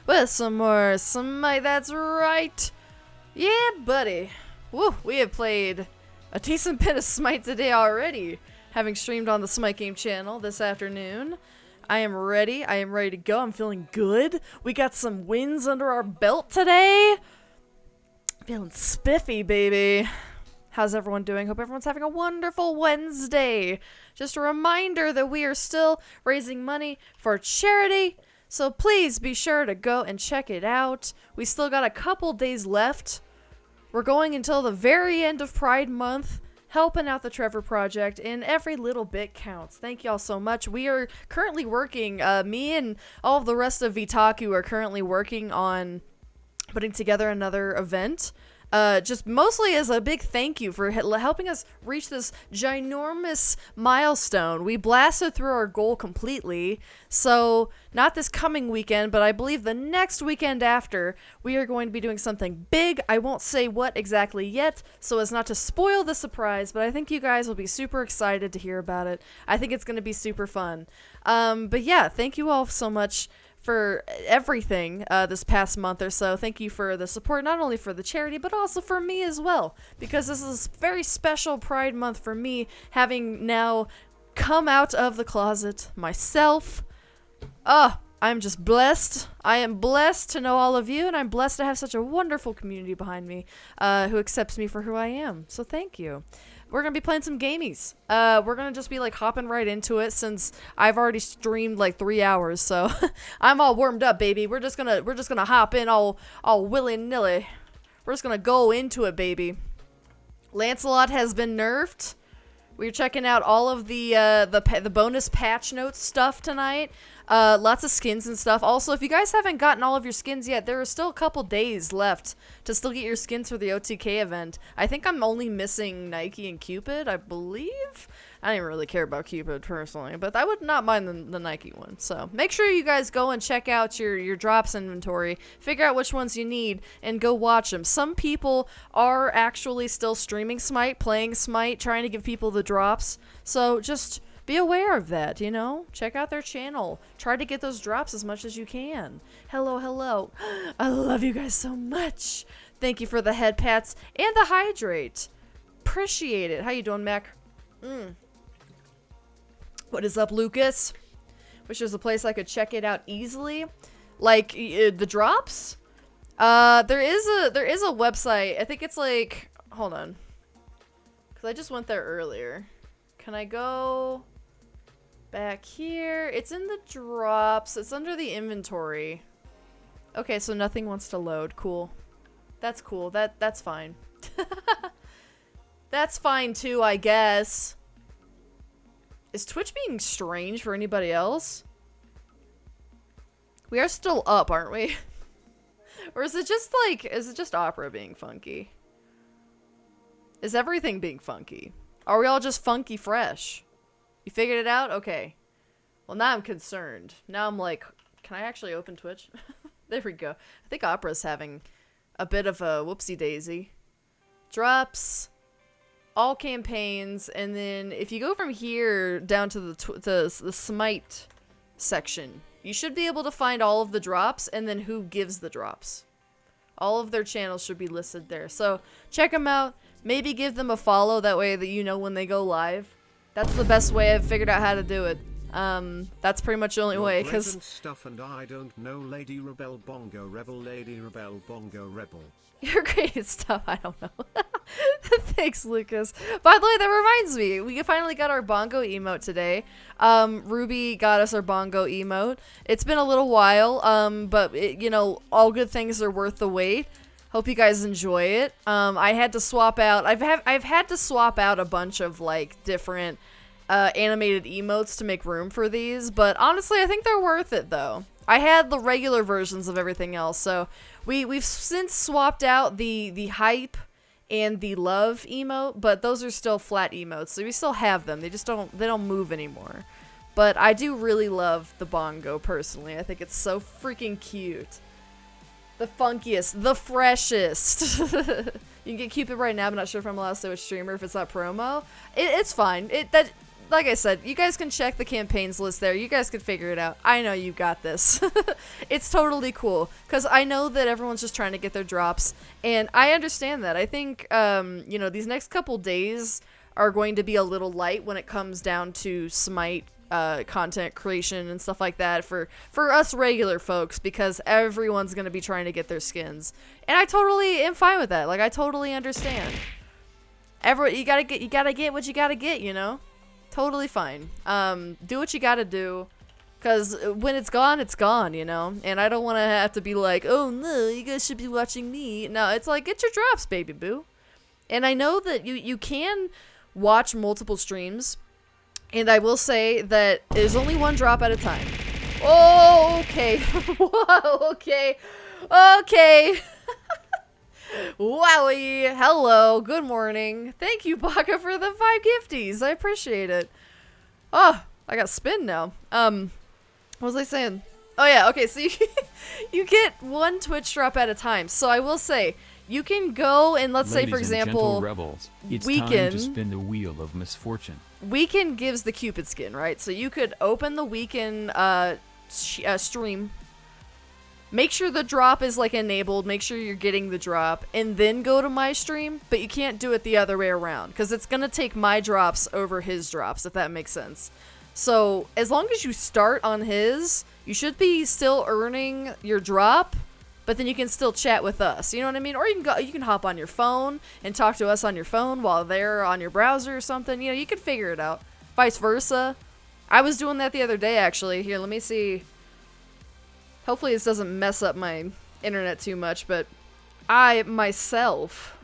with some more Smite, that's right! Yeah, buddy. Woo, we have played a decent bit of Smite today already, having streamed on the Smite Game channel this afternoon. I am ready to go, I'm feeling good. We got some wins under our belt today. Feeling spiffy, baby. How's everyone doing? Hope everyone's having a wonderful Wednesday. Just a reminder that we are still raising money for charity, so please be sure to go and check it out. We still got a couple days left. We're going until the very end of Pride Month, helping out the Trevor Project, and every little bit counts. Thank y'all so much. We are currently working, me and all of the rest of Vitaku are currently working on putting together another event. Just mostly as a big thank you for helping us reach this ginormous milestone. We blasted through our goal completely, so not this coming weekend, but I believe the next weekend after, we are going to be doing something big. I won't say what exactly yet, so as not to spoil the surprise, but I think you guys will be super excited to hear about it. I think it's going to be super fun. But yeah, thank you all so much for everything this past month or so. Thank you for the support, not only for the charity, but also for me as well, because this is a very special Pride Month for me, having now come out of the closet myself. I'm just blessed. I am blessed to know all of you, and I'm blessed to have such a wonderful community behind me who accepts me for who I am. So thank you. We're gonna be playing some gamies. We're gonna just be like hopping right into it since I've already streamed like 3 hours, so I'm all warmed up, baby. We're just gonna hop in all willy-nilly. We're just gonna go into it, baby. Lancelot has been nerfed. We're checking out all of the bonus patch notes stuff tonight. Lots of skins and stuff. Also, if you guys haven't gotten all of your skins yet, there are still a couple days left to still get your skins for the OTK event. I think I'm only missing Nike and Cupid, I believe. I don't even really care about Cupid personally, but I would not mind the Nike one. So make sure you guys go and check out your drops inventory, figure out which ones you need, and go watch them. Some people are actually still streaming Smite, playing Smite, trying to give people the drops. So just be aware of that, you know? Check out their channel. Try to get those drops as much as you can. Hello, hello. I love you guys so much. Thank you for the head pats and the hydrate. Appreciate it. How you doing, Mac? What is up, Lucas? Wish there was a place I could check it out easily. Like, the drops? There is a website. I think it's like, hold on. Because I just went there earlier. Can I go back here? It's in the drops. It's under the inventory. Okay, so nothing wants to load. Cool. That's cool. That's fine. That's fine too, I guess. Is Twitch being strange for anybody else? We are still up, aren't we? Or is it just Opera being funky? Is everything being funky? Are we all just funky fresh? You figured it out? Okay. Well, now I'm concerned. Now I'm like, can I actually open Twitch? There we go. I think Opera's having a bit of a whoopsie daisy. Drops, all campaigns, and then if you go from here down to the Smite section, you should be able to find all of the drops and then who gives the drops. All of their channels should be listed there. So check them out. Maybe give them a follow, that way that you know when they go live. That's the best way I've figured out how to do it. That's pretty much the only way, because stuff and I don't know. Lady Rebel Bongo Rebel, Lady Rebel Bongo Rebel. You're great at stuff, I don't know. Thanks, Lucas. By the way, that reminds me, we finally got our bongo emote today. Ruby got us our bongo emote. It's been a little while, but you know, all good things are worth the wait. Hope you guys enjoy it. I had to swap out. I've had to swap out a bunch of like different animated emotes to make room for these, but honestly, I think they're worth it though. I had the regular versions of everything else, so we've since swapped out the hype and the love emote, but those are still flat emotes, so we still have them. They just don't move anymore. But I do really love the bongo personally. I think it's so freaking cute. The funkiest, the freshest. You can get Cupid right now, but not sure if I'm allowed to say which streamer if it's not promo. It's fine. like I said, you guys can check the campaigns list there. You guys can figure it out. I know you got this. It's totally cool because I know that everyone's just trying to get their drops, and I understand that. I think you know, these next couple days are going to be a little light when it comes down to Smite content creation and stuff like that for us regular folks, because everyone's going to be trying to get their skins, and I totally am fine with that. Like, I totally understand. You gotta get what you gotta get, you know? Totally fine. Do what you gotta do, because when it's gone, you know? And I don't want to have to be like, oh no, you guys should be watching me. No, it's like, get your drops, baby boo. And I know that you can watch multiple streams, and I will say that there's only one drop at a time. Oh, okay. Whoa, okay. Okay. Wowie! Hello, good morning. Thank you, Baka, for the 5 gifties. I appreciate it. Oh, I got spin now. What was I saying? Oh yeah, okay, so you get one Twitch drop at a time. So I will say, you can go and let's say, for example, rebels, it's Weekend. time to spin the wheel of misfortune. Weekend gives the Cupid skin, right? So you could open the Weekend stream. Make sure the drop is like enabled, make sure you're getting the drop, and then go to my stream, but you can't do it the other way around, because it's going to take my drops over his drops, if that makes sense. So, as long as you start on his, you should be still earning your drop, but then you can still chat with us, you know what I mean? Or you can hop on your phone and talk to us on your phone while they're on your browser or something, you know, you can figure it out. Vice versa. I was doing that the other day, actually. Here, let me see. Hopefully this doesn't mess up my internet too much, but I myself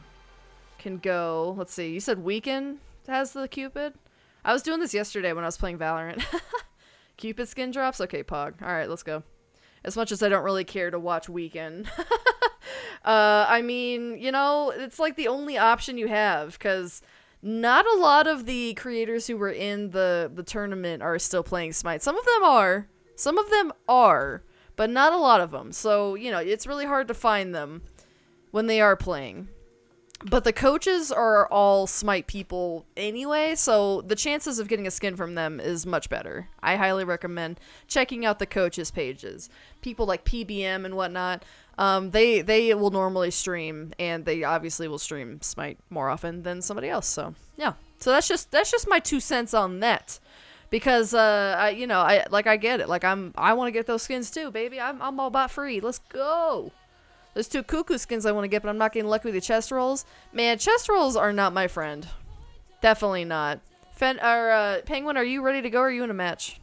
can go, let's see, you said Weekend has the Cupid? I was doing this yesterday when I was playing Valorant. Cupid skin drops? Okay, Pog. Alright, let's go. As much as I don't really care to watch Weekend. I mean, you know, it's like the only option you have, because not a lot of the creators who were in the tournament are still playing Smite. Some of them are. Some of them are. But not a lot of them, so, you know, it's really hard to find them when they are playing. But the coaches are all Smite people anyway, so the chances of getting a skin from them is much better. I highly recommend checking out the coaches' pages. People like PBM and whatnot, they will normally stream, and they obviously will stream Smite more often than somebody else, so, yeah. So that's just my 2 cents on that. Because, I get it. Like, I want to get those skins too, baby. I'm all about free. Let's go. There's 2 cuckoo skins I want to get, but I'm not getting lucky with the chest rolls. Man, chest rolls are not my friend. Definitely not. Penguin, are you ready to go, or are you in a match?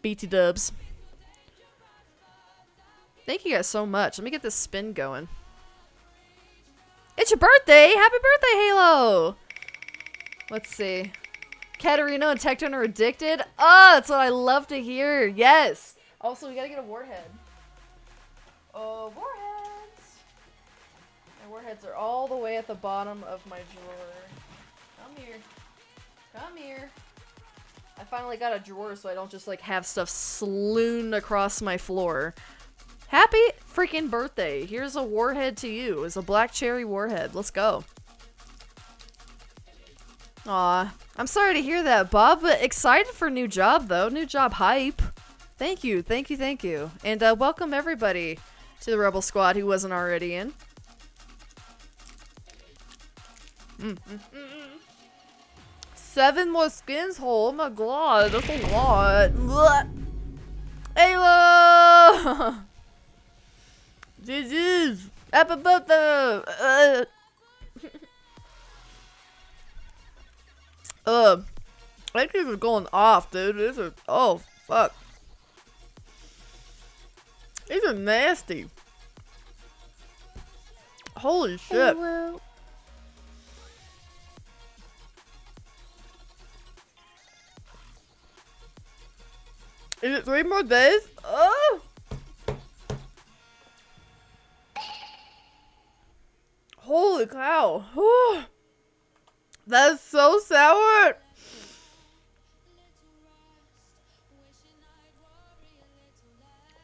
BT dubs. Thank you guys so much. Let me get this spin going. It's your birthday! Happy birthday, Halo! Let's see. Katarina and Tecton are addicted? Oh, that's what I love to hear. Yes. Also, we gotta get a warhead. Oh, warheads. My warheads are all the way at the bottom of my drawer. Come here. Come here. I finally got a drawer so I don't just like have stuff slewn across my floor. Happy freaking birthday. Here's a warhead to you. It's a black cherry warhead. Let's go. Aw, I'm sorry to hear that, Bob, but excited for new job, though. New job hype. Thank you, thank you, thank you. And welcome everybody to the Rebel Squad who wasn't already in. 7 more skins? Oh my god, that's a lot. Halo! Deez! Happy birthday! I think these are going off, dude. These are, oh, fuck. These are nasty. Holy shit. Hello. Is it 3 more days? Oh! Holy cow. Whew. That's so sour.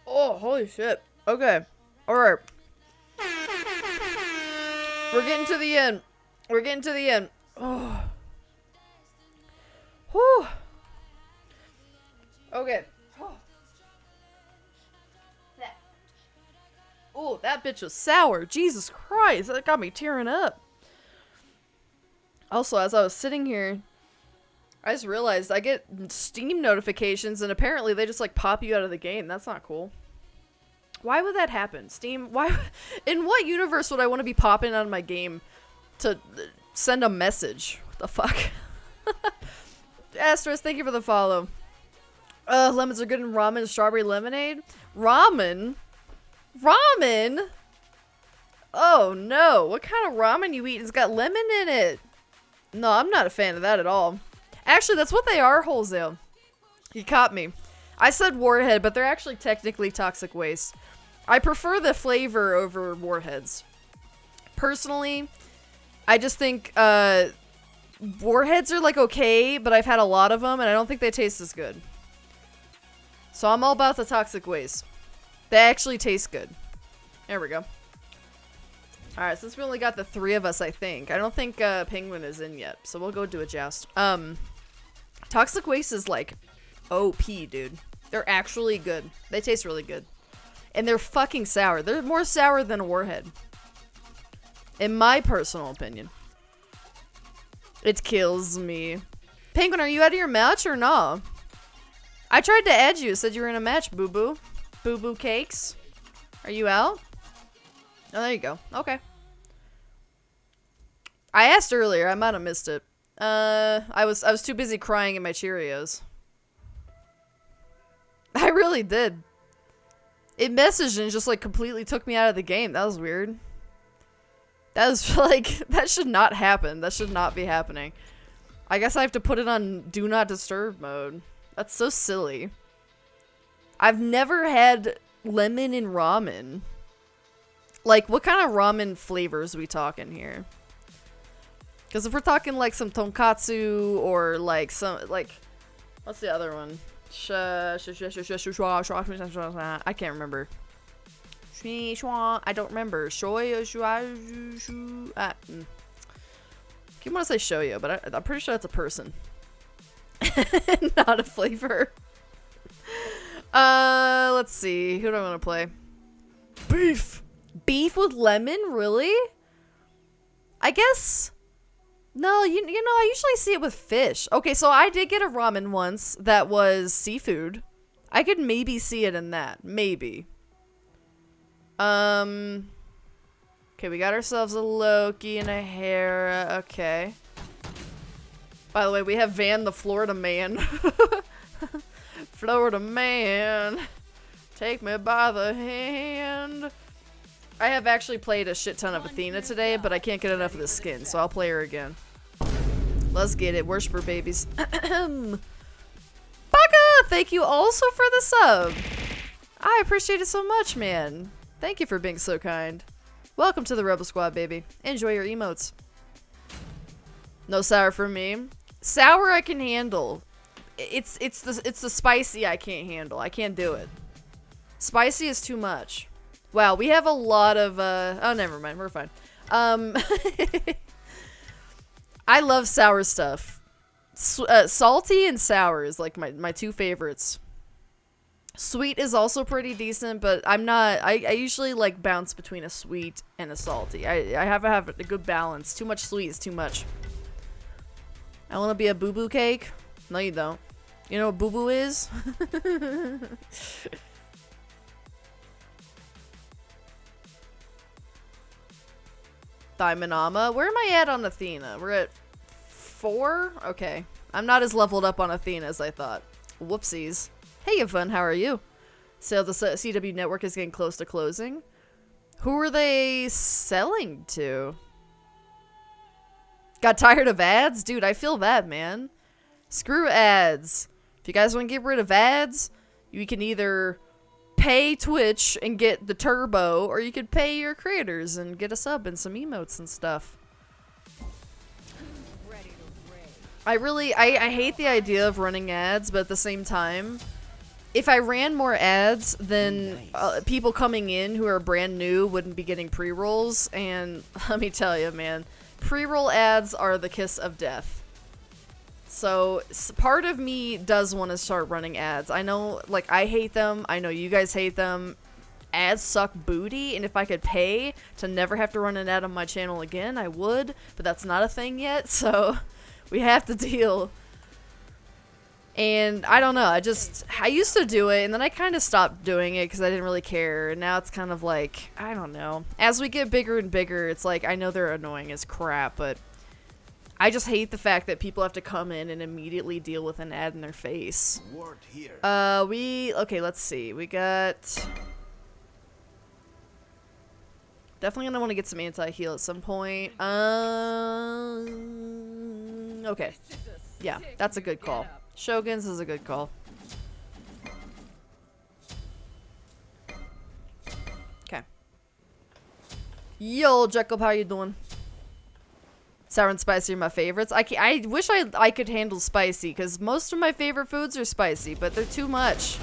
Oh, holy shit. Okay. Alright. We're getting to the end. We're getting to the end. Oh. Whew. Okay. Oh, that bitch was sour. Jesus Christ, that got me tearing up. Also, as I was sitting here, I just realized I get Steam notifications and apparently they just like pop you out of the game. That's not cool. Why would that happen? Steam, why? In what universe would I want to be popping out of my game to send a message? What the fuck? Asterisk, thank you for the follow. Lemons are good in ramen and strawberry lemonade. Ramen? Ramen? Oh no, what kind of ramen you eat? It's got lemon in it. No, I'm not a fan of that at all. Actually, that's what they are, Wholesale. You caught me. I said warhead, but they're actually technically toxic waste. I prefer the flavor over warheads. Personally, I just think warheads are like okay, but I've had a lot of them and I don't think they taste as good. So I'm all about the toxic waste. They actually taste good. There we go. Alright, since we only got the 3 of us, I think. I don't think Penguin is in yet, so we'll go do a joust. Toxic waste is like OP, dude. They're actually good. They taste really good. And they're fucking sour. They're more sour than a warhead. In my personal opinion. It kills me. Penguin, are you out of your match or no? I tried to add you. Said you were in a match, boo-boo. Boo-boo cakes. Are you out? Oh, there you go. Okay. I asked earlier. I might have missed it. I was too busy crying in my Cheerios. I really did. It messaged and just like completely took me out of the game. That was weird. That was like, that should not happen. That should not be happening. I guess I have to put it on do not disturb mode. That's so silly. I've never had lemon in ramen. Like, what kind of ramen flavors are we talking here? Because if we're talking like some tonkatsu or like some, like, what's the other one? I can't remember. I don't remember. I keep want to say shoyu, but I'm pretty sure that's a person. Not a flavor. Let's see. Who do I want to play? Beef. Beef with lemon? Really? I guess. No, you know, I usually see it with fish. Okay, so I did get a ramen once that was seafood. I could maybe see it in that. Maybe. Okay, we got ourselves a Loki and a Hera. Okay. By the way, we have Van the Florida Man. Florida Man. Take me by the hand. I have actually played a shit ton of Athena today, but I can't get enough of the skin, so I'll play her again. Let's get it. Worshiper babies. Baka! Thank you also for the sub. I appreciate it so much, man. Thank you for being so kind. Welcome to the Rebel Squad, baby. Enjoy your emotes. No sour for me. Sour I can handle. It's the spicy I can't handle. I can't do it. Spicy is too much. Wow, we have a lot of oh, never mind. We're fine. I love sour stuff. Salty and sour is like my 2 favorites. Sweet is also pretty decent, but I'm not. I usually like bounce between a sweet and a salty. I have to have a good balance. Too much sweet is too much. I want to be a boo-boo cake. No, you don't. You know what boo-boo is? Diamondama. Where am I at on Athena? We're at 4? Okay. I'm not as leveled up on Athena as I thought. Whoopsies. Hey, Yvonne, how are you? So the CW network is getting close to closing. Who are they selling to? Got tired of ads? Dude, I feel that, man. Screw ads. If you guys want to get rid of ads, you can either pay Twitch and get the turbo, or you could pay your creators and get a sub and some emotes and stuff. I hate the idea of running ads, but at the same time, if I ran more ads, then people coming in who are brand new wouldn't be getting pre-rolls, and let me tell you, man, pre-roll ads are the kiss of death. So part of me does want to start running ads. I know, like, I hate them. I know you guys hate them. Ads suck booty, and if I could pay to never have to run an ad on my channel again, I would, but that's not a thing yet, so we have to deal. And I don't know, I used to do it, and then I kind of stopped doing it because I didn't really care, and now it's kind of like, I don't know. As we get bigger and bigger, it's like, I know they're annoying as crap, but I just hate the fact that people have to come in and immediately deal with an ad in their face. Okay, let's see. We got... Definitely gonna want to get some anti-heal at some point. Okay. Yeah, that's a good call. Shoguns is a good call. Okay. Yo, Jacob, how you doing? Sour and spicy are my favorites. I wish I could handle spicy, because most of my favorite foods are spicy, but they're too much.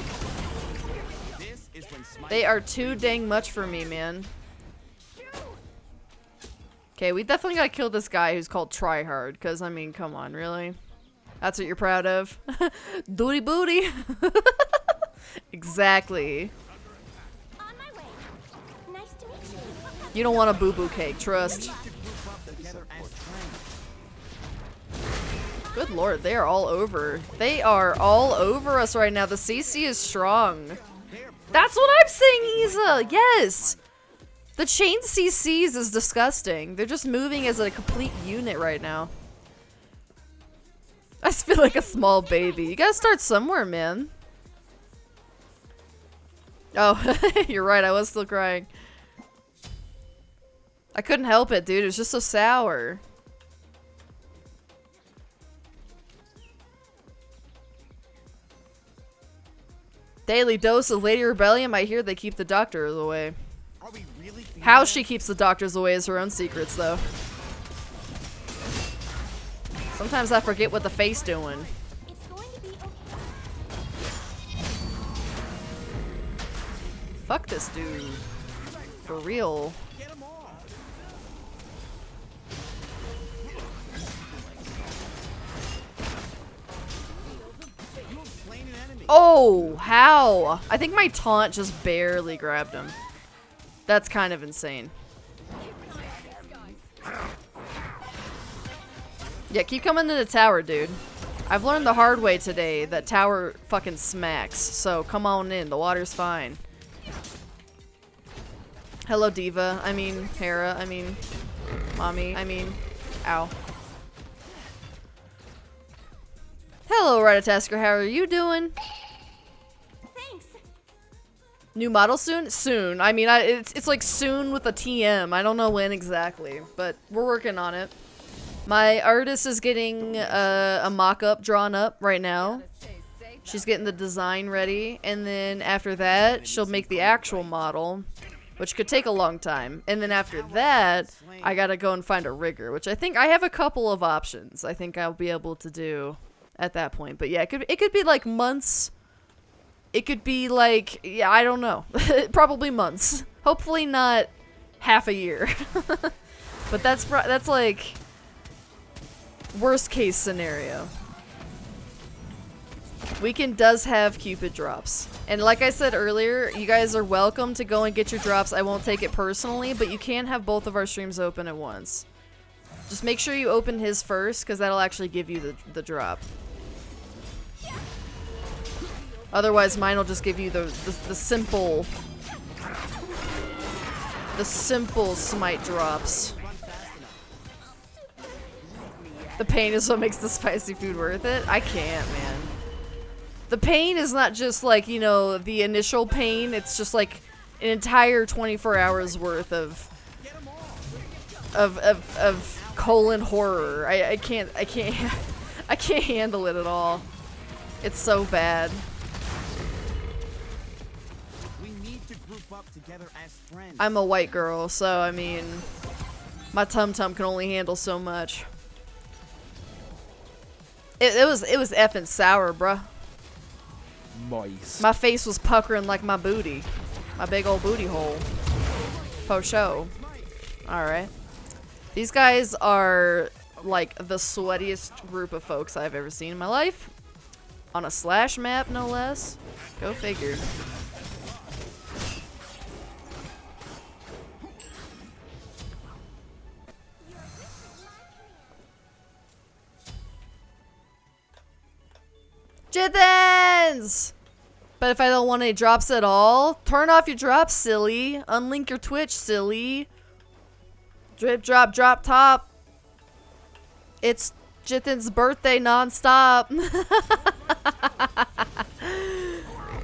They are too dang much for me, man. Okay, we definitely gotta kill this guy who's called Tryhard, because, I mean, come on, really? That's what you're proud of? Duty booty! Exactly. You don't want a boo-boo cake, trust. Good lord, they are all over. They are all over us right now. The CC is strong. That's what I'm saying, Isa! Yes! The chain CCs is disgusting. They're just moving as a complete unit right now. I just feel like a small baby. You gotta start somewhere, man. Oh, you're right. I was still crying. I couldn't help it, dude. It was just so sour. Daily dose of LadyRebellium. I hear they keep the doctors away. How she keeps the doctors away is her own secrets, though. Sometimes I forget what the face doing. Fuck this dude. For real. Oh, how? I think my taunt just barely grabbed him. That's kind of insane. Yeah, keep coming to the tower, dude. I've learned the hard way today that tower fucking smacks. So come on in, the water's fine. Hello, Diva. I mean, Hera. I mean, Mommy. I mean, ow. Hello, Ratatasker. How are you doing? Thanks. New model soon? Soon. I mean, it's like soon with a TM. I don't know when exactly, but we're working on it. My artist is getting a mock-up drawn up right now. She's getting the design ready, and then after that, she'll make the actual model, which could take a long time. And then after that, I gotta go and find a rigger, which I think I have a couple of options I think I'll be able to do at that point. But yeah, it could be like months. It could be like, yeah, I don't know. Probably months. Hopefully not half a year. But that's like worst case scenario. Weekend does have Cupid drops. And like I said earlier, you guys are welcome to go and get your drops. I won't take it personally, but you can have both of our streams open at once. Just make sure you open his first, because that'll actually give you the drop. Otherwise, mine will just give you the simple Smite drops. The pain is what makes the spicy food worth it. I can't, man. The pain is not just like, you know, the initial pain. It's just like an entire 24 hours worth of colon horror. I can't handle it at all. It's so bad. I'm a white girl, so I mean, my tum-tum can only handle so much. It was effing sour, bruh. Moist. My face was puckering like my booty. My big old booty hole. Po show. Alright. These guys are like the sweatiest group of folks I've ever seen in my life. On a slash map, no less. Go figure. Jithens! But if I don't want any drops at all, turn off your drops, silly. Unlink your Twitch, silly. Drip, drop, drop, top. It's Jithin's birthday non-stop.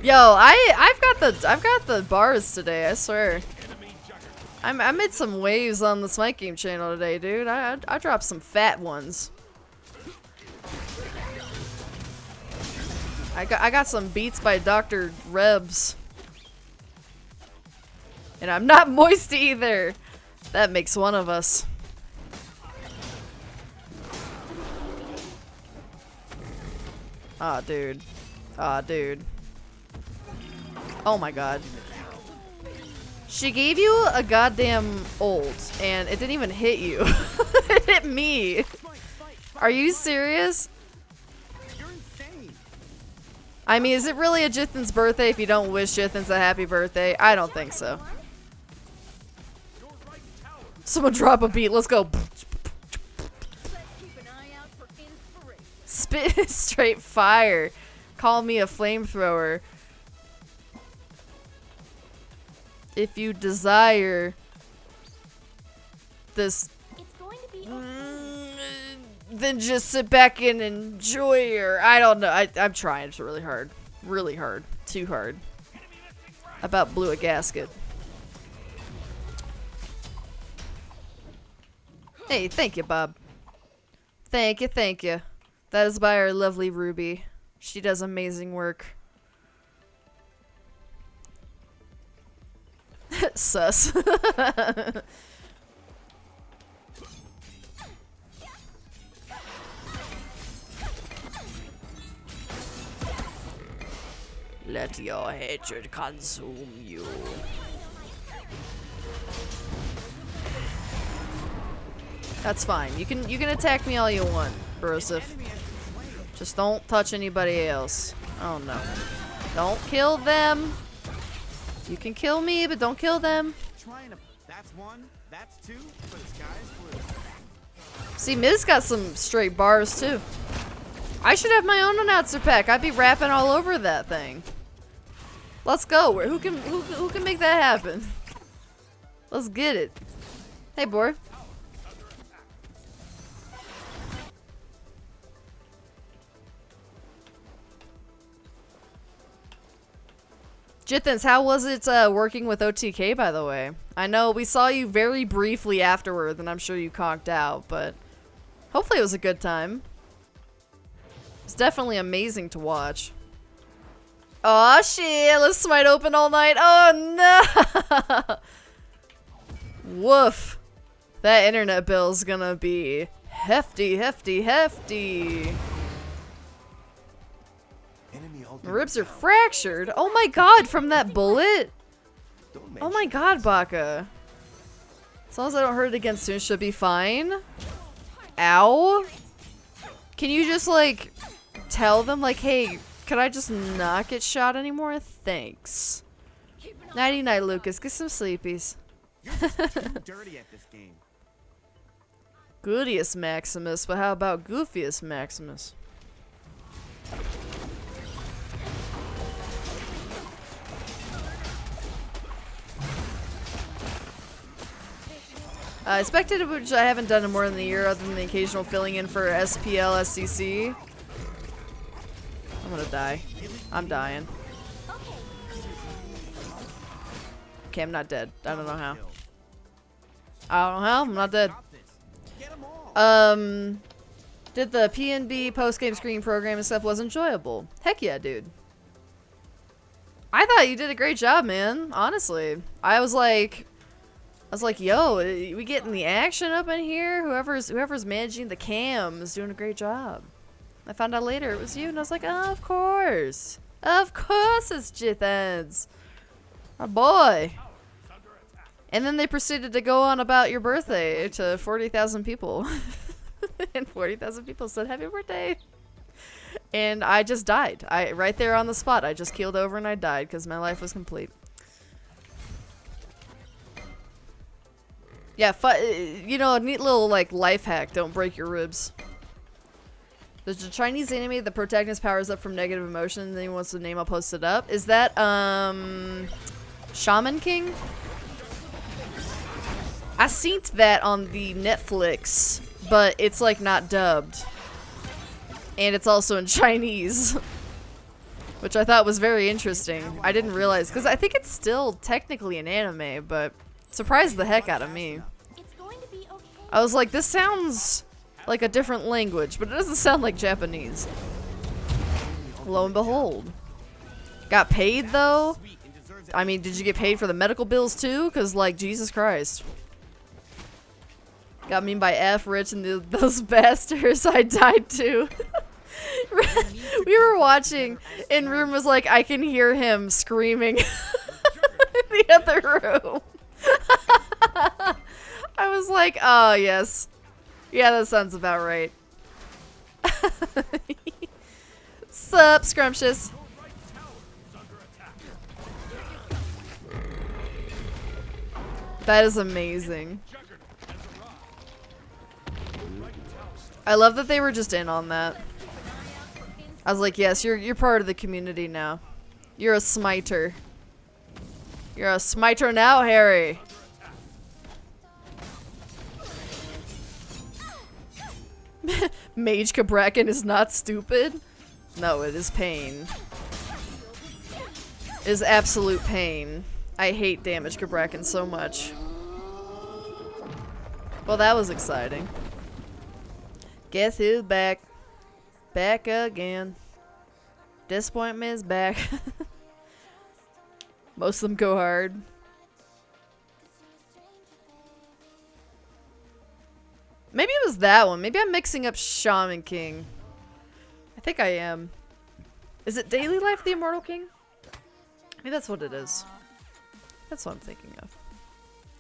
Yo, I've got the bars today, I swear. I made some waves on the Smite Game channel today, dude. I dropped some fat ones. I got some beats by Dr. Rebs. And I'm not moist either. That makes one of us. Aw, dude. Aw, dude. Oh my god. She gave you a goddamn ult, and it didn't even hit you. It hit me. Are you serious? I mean, is it really a Jithin's birthday if you don't wish Jithins a happy birthday? I don't think so. Someone drop a beat. Let's go. Spit straight fire. Call me a flamethrower. If you desire this, then just sit back and enjoy her. I don't know. I'm trying. It's really hard. Really hard. Too hard. About blew a gasket. Hey, thank you, Bob. Thank you, thank you. That is by our lovely Ruby. She does amazing work. Sus. Let your hatred consume you. That's fine. You can attack me all you want, Broseph. Just don't touch anybody else. Oh no. Don't kill them. You can kill me, but don't kill them. That's one, that's two, but the sky's blue. See, Miz got some straight bars too. I should have my own announcer pack. I'd be rapping all over that thing. Let's go. Who can make that happen? Let's get it. Hey, boy. Jithens, how was it working with OTK, by the way? I know we saw you very briefly afterward, and I'm sure you conked out, but hopefully it was a good time. It's definitely amazing to watch. Aw, shit, let's Smite open all night. Oh, no! Woof. That internet bill's gonna be hefty, hefty, hefty. My ribs are fractured. Oh my god, from that bullet? Oh my god, Baka. As long as I don't hurt it again soon, should be fine. Ow. Can you just, like, tell them, like, hey, could I just not get shot anymore? Thanks. Nighty night, Lucas. Get some sleepies. You're just too dirty at this game. Goodiest Maximus, but how about Goofiest Maximus? Expected, which I haven't done in more than a year, other than the occasional filling in for SPL, SCC. I'm gonna die. I'm dying. Okay, I'm not dead. I don't know how. I don't know how. I'm not dead. Did the PNB post-game screening program and stuff was enjoyable? Heck yeah, dude. I thought you did a great job, man. Honestly. I was like, yo, we getting the action up in here? Whoever's managing the cam is doing a great job. I found out later it was you, and I was like, oh, of course. Of course it's Jithens. My boy. And then they proceeded to go on about your birthday to 40,000 people. And 40,000 people said happy birthday. And I just died. Right there on the spot. I just keeled over and I died because my life was complete. Yeah, you know, a neat little like life hack. Don't break your ribs. There's a Chinese anime. The protagonist powers up from negative emotion. And then he wants the name. I'll post it up. Is that Shaman King? I seen that on the Netflix, but it's like not dubbed. And it's also in Chinese, which I thought was very interesting. I didn't realize, because I think it's still technically an anime, but surprised the heck out of me. It's going to be okay. I was like, this sounds like a different language, but it doesn't sound like Japanese. Lo and behold. Got paid though? I mean, did you get paid for the medical bills too? Because like, Jesus Christ. Got memed by F, Rich, and those bastards. I died too. We were watching, and Room was like, I can hear him screaming in the other room. I was like, oh, yes. Yeah, that sounds about right. Sup, scrumptious? That is amazing. I love that they were just in on that. I was like, yes, you're part of the community now. You're a smiter. You're a smiter now, Harry. Mage Cabrakan is not stupid. No, it is pain. It is absolute pain. I hate Damage Cabrakan so much. Well, that was exciting. Guess who's back? Back again. Disappointment is back. Most of them go hard. Maybe it was that one. Maybe I'm mixing up Shaman King. I think I am. Is it Daily Life the Immortal King? Maybe that's what it is. That's what I'm thinking of.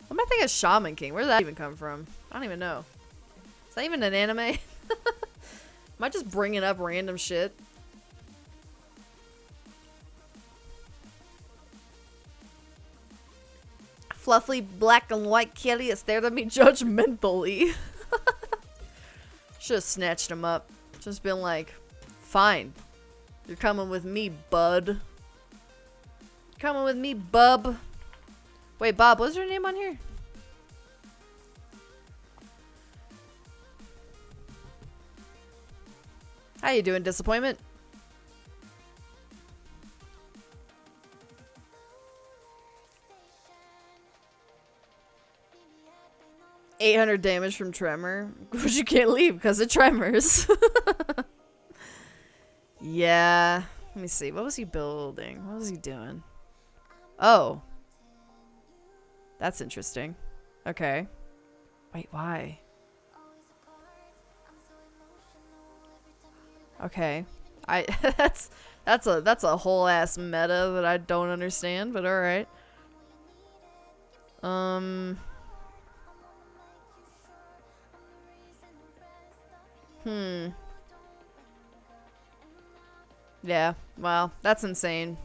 What am I thinking of Shaman King? Where did that even come from? I don't even know. Is that even an anime? Am I just bringing up random shit? Fluffy black and white kitty has stared at me judgmentally. Should have snatched him up. Just been like, fine. You're coming with me, bud. Coming with me, bub. Wait, Bob, what's your name on here? How you doing, disappointment? $800 damage from Tremor. But you can't leave because of tremors. Yeah. Let me see. What was he building? What was he doing? Oh. That's interesting. Okay. Wait, why? Okay. That's a whole ass meta that I don't understand, but alright. Yeah, well, that's insane.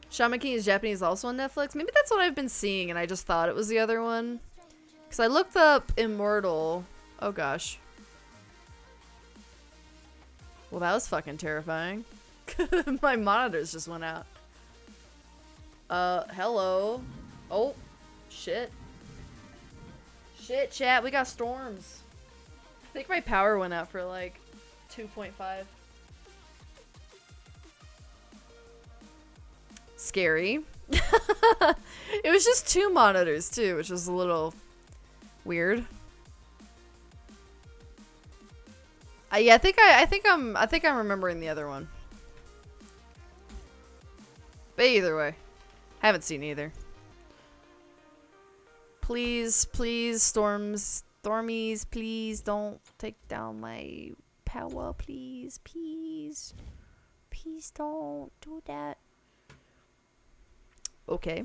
Shaman King is Japanese, also on Netflix. Maybe that's what I've been seeing and I just thought it was the other one. Because I looked up Immortal. Oh gosh. Well, that was fucking terrifying. My monitors just went out. Hello. Oh, shit. Shit, chat, we got storms. I think my power went out for like 2.5. Scary. It was just 2 monitors too, which was a little weird. Yeah, I think I'm remembering the other one. But either way, haven't seen either. Please, please, Stormies, please don't take down my power, please, please. Please don't do that. Okay.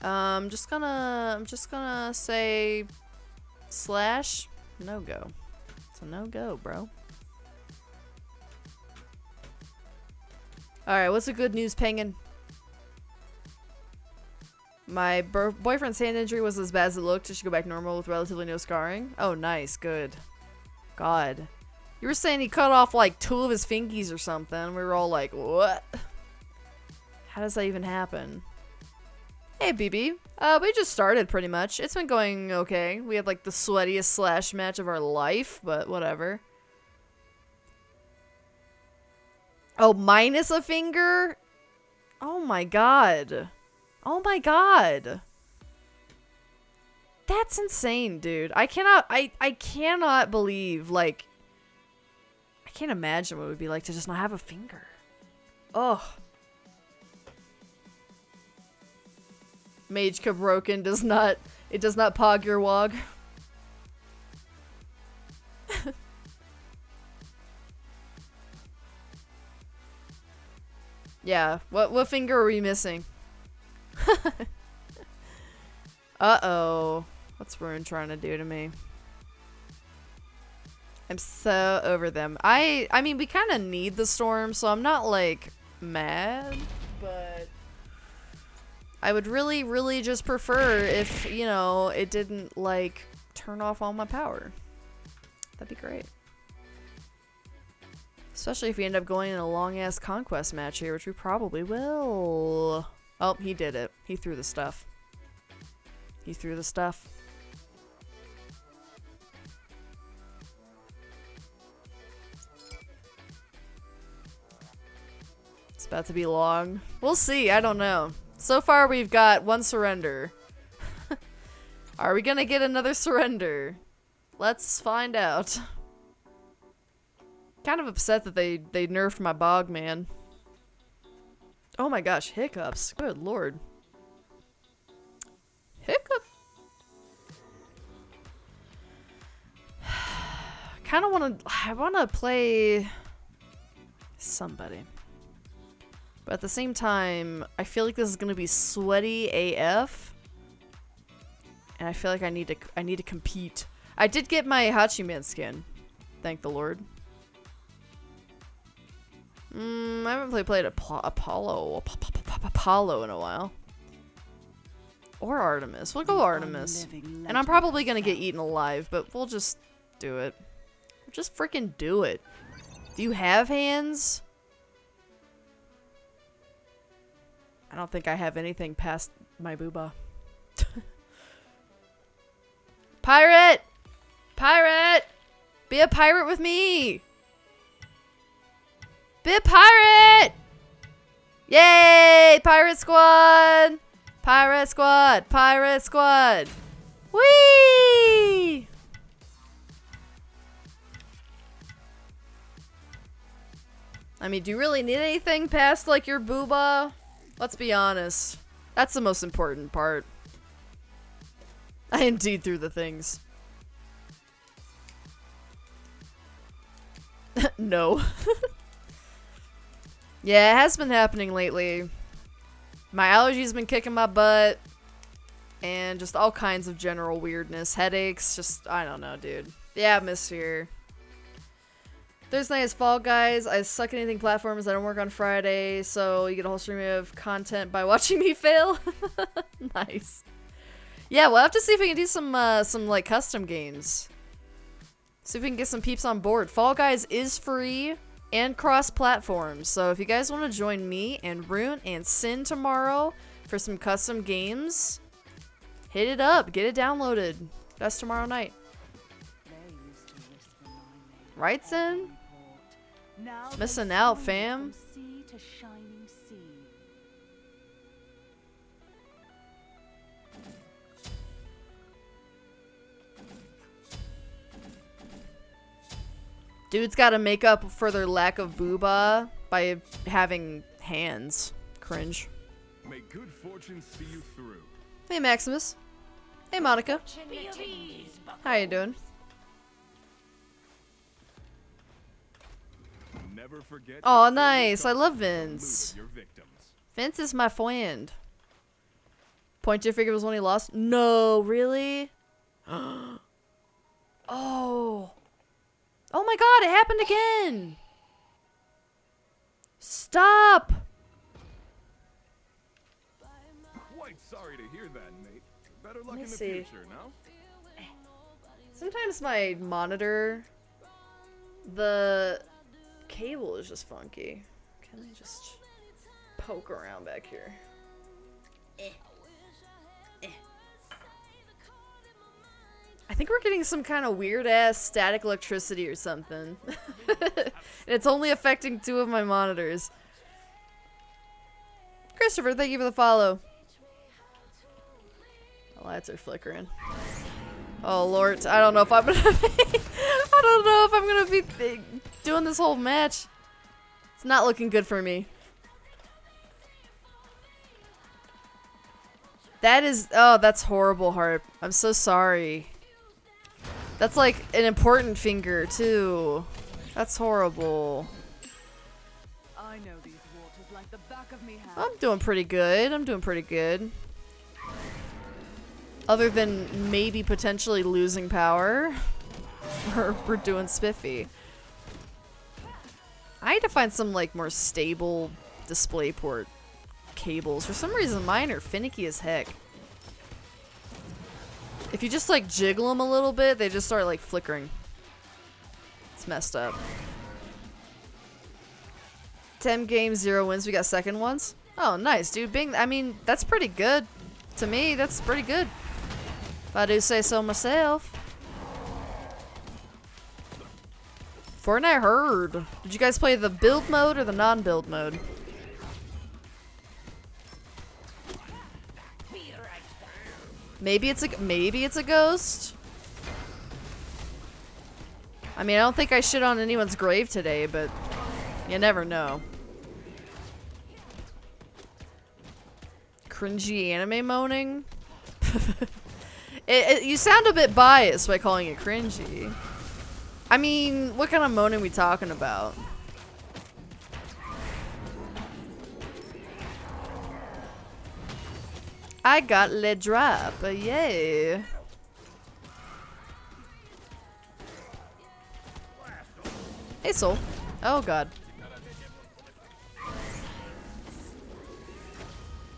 I'm just gonna say slash no go. It's a no go, bro. Alright, what's the good news, Penguin? My boyfriend's hand injury was as bad as it looked. It should go back normal with relatively no scarring. Oh, nice. Good. God. You were saying he cut off like 2 of his fingies or something. We were all like, what? How does that even happen? Hey, BB. We just started pretty much. It's been going okay. We had like the sweatiest slash match of our life, but whatever. Oh, minus a finger? Oh my god. Oh my god. That's insane, dude. I cannot believe, like, I can't imagine what it would be like to just not have a finger. Ugh. Mage Cabroken does not pog your wog. Yeah, what finger are we missing? Uh-oh. What's Rune trying to do to me? I'm so over them. I mean, we kind of need the storm, so I'm not, like, mad, but I would really, really just prefer if, you know, it didn't, like, turn off all my power. That'd be great. Especially if we end up going in a long-ass conquest match here, which we probably will. Oh, he did it. He threw the stuff. He threw the stuff. It's about to be long. We'll see. I don't know. So far, we've got 1 surrender. Are we gonna get another surrender? Let's find out. Kind of upset that they nerfed my bog, man. Oh my gosh, hiccups. Good lord. Hiccup. I wanna play somebody. But at the same time, I feel like this is gonna be sweaty AF. And I feel like I need to compete. I did get my Hachiman skin. Thank the Lord. I haven't played Apollo in a while. Or Artemis. We'll go Artemis. And I'm probably gonna get eaten alive, but we'll just do it. We'll just freaking do it. Do you have hands? I don't think I have anything past my booba. Pirate! Pirate! Be a pirate with me! Be a pirate! Yay! Pirate squad! Pirate squad! Pirate squad! Whee! I mean, do you really need anything past, like, your booba? Let's be honest. That's the most important part. I indeed threw the things. No. Yeah, it has been happening lately. My allergies been kicking my butt. And just all kinds of general weirdness. Headaches, just, I don't know, dude. The atmosphere. Thursday night is Fall Guys. I suck at anything platforms. I don't work on Friday, so you get a whole stream of content by watching me fail. Nice. Yeah, we'll have to see if we can do some like custom games. See if we can get some peeps on board. Fall Guys is free and cross-platform, so if you guys want to join me and Rune and Sin tomorrow for some custom games, hit it up. Get it downloaded. That's tomorrow night. Right, Sin? Missing out, fam. Dudes gotta make up for their lack of booba by having hands. Cringe. May good fortune see you through. Hey, Maximus. Hey, Monica. How you doing? Never forget. Oh, nice. I love Vince. Vince is my friend. Point your finger was when he lost? No, really? Oh. Oh my god, it happened again! Stop! Quite sorry to hear that, mate. Better luck me in the see. future, no? Sometimes my monitor, the cable is just funky. Can I just poke around back here? I think we're getting some kind of weird ass static electricity or something. And it's only affecting 2 of my monitors. Christopher, thank you for the follow. The lights are flickering. Oh lord, I don't know if I'm gonna be I don't know if I'm gonna be doing this whole match. It's not looking good for me. That is, oh, that's horrible, Harp. I'm so sorry. That's like an important finger too. That's horrible. I know these waters like the back of me hand. I'm doing pretty good. I'm doing pretty good. Other than maybe potentially losing power. We're doing spiffy. I need to find some like more stable DisplayPort cables. For some reason mine are finicky as heck. If you just like jiggle them a little bit, they just start like flickering. It's messed up. 10 games, 0 wins. We got second ones. Oh, nice, dude. Bing. I mean, that's pretty good. To me, that's pretty good. If I do say so myself. Fortnite heard. Did you guys play the build mode or the non-build mode? Maybe it's a ghost. I mean, I don't think I shit on anyone's grave today, but you never know. Cringy anime moaning? You sound a bit biased by calling it cringy. I mean, what kind of moaning we talking about? I got le drop, yay. Hey, Soul. Oh, God. I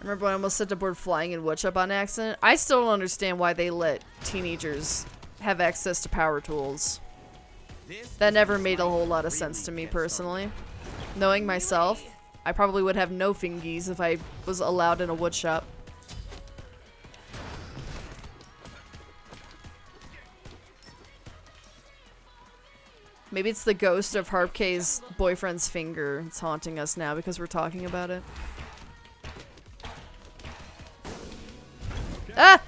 remember when I almost set the board flying in woodchop on accident. I still don't understand why they let teenagers have access to power tools. That never made a whole lot of sense to me personally. Knowing myself, I probably would have no fingies if I was allowed in a woodshop. Maybe it's the ghost of Harp K's boyfriend's finger. It's haunting us now because we're talking about it. Ah!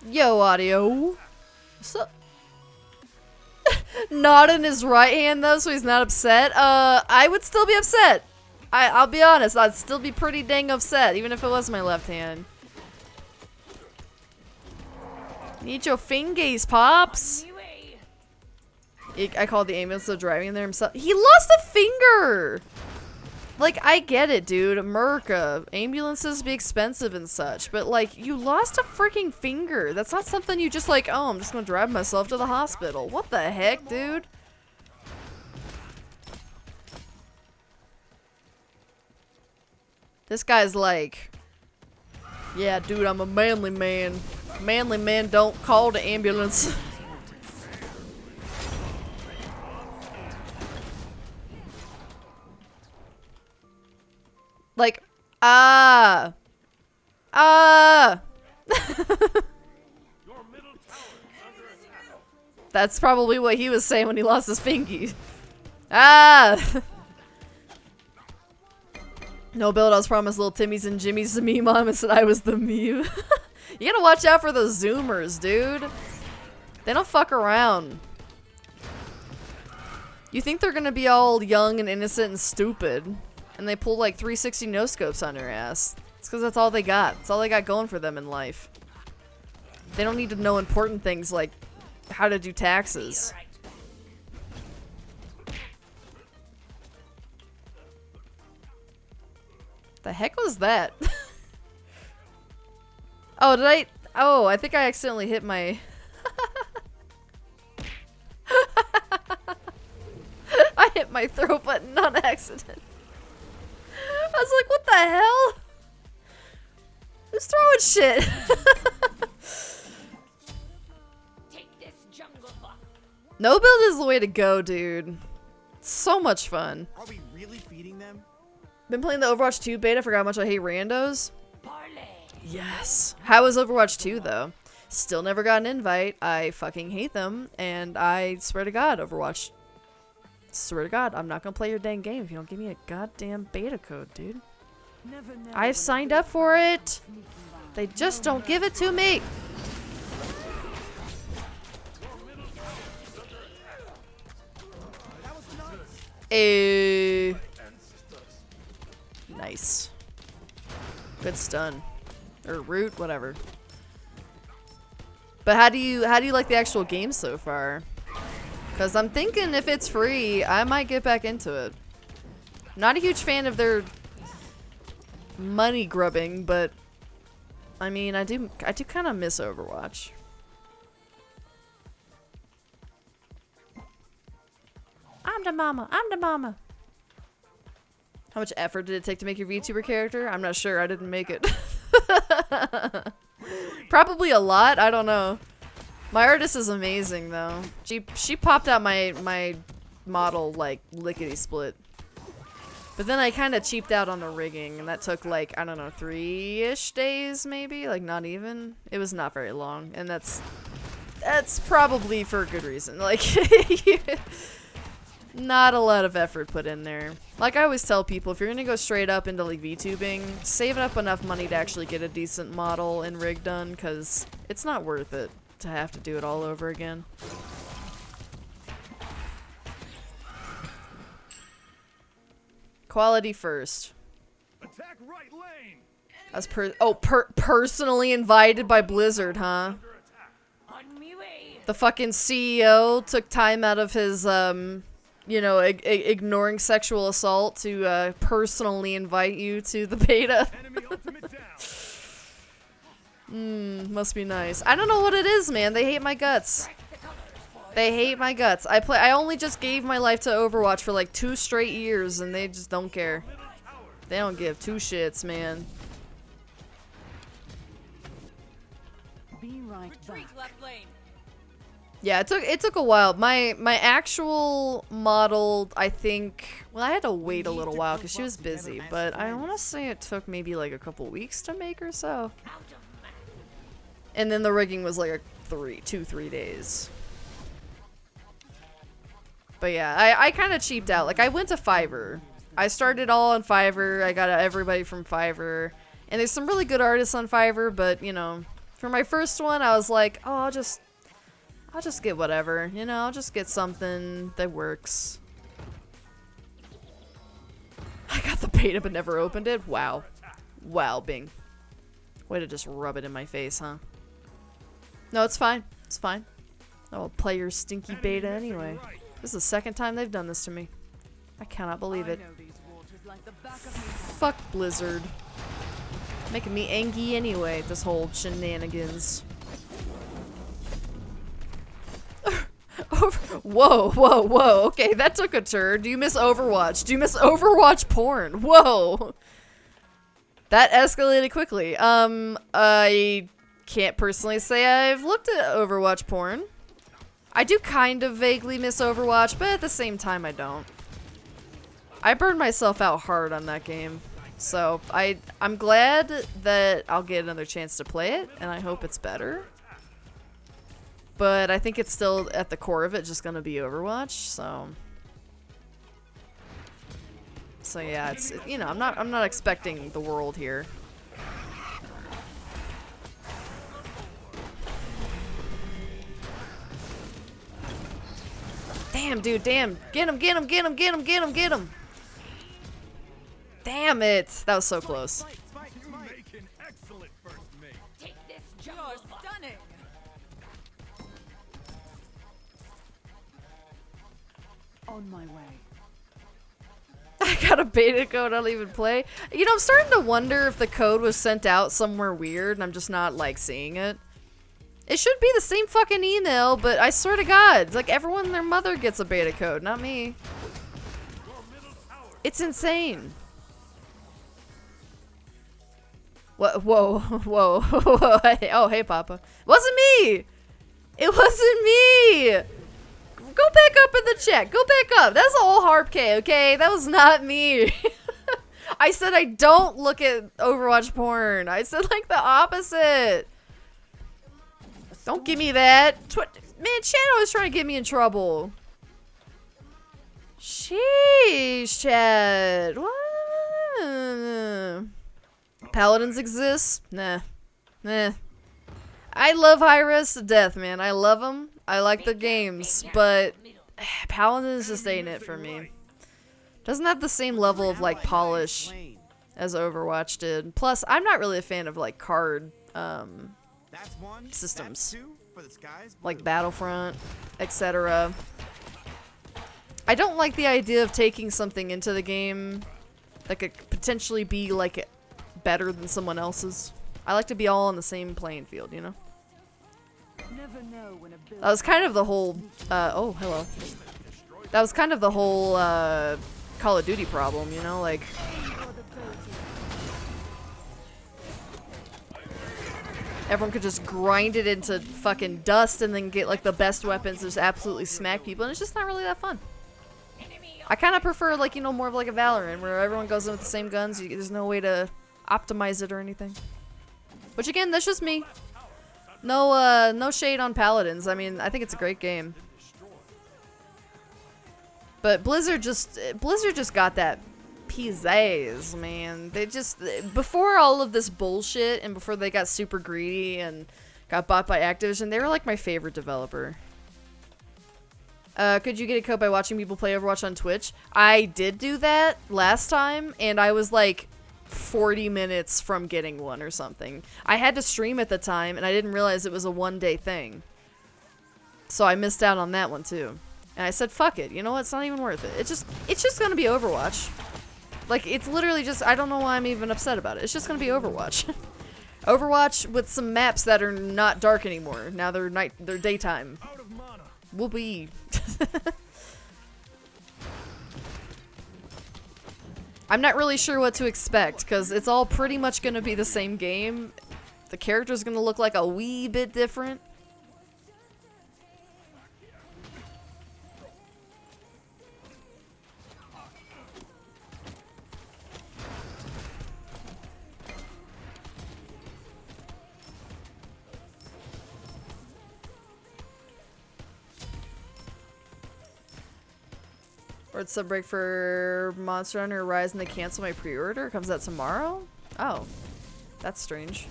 Yo, audio. So not in his right hand though, so he's not upset. I would still be upset. I'll be honest, I'd still be pretty dang upset, even if it was my left hand. Need your fingies, Pops. I called the ambulance, so driving there himself. He lost a finger! Like, I get it, dude. America. Ambulances be expensive and such, but like, you lost a freaking finger. That's not something you just like, oh, I'm just gonna drive myself to the hospital. What the heck, dude? This guy's like, yeah, dude, I'm a manly man. Manly men don't call the ambulance. Like, That's probably what he was saying when he lost his fingy. No build, I was promised little Timmy's and Jimmy's the meme mom and said I was the meme. You gotta watch out for those zoomers, dude. They don't fuck around. You think they're gonna be all young and innocent and stupid, and they pull like 360 no-scopes on your ass. It's because that's all they got. It's all they got going for them in life. They don't need to know important things like how to do taxes. The heck was that? Oh, did I? Oh, I think I accidentally hit my... I hit my throw button on accident. I was like, what the hell? Who's throwing shit? No build is the way to go, dude. So much fun. Are we really feeding them? Been playing the Overwatch 2 beta, forgot how much I hate randos. Yes. How is Overwatch 2 though? Still never got an invite. I fucking hate them, and I swear to God, Overwatch. Swear to God, I'm not gonna play your dang game if you don't give me a goddamn beta code, dude. I've signed up for it. They just don't give it to me. Nice. Good stun. Or root, whatever. But how do you like the actual game so far? Cause I'm thinking if it's free, I might get back into it. Not a huge fan of their money grubbing, but I mean I do kind of miss Overwatch. I'm the mama. I'm the mama. How much effort did it take to make your VTuber character? I'm not sure. I didn't make it. Probably a lot. I don't know. My artist is amazing though. She popped out my model like lickety split. But then I kind of cheaped out on the rigging, and that took like, I don't know, 3-ish days maybe, like not even. It was not very long, and that's probably for a good reason. Like not a lot of effort put in there. Like I always tell people, if you're gonna go straight up into like VTubing, save up enough money to actually get a decent model and rig done, because it's not worth it to have to do it all over again. Quality first. Attack right lane. As personally invited by Blizzard, huh? The fucking CEO took time out of his, you know, ignoring sexual assault to personally invite you to the beta. Enemy ultimate down. Must be nice. I don't know what it is, man. They hate my guts. They hate my guts. I only just gave my life to Overwatch for like 2 straight years, and they just don't care. They don't give 2 shits, man. Be right back. Yeah, it took a while. My actual model, I think, well, I had to wait a little while because she was busy, but I want to say it took maybe like a couple weeks to make or so. And then the rigging was like 2-3 days. But yeah, I kind of cheaped out. Like I went to Fiverr. I started all on Fiverr. I got everybody from Fiverr. And there's some really good artists on Fiverr, but you know, for my first one, I was like, oh, I'll just get whatever, you know, I'll just get something that works. I got the beta but never opened it. Wow. Wow, Bing. Way to just rub it in my face, huh? No, it's fine. It's fine. I'll play your stinky beta anyway. This is the second time they've done this to me. I cannot believe it. Fuck Blizzard. Making me angry anyway, this whole shenanigans. Whoa, whoa, whoa. Okay, that took a turn. Do you miss Overwatch? Do you miss Overwatch porn? Whoa. That escalated quickly. I can't personally say I've looked at Overwatch porn. I do kind of vaguely miss Overwatch, but at the same time I don't. I burned myself out hard on that game. So, I'm glad that I'll get another chance to play it, and I hope it's better. But I think it's still, at the core of it, just gonna be Overwatch, so... So yeah, it's, you know, I'm not expecting the world here. Damn, dude, damn. Get him, get him, get him, get him, get him, get him. Damn it. That was so close. You make an excellent first mate. Take this, You're stunning. I got a beta code I don't even play. You know, I'm starting to wonder if the code was sent out somewhere weird and I'm just not, like, seeing it. It should be the same fucking email, but I swear to God, it's like everyone and their mother gets a beta code, not me. It's insane. What? Whoa, whoa, whoa. Oh, hey, Papa. Wasn't me! It wasn't me! Go back up in the chat. Go back up. That's all Harp K, okay? That was not me. I said I don't look at Overwatch porn. I said, like, the opposite. Don't give me that. Man, Channel is trying to get me in trouble. Sheesh, Chad. What? Paladins exist? Nah. Nah. I love Hi-Res to death, man. I love them. I like their games, but Paladins just ain't it for me. Doesn't have the same level of, like, polish as Overwatch did. Plus, I'm not really a fan of, like, card, systems. Like Battlefront, etc. I don't like the idea of taking something into the game that could potentially be, like, better than someone else's. I like to be all on the same playing field, you know? That was kind of the whole, oh, hello. That was kind of the whole, Call of Duty problem, you know? Like, everyone could just grind it into fucking dust and then get, like, the best weapons and just absolutely smack people, and it's just not really that fun. I kind of prefer, like, you know, more of like a Valorant, where everyone goes in with the same guns, there's no way to optimize it or anything. Which, again, that's just me. No, no shade on Paladins. I mean, I think it's a great game. But Blizzard just got that pizzazz, man. They just, before all of this bullshit and before they got super greedy and got bought by Activision, they were like my favorite developer. Could you get a code by watching people play Overwatch on Twitch? I did do that last time, and I was like 40 minutes from getting one or something. I had to stream at the time, and I didn't realize it was a one-day thing. So I missed out on that one too. And I said, fuck it, you know what, it's not even worth it. It's just gonna be Overwatch. Like, it's literally just, I don't know why I'm even upset about it. It's just gonna be Overwatch. Overwatch with some maps that are not dark anymore. Now they're daytime. Whoopee. I'm not really sure what to expect, because it's all pretty much going to be the same game. The character's going to look like a wee bit different. Or it's a break for Monster Hunter Rise and they cancel my pre-order. Comes out tomorrow? Oh. That's strange.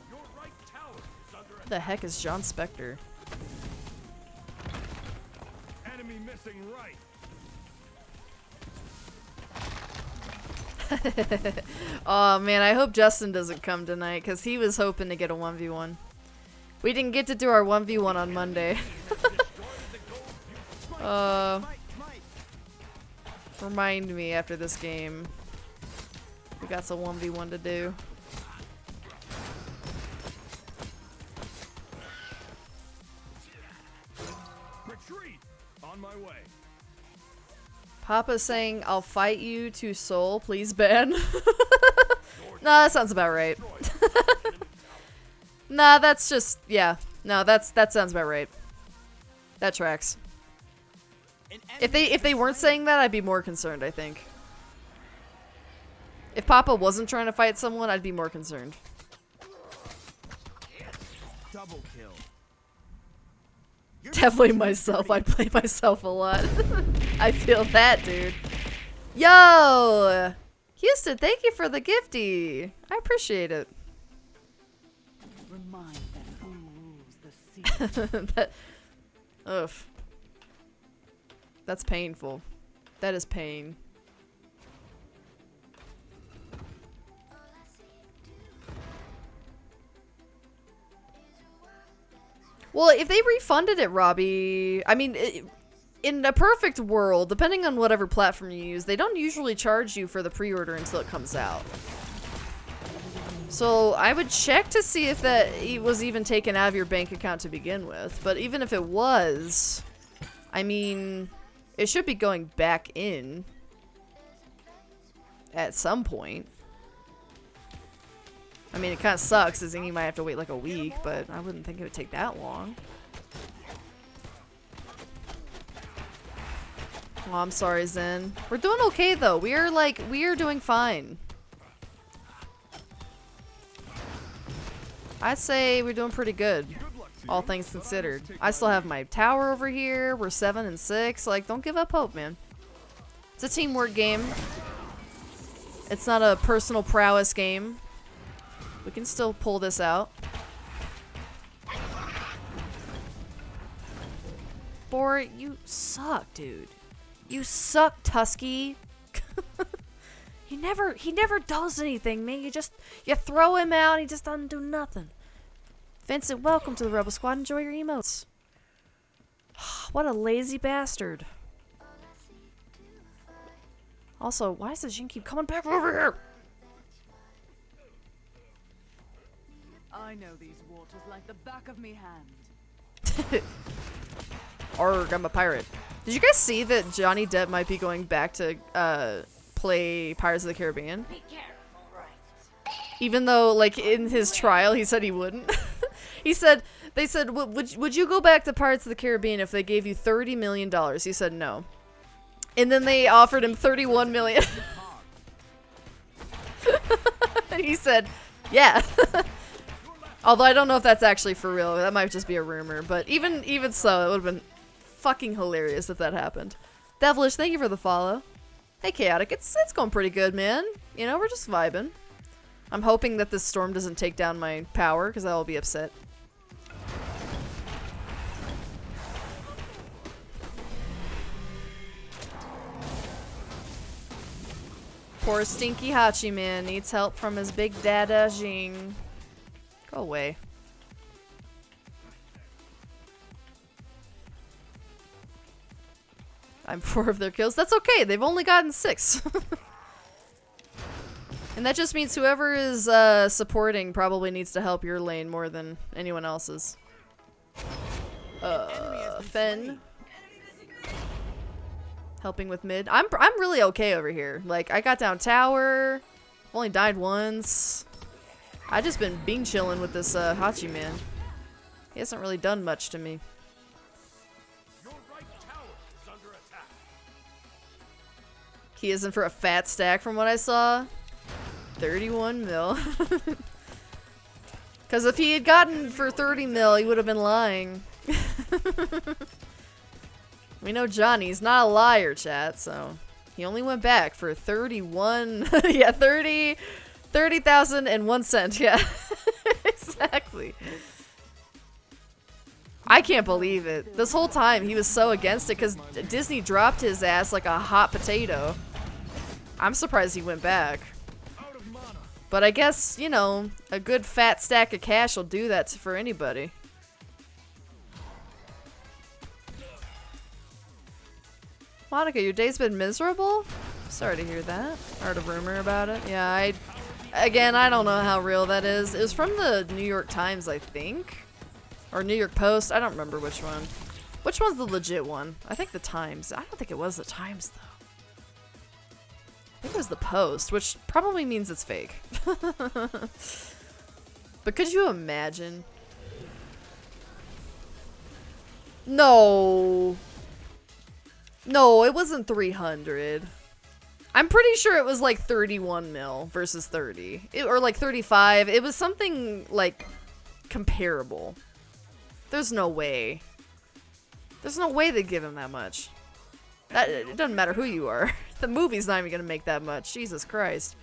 What the heck is John Spector? Enemy missing right. Oh man, I hope Justin doesn't come tonight, because he was hoping to get a 1v1. We didn't get to do our 1v1 on Monday. Remind me after this game. We got some 1v1 to do. Retreat! On my way. Papa's saying, I'll fight you to Soul, please Ben. Nah, that sounds about right. Nah, that's just, yeah. No, that sounds about right. That tracks. If they weren't saying that, I'd be more concerned, I think. If Papa wasn't trying to fight someone, I'd be more concerned. Double kill. Definitely myself. I play myself a lot. I feel that, dude. Yo! Houston, thank you for the gifty. I appreciate it. Remind them who rules the sea. That, ugh. That's painful. That is pain. Well, if they refunded it, Robbie, I mean, in a perfect world, depending on whatever platform you use, they don't usually charge you for the pre-order until it comes out. So I would check to see if that was even taken out of your bank account to begin with. But even if it was, I mean, it should be going back in at some point. I mean, it kind of sucks, as in you might have to wait like a week, but I wouldn't think it would take that long. Oh, I'm sorry, Zen. We're doing okay, though. We are doing fine. I'd say we're doing pretty good, all things considered. I still have my tower over here. We're 7 and 6. Like, don't give up hope, man. It's a teamwork game. It's not a personal prowess game. We can still pull this out. Bor, you suck, dude. You suck, Tusky. He never does anything, man. You throw him out, he just doesn't do nothing. Vincent, welcome to the Rebel Squad. Enjoy your emotes. What a lazy bastard. Also, why does the Jin keep coming back over here? I know these waters like the back of me hand. Arrgh, I'm a pirate. Did you guys see that Johnny Depp might be going back to play Pirates of the Caribbean? Even though, like, in his trial, he said he wouldn't. They said, would you go back to Pirates of the Caribbean if they gave you $30 million? He said no. And then they offered him $31 million. And he said, yeah. Although I don't know if that's actually for real. That might just be a rumor. But even so, it would have been fucking hilarious if that happened. Devilish, thank you for the follow. Hey, Chaotic. It's going pretty good, man. You know, we're just vibing. I'm hoping that this storm doesn't take down my power, because I'll be upset. Poor Stinky Hachi man needs help from his big dada Jing. Go away. I'm 4 of their kills. That's okay. They've only gotten 6. And that just means whoever is supporting probably needs to help your lane more than anyone else's. Fen. Helping with mid. I'm really okay over here. Like, I got down tower. Only died once. I just been being chilling with this Hachi man. He hasn't really done much to me. Your right tower is under attack. He isn't for a fat stack from what I saw. 31 mil. Because if he had gotten for 30 mil, he would have been lying. We know Johnny's not a liar, chat, so he only went back for 31. Yeah, 30,001 cents. Yeah, exactly. I can't believe it. This whole time he was so against it because Disney dropped his ass like a hot potato. I'm surprised he went back. But I guess, you know, a good fat stack of cash will do that for anybody. Monica, your day's been miserable? Sorry to hear that. I heard a rumor about it. Yeah, again, I don't know how real that is. It was from the New York Times, I think. Or New York Post. I don't remember which one. Which one's the legit one? I think the Times. I don't think it was the Times, though. I think it was the Post, which probably means it's fake. But could you imagine? No. No, it wasn't 300. I'm pretty sure it was like 31 mil versus 30. Or like 35. It was something like comparable. There's no way. There's no way they'd give him that much. It doesn't matter who you are. The movie's not even gonna make that much. Jesus Christ.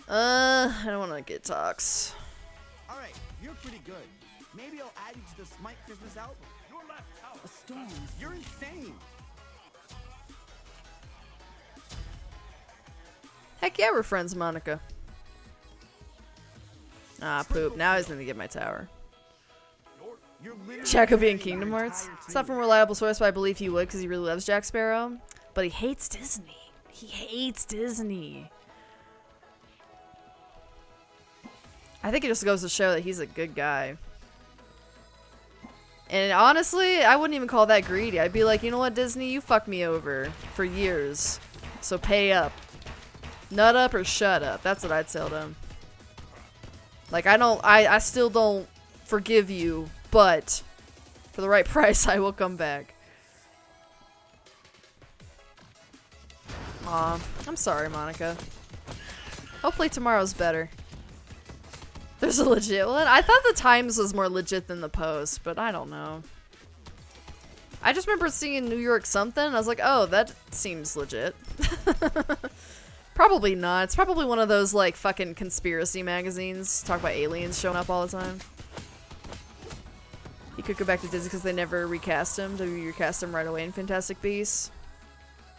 I don't wanna get tox. Alright, you're pretty good. Maybe I'll add you to the Smite Christmas album. Your left tower. A storm. You're insane. Heck yeah, we're friends, Monica. Ah, poop. Now he's gonna get my tower. Your You're literally Jacoby and carrying Kingdom our Hearts. entire It's not team. from a reliable source, but I believe he would because he really loves Jack Sparrow. But he hates Disney. He hates Disney. I think it just goes to show that he's a good guy. And honestly, I wouldn't even call that greedy. I'd be like, you know what, Disney? You fucked me over for years. So pay up. Nut up or shut up. That's what I'd tell them. Like, I still don't forgive you, but for the right price, I will come back. Aw, I'm sorry, Monica. Hopefully tomorrow's better. There's a legit one? I thought the Times was more legit than the Post, but I don't know. I just remember seeing New York something, and I was like, oh, that seems legit. Probably not. It's probably one of those, like, fucking conspiracy magazines. Talk about aliens showing up all the time. He could go back to Disney because they never recast him. They recast him right away in Fantastic Beasts.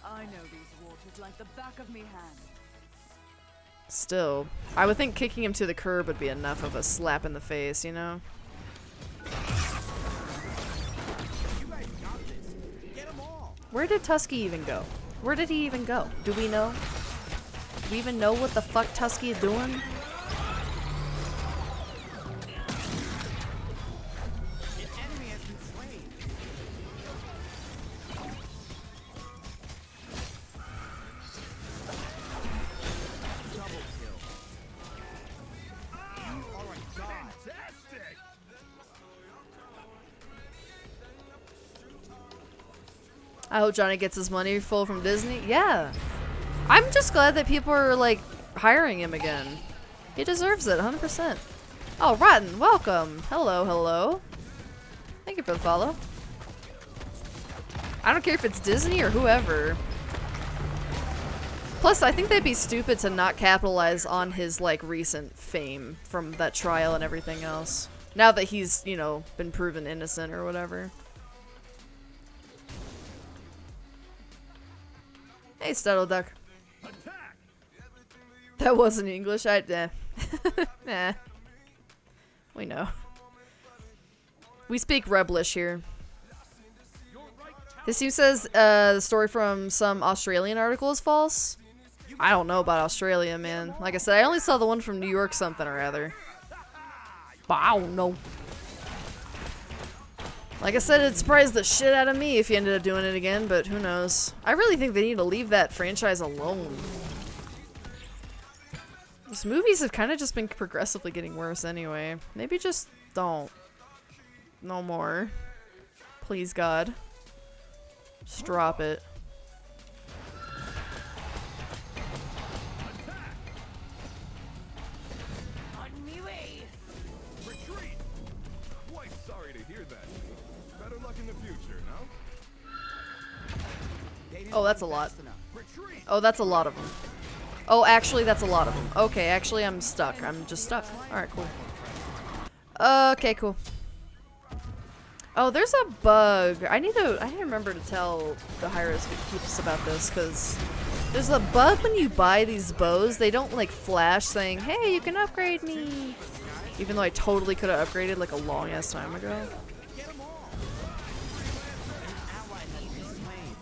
I know these waters like the back of me hand. Still, I would think kicking him to the curb would be enough of a slap in the face, you know? You guys got this. Get them all. Where did Tusky even go? Where did he even go? Do we know? Do we even know what the fuck Tusky is doing? An enemy has been slain. Double kill. You are a god. Fantastic! I hope Johnny gets his money full from Disney. Yeah. I'm just glad that people are, like, hiring him again. He deserves it, 100%. Oh, Rotten, welcome. Hello, hello. Thank you for the follow. I don't care if it's Disney or whoever. Plus, I think they'd be stupid to not capitalize on his, like, recent fame from that trial and everything else. Now that he's, you know, been proven innocent or whatever. Hey, Studdle Duck. Attack! That wasn't English. Nah. We know. We speak Rebelish here. This team says the story from some Australian article is false. I don't know about Australia, man. Like I said, I only saw the one from New York something or other. But I don't know. Like I said, it'd surprise the shit out of me if you ended up doing it again, but who knows. I really think they need to leave that franchise alone. These movies have kind of just been progressively getting worse anyway. Maybe just don't. No more. Please, God. Just drop it. On me way. Retreat! Quite sorry to hear that. Better luck in the future, no? They didn't Oh, that's a do lot. fast enough. Retreat! Oh, that's a lot of them. Oh, actually, that's a lot of them. Okay, actually, I'm stuck. I'm just stuck. Alright, cool. Okay, cool. Oh, there's a bug. I need to remember to tell the high-risk peeps about this, because there's a bug when you buy these bows. They don't, like, flash saying, hey, you can upgrade me. Even though I totally could have upgraded, like, a long-ass time ago. Get them all. An ally has been slain.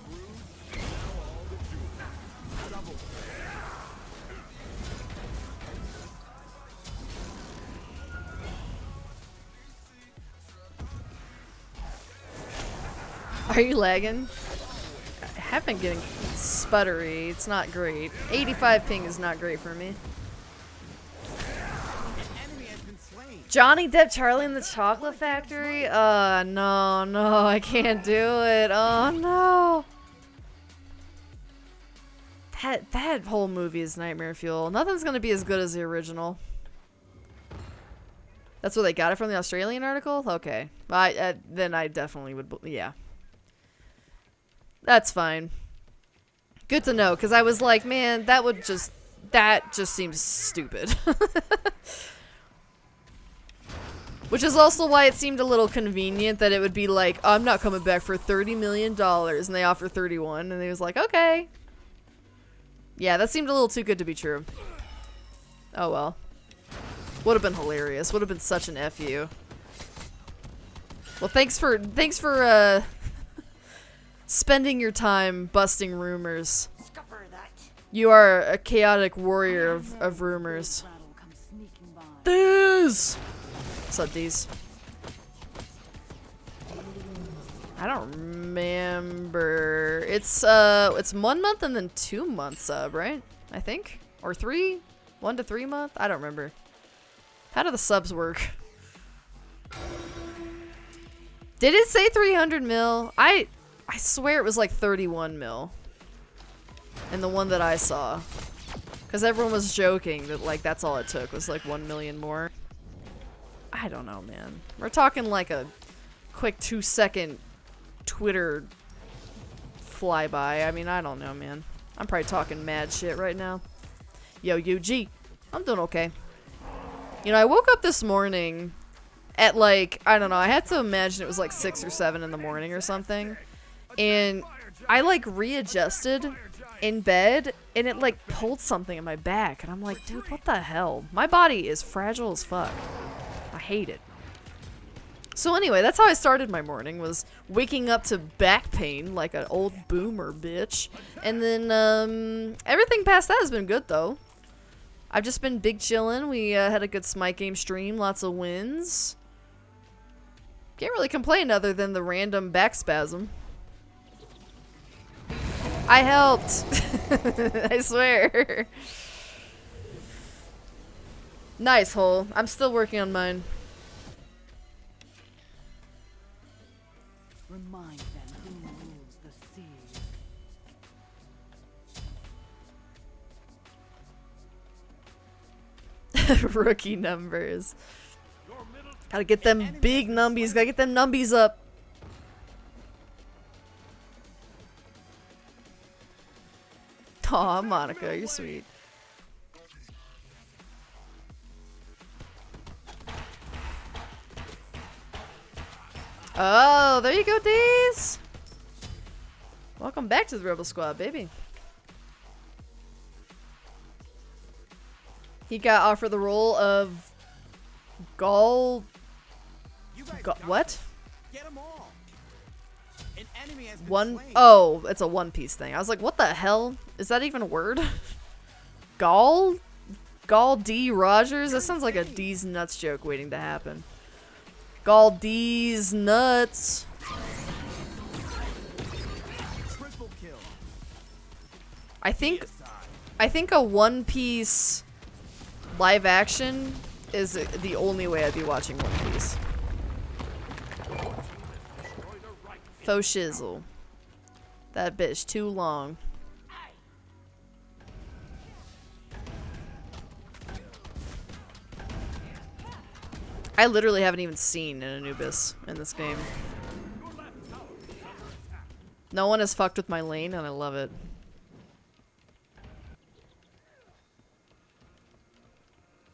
Double. Are you lagging? I have been getting sputtery. It's not great. 85 ping is not great for me. An enemy has been slain. Johnny Depp, Charlie and the Chocolate Factory? No, I can't do it. Oh, no. That whole movie is nightmare fuel. Nothing's gonna be as good as the original. That's where they got it from, the Australian article? Okay. Then I definitely would, yeah. That's fine. Good to know, because I was like, man, that just seems stupid. Which is also why it seemed a little convenient that it would be like, I'm not coming back for $30 million, and they offer 31, and he was like, okay. Yeah, that seemed a little too good to be true. Oh well. Would have been hilarious. Would have been such an FU. Well, thanks for spending your time busting rumors. Scupper that. You are a chaotic warrior of rumors. Rattle comes sneaking by. Deez! What's up, Deez? I don't remember. It's 1 month and then 2 months sub, right? I think? Or 3? 1 to 3 month? I don't remember. How do the subs work? Did it say 300 mil? I swear it was like 31 mil. In the one that I saw. Because everyone was joking that like that's all it took was like 1 million more. I don't know, man. We're talking like a quick 2-second Twitter flyby. I mean, I don't know, man. I'm probably talking mad shit right now. Yo, UG. I'm doing okay. You know, I woke up this morning at like, I don't know, I had to imagine it was like 6 or 7 in the morning or something. And I like readjusted in bed and it like pulled something in my back. And I'm like, dude, what the hell? My body is fragile as fuck. I hate it. So anyway, that's how I started my morning, was waking up to back pain like an old boomer bitch. And then everything past that has been good though. I've just been big chillin'. We had a good Smite game stream, lots of wins. Can't really complain other than the random back spasm. I helped. I swear. Nice, Hole. I'm still working on mine. Remind them who rules the sea. Rookie numbers. Gotta get them big numbies. Gotta get them numbies up. Aw, Monica, you're sweet. Oh, there you go, Deez. Welcome back to the Rebel Squad, baby. He got offered the role of what? Get 'em all. An enemy has been One slain. oh, it's a One Piece thing. I was like, what the hell? Is that even a word? Gall D Rogers? That sounds like a D's nuts joke waiting to happen. Gall D's nuts. Triple kill. I think a One Piece live action is the only way I'd be watching One Piece. Faux shizzle. That bitch too long. I literally haven't even seen an Anubis in this game. No one has fucked with my lane and I love it.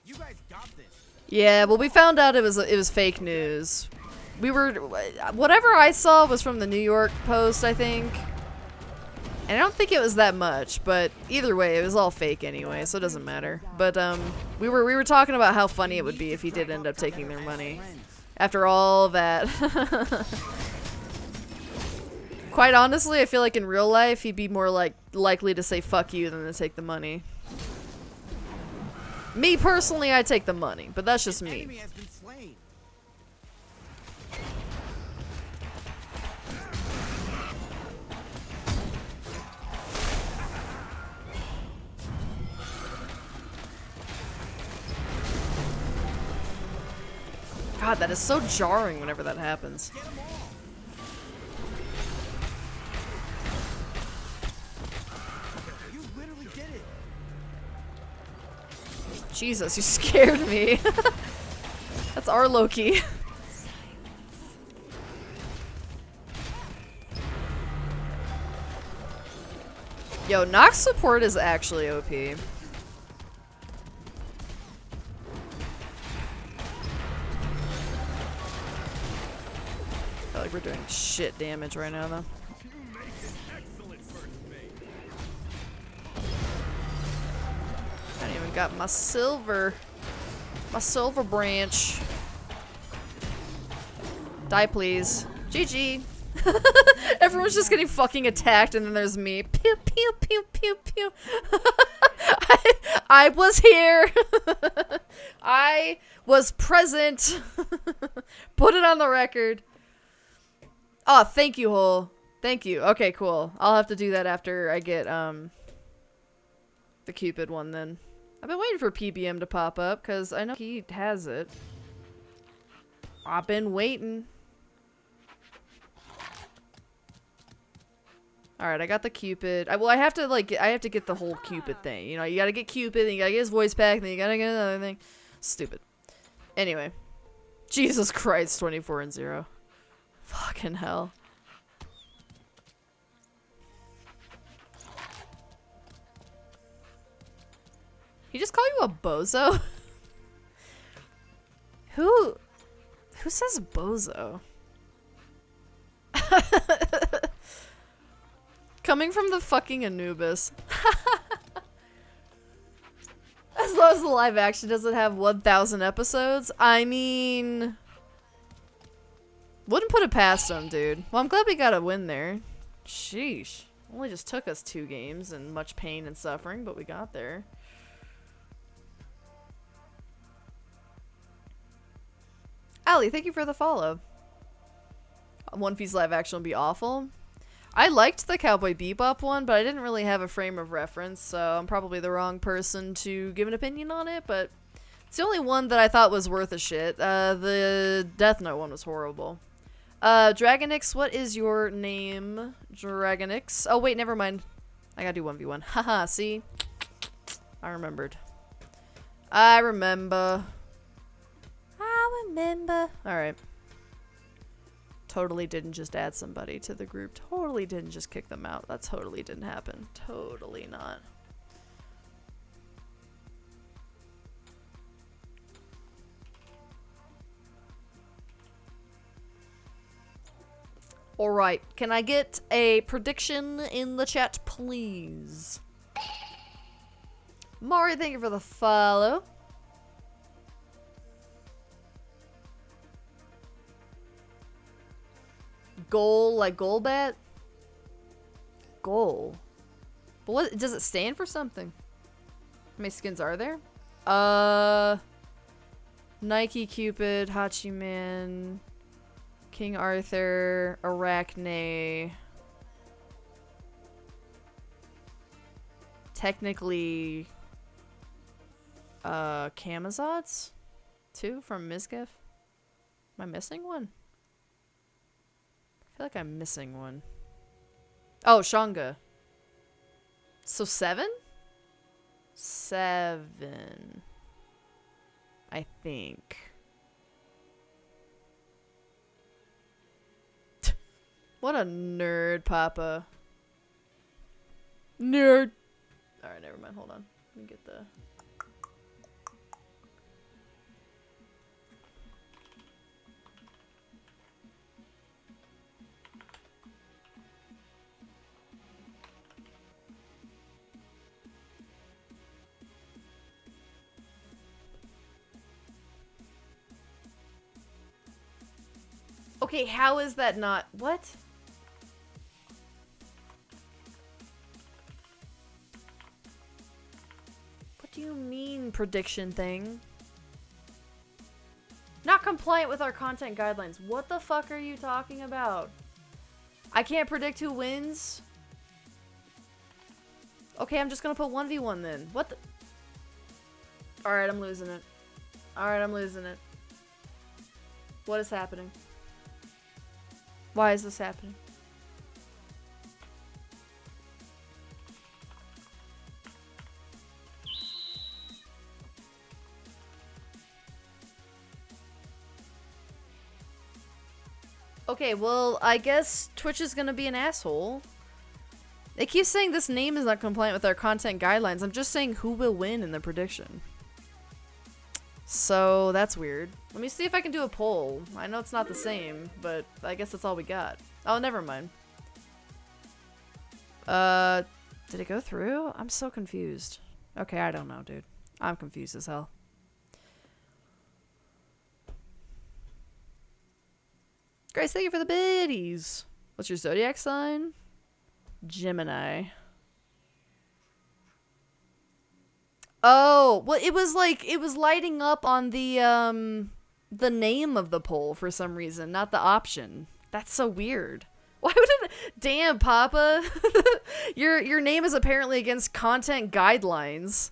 You guys got this. Yeah, well we found out it was fake news. We were, whatever I saw was from the New York Post, I think. And I don't think it was that much, but either way, it was all fake anyway, so it doesn't matter. But we were talking about how funny it would be if he did end up taking their money. After all that. Quite honestly, I feel like in real life, he'd be more likely to say fuck you than to take the money. Me personally, I take the money, but that's just me. Enemy has been slain. God, that is so jarring whenever that happens. Get 'em all. You literally did it. Jesus, you scared me. That's our Loki. Yo, Nox support is actually OP. I feel like we're doing shit damage right now, though. You make an excellent first mate. I haven't even got my silver branch. Die, please. GG. Everyone's just getting fucking attacked, and then there's me. Pew, pew, pew, pew, pew. I was here. I was present. Put it on the record. Oh, thank you, Hole. Thank you. Okay, cool. I'll have to do that after I get, the Cupid one, then. I've been waiting for PBM to pop up, because I know he has it. I've been waiting. Alright, I got the Cupid. Well, I have to, like, I have to get the whole Cupid thing. You know, you gotta get Cupid, then you gotta get his voice pack, then you gotta get another thing. Stupid. Anyway. Jesus Christ, 24 and 0. Fucking hell. He just call you a bozo? Who says bozo? Coming from the fucking Anubis. As long as the live action doesn't have 1,000 episodes, I mean... Wouldn't put it past him, dude. Well, I'm glad we got a win there. Sheesh. Only just took us 2 games and much pain and suffering, but we got there. Ali, thank you for the follow. One Piece live action would be awful. I liked the Cowboy Bebop one, but I didn't really have a frame of reference, so I'm probably the wrong person to give an opinion on it, but it's the only one that I thought was worth a shit. The Death Note one was horrible. Dragonix, what is your name? Dragonix. Oh, wait, never mind. I gotta do 1v1. Haha, see? I remembered. I remember. Alright. Totally didn't just add somebody to the group. Totally didn't just kick them out. That totally didn't happen. Totally not. Alright. Can I get a prediction in the chat, please? Mari, thank you for the follow. Goal, like goal bat? Goal. But what does it stand for something? How many skins are there? Nike, Cupid, Hachiman, King Arthur, Arachne. Technically, Camazots? 2 from Mizgif? Am I missing one? I feel like I'm missing one. Oh, Shanga. So 7? 7. I think. What a nerd, Papa. Nerd. Alright, never mind. Hold on. Let me get the... Okay, how is that not... What? What do you mean, prediction thing? Not compliant with our content guidelines. What the fuck are you talking about? I can't predict who wins? Okay, I'm just gonna put 1v1 then. What the... Alright, I'm losing it. Alright, I'm losing it. What is happening? Why is this happening? Okay, well, I guess Twitch is gonna be an asshole. They keep saying this name is not compliant with our content guidelines. I'm just saying who will win in the prediction. So, that's weird. Let me see if I can do a poll. I know it's not the same, but I guess that's all we got. Oh, never mind. Did it go through? I'm so confused. Okay, I don't know, dude. I'm confused as hell. Grace, thank you for the biddies. What's your zodiac sign? Gemini. Oh, well, it was like, it was lighting up on the name of the poll for some reason, not the option. That's so weird. Why would it? Damn, Papa. Your name is apparently against content guidelines.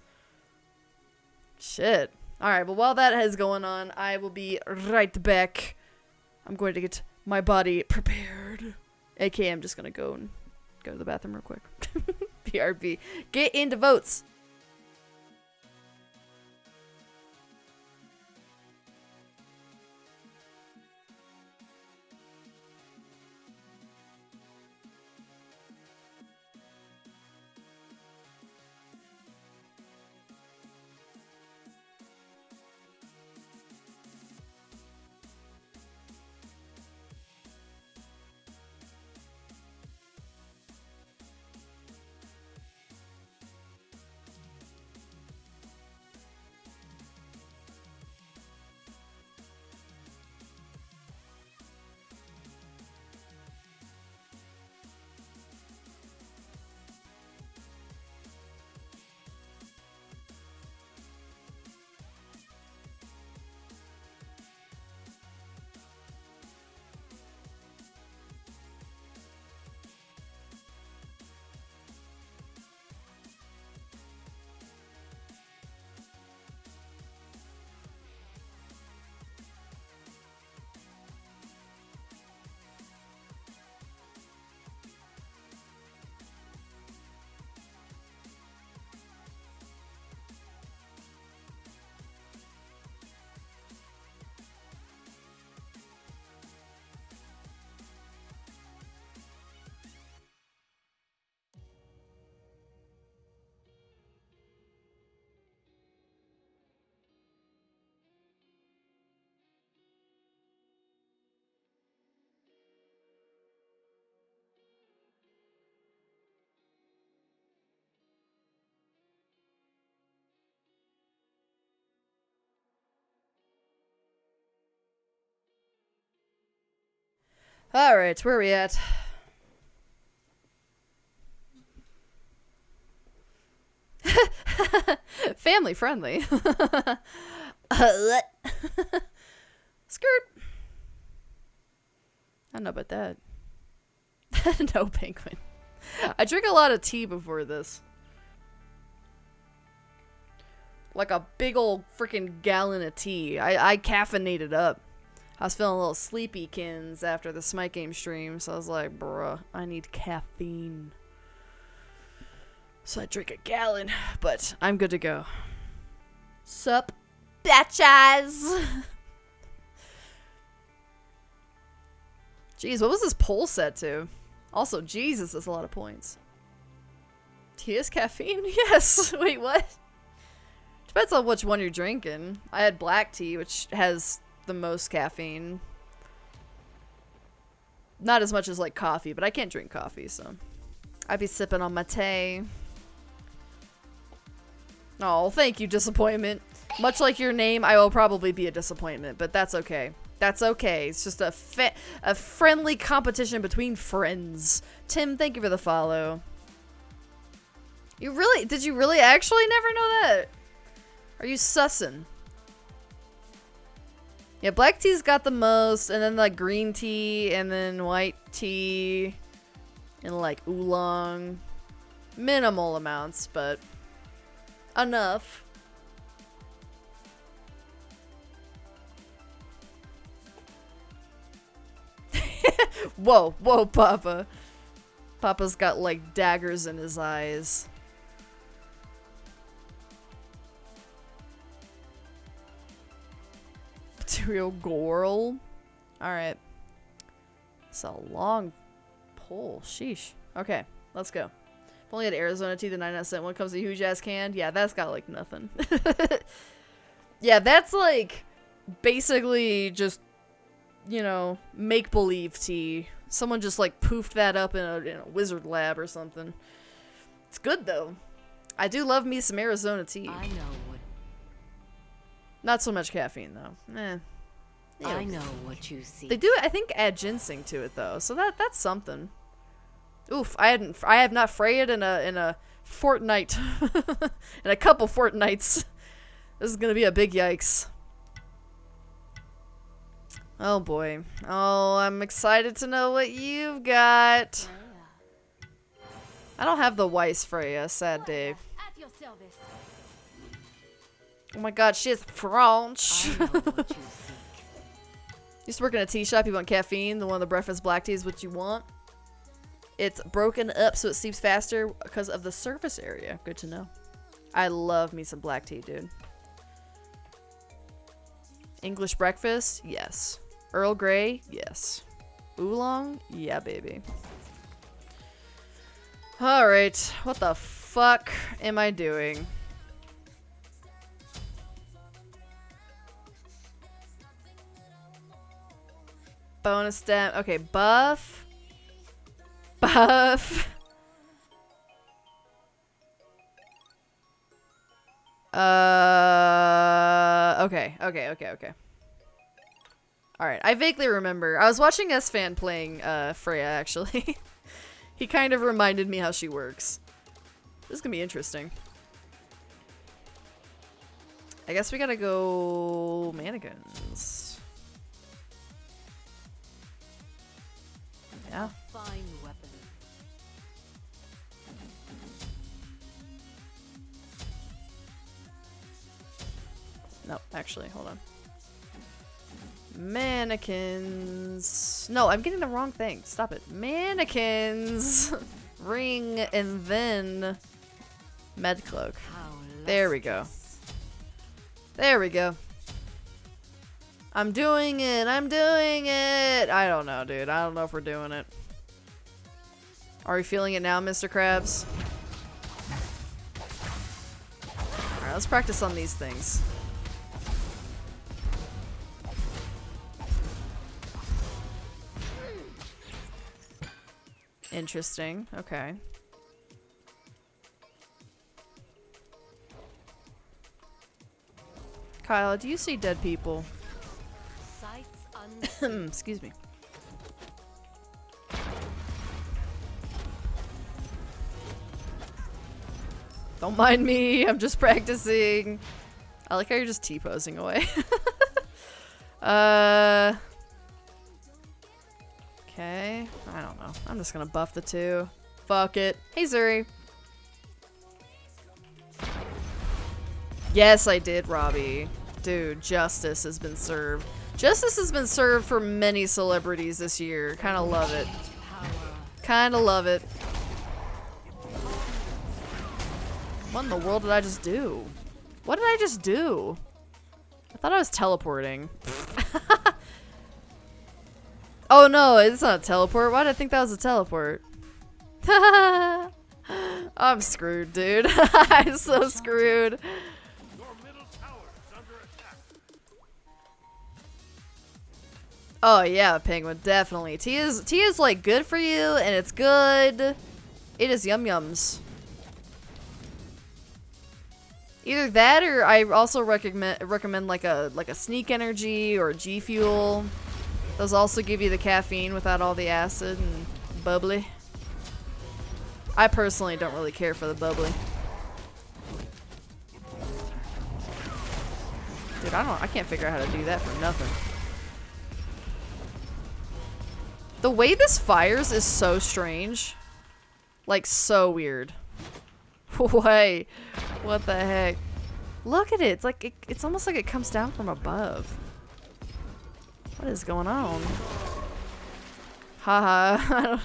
Shit. Alright, well, while that is going on, I will be right back. I'm going to get my body prepared. AKA, I'm just gonna go to the bathroom real quick. BRB. Get into votes. Alright, where are we at? Family friendly. Skirt. I don't know about that. No penguin. I drink a lot of tea before this. Like a big old freaking gallon of tea. I caffeinated up. I was feeling a little sleepykins after the Smite game stream, so I was like, bruh, I need caffeine. So I drink a gallon, but I'm good to go. Sup, bitches? Jeez, what was this poll set to? Also, Jesus, that's a lot of points. Tea is caffeine? Yes. Wait, what? Depends on which one you're drinking. I had black tea, which has the most caffeine. Not as much as like coffee, but I can't drink coffee, so I'd be sipping on my tea. Oh, thank you, disappointment. Much like your name, I will probably be a disappointment, but that's okay. That's okay. It's just a friendly competition between friends. Tim, thank you for the follow. Did you really actually never know that? Are you sussing? Yeah, black tea's got the most, and then like green tea, and then white tea, and like oolong. Minimal amounts, but enough. Whoa, whoa, Papa. Papa's got like daggers in his eyes. Material Gorl. Alright. It's a long pull. Sheesh. Okay, let's go. If only had Arizona tea, the 99-cent one comes in a huge ass can. Yeah, that's got like nothing. Yeah, that's like basically just, you know, make-believe tea. Someone just like poofed that up in a wizard lab or something. It's good though. I do love me some Arizona tea. I know what. Not so much caffeine though. I know what you see. They do, I think, add ginseng to it though, so that's something. Oof, I have not frayed in a fortnight, in a couple fortnights. This is gonna be a big yikes. Oh boy. Oh, I'm excited to know what you've got. I don't have the Weiss Freya, sad Dave. At your service. Oh my god, she is French. I know what you seek. Used to work in a tea shop. You want caffeine? The one of the breakfast black tea is what you want. It's broken up so it seeps faster because of the surface area. Good to know. I love me some black tea, dude. English breakfast? Yes. Earl Grey? Yes. Oolong? Yeah, baby. Alright. What the fuck am I doing? Bonus stem. Okay, buff. Buff. Okay. Alright, I vaguely remember. I was watching S-Fan playing Freya, actually. He kind of reminded me how she works. This is gonna be interesting. I guess we gotta go mannequins. Yeah. Fine weapon. No, actually, hold on. Mannequins. No, I'm getting the wrong thing. Stop it. Mannequins. Ring and then med cloak. There we go. There we go. I'm doing it. I'm doing it. I don't know, dude. I don't know if we're doing it. Are we feeling it now, Mr. Krabs? Alright, let's practice on these things. Interesting. Okay. Kyle, do you see dead people? Excuse me. Don't mind me, I'm just practicing. I like how you're just T-posing away. Okay, I don't know. I'm just gonna buff the two. Fuck it. Hey, Zuri. Yes, I did, Robbie. Dude, justice has been served. Justice has been served for many celebrities this year. Kinda love it. Kinda love it. What in the world did I just do? What did I just do? I thought I was teleporting. Oh no, it's not a teleport. Why did I think that was a teleport? I'm screwed, dude. I'm so screwed. Oh yeah, Penguin, definitely. Tea is like good for you, and it's good. It is yum yums. Either that, or I also recommend like a sneak energy or G Fuel. Those also give you the caffeine without all the acid and bubbly. I personally don't really care for the bubbly. Dude, I can't figure out how to do that for nothing. The way this fires is so strange. Like, so weird. Wait, what the heck? Look at it. It's like it's almost like it comes down from above. What is going on? Haha.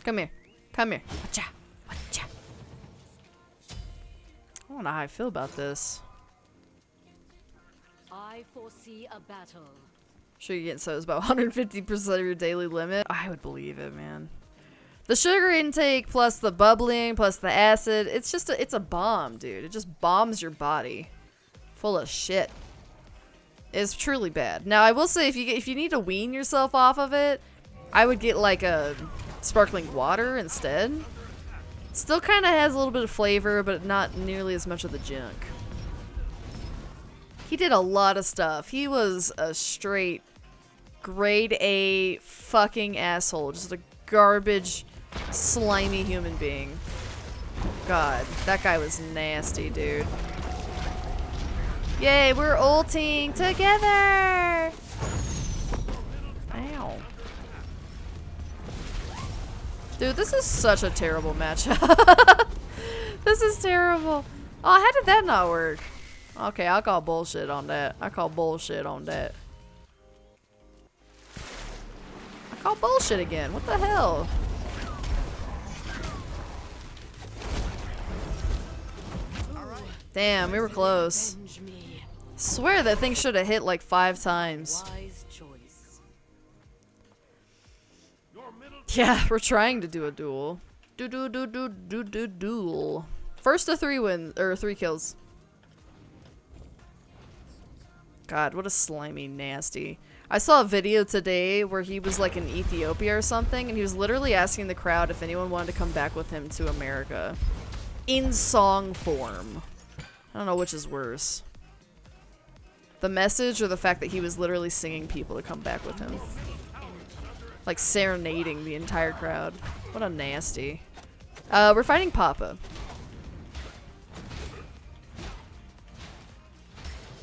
Come here. Come here. Watcha. Watcha. I don't know how I feel about this. I foresee a battle. Sure, you get so it's about 150% of your daily limit. I would believe it, man. The sugar intake plus the bubbling plus the acid, it's just it's a bomb, dude. It just bombs your body. Full of shit. It's truly bad. Now, I will say if you need to wean yourself off of it, I would get like a sparkling water instead. Still kind of has a little bit of flavor, but not nearly as much of the junk. He did a lot of stuff. He was a straight grade A fucking asshole. Just a garbage, slimy human being. God, that guy was nasty, dude. Yay, we're ulting together! Ow. Dude, this is such a terrible matchup. This is terrible. Oh, how did that not work? Okay, I'll call bullshit on that. I call bullshit on that. I call bullshit again. What the hell? Damn, we were close. Avenge me. Swear that thing should have hit like 5 times. Wise choice. Yeah, we're trying to do a duel. Duel. First to 3 wins or 3 kills. God, what a slimy nasty. I saw a video today where he was like in Ethiopia or something, and he was literally asking the crowd if anyone wanted to come back with him to America. In song form. I don't know which is worse. The message or the fact that he was literally singing people to come back with him. Like serenading the entire crowd. What a nasty. We're fighting Papa.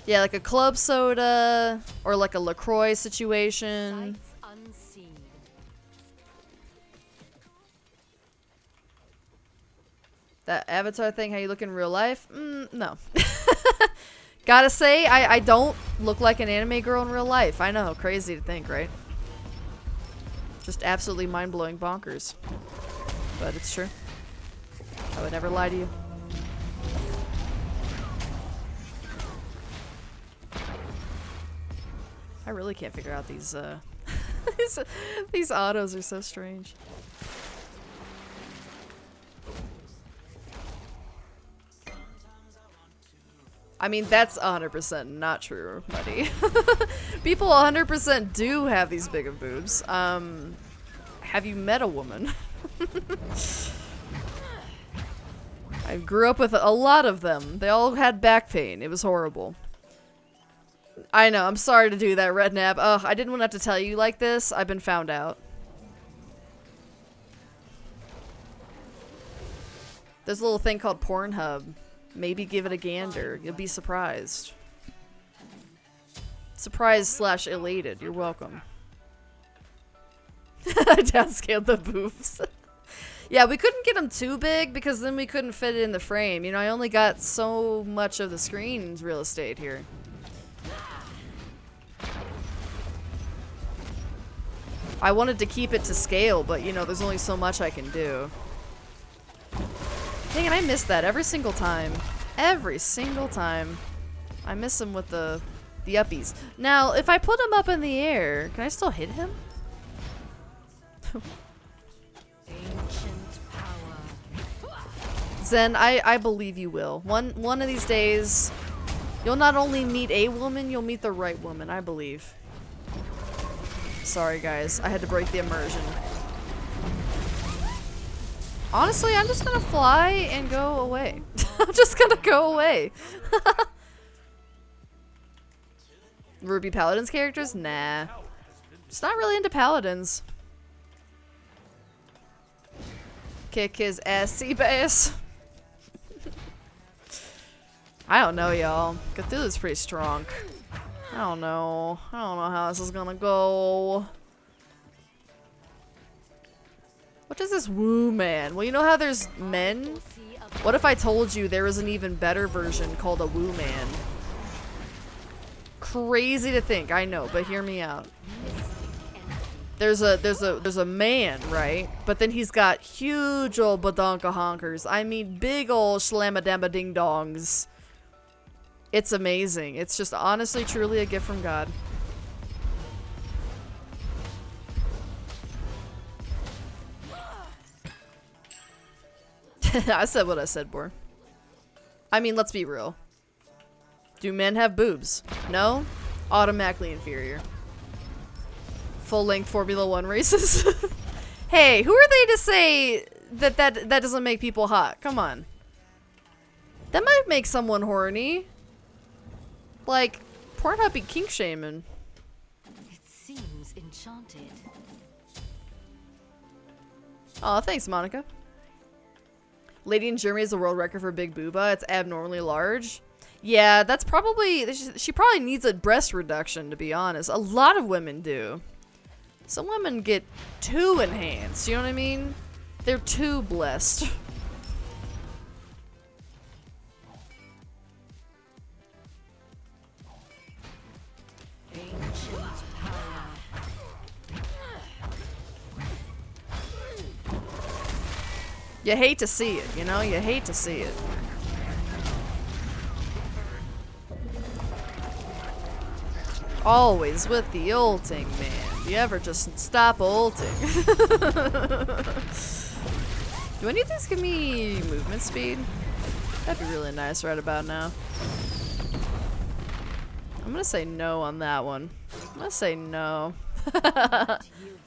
Yeah, like a club soda or like a LaCroix situation. Sights unseen. That avatar thing, how you look in real life? No. Gotta say, I don't look like an anime girl in real life. I know, crazy to think, right? Just absolutely mind-blowing bonkers. But it's true. I would never lie to you. I really can't figure out these, these autos are so strange. I mean, that's 100% not true, buddy. People 100% do have these big of boobs. Have you met a woman? I grew up with a lot of them. They all had back pain. It was horrible. I know, I'm sorry to do that, Rednab. Ugh, I didn't want to have to tell you like this. I've been found out. There's a little thing called Pornhub. Maybe give it a gander. You'll be surprised. Surprised / elated. You're welcome. I downscaled the boobs. Yeah, we couldn't get them too big because then we couldn't fit it in the frame. You know, I only got so much of the screen real estate here. I wanted to keep it to scale, but you know, there's only so much I can do. Dang it, I miss that every single time. Every single time. I miss him with the uppies. Now, if I put him up in the air, can I still hit him? Ancient power. Zen, I believe you will. One of these days, you'll not only meet a woman, you'll meet the right woman, I believe. Sorry guys, I had to break the immersion. Honestly, I'm just gonna fly and go away. I'm just gonna go away. Ruby Paladin's characters? Nah. Just not really into Paladins. Kick his ass, Seabass. I don't know, y'all. Cthulhu's pretty strong. I don't know. I don't know how this is gonna go. What is this woo man? Well, you know how there's men? What if I told you there was an even better version called a woo man? Crazy to think, I know, but hear me out. There's a man, right? But then he's got huge old badonka honkers. I mean, big old shlamadamba ding dongs. It's amazing. It's just honestly, truly a gift from God. I said what I said, Bor. I mean, let's be real. Do men have boobs? No? Automatically inferior. Full-length Formula 1 races? Hey, who are they to say that doesn't make people hot? Come on. That might make someone horny. Like, Pornhub be kink shaming. It seems enchanted. Oh, thanks, Monica. Lady in Germany is the world record for big booba. It's abnormally large. Yeah, that's probably... She probably needs a breast reduction, to be honest. A lot of women do. Some women get too enhanced, you know what I mean? They're too blessed. Ancient power. You hate to see it, you know? You hate to see it. Always with the ulting, man. You ever just stop ulting? Do any of these give me movement speed? That'd be really nice right about now. I'm gonna say no on that one. I'm gonna say no. Yield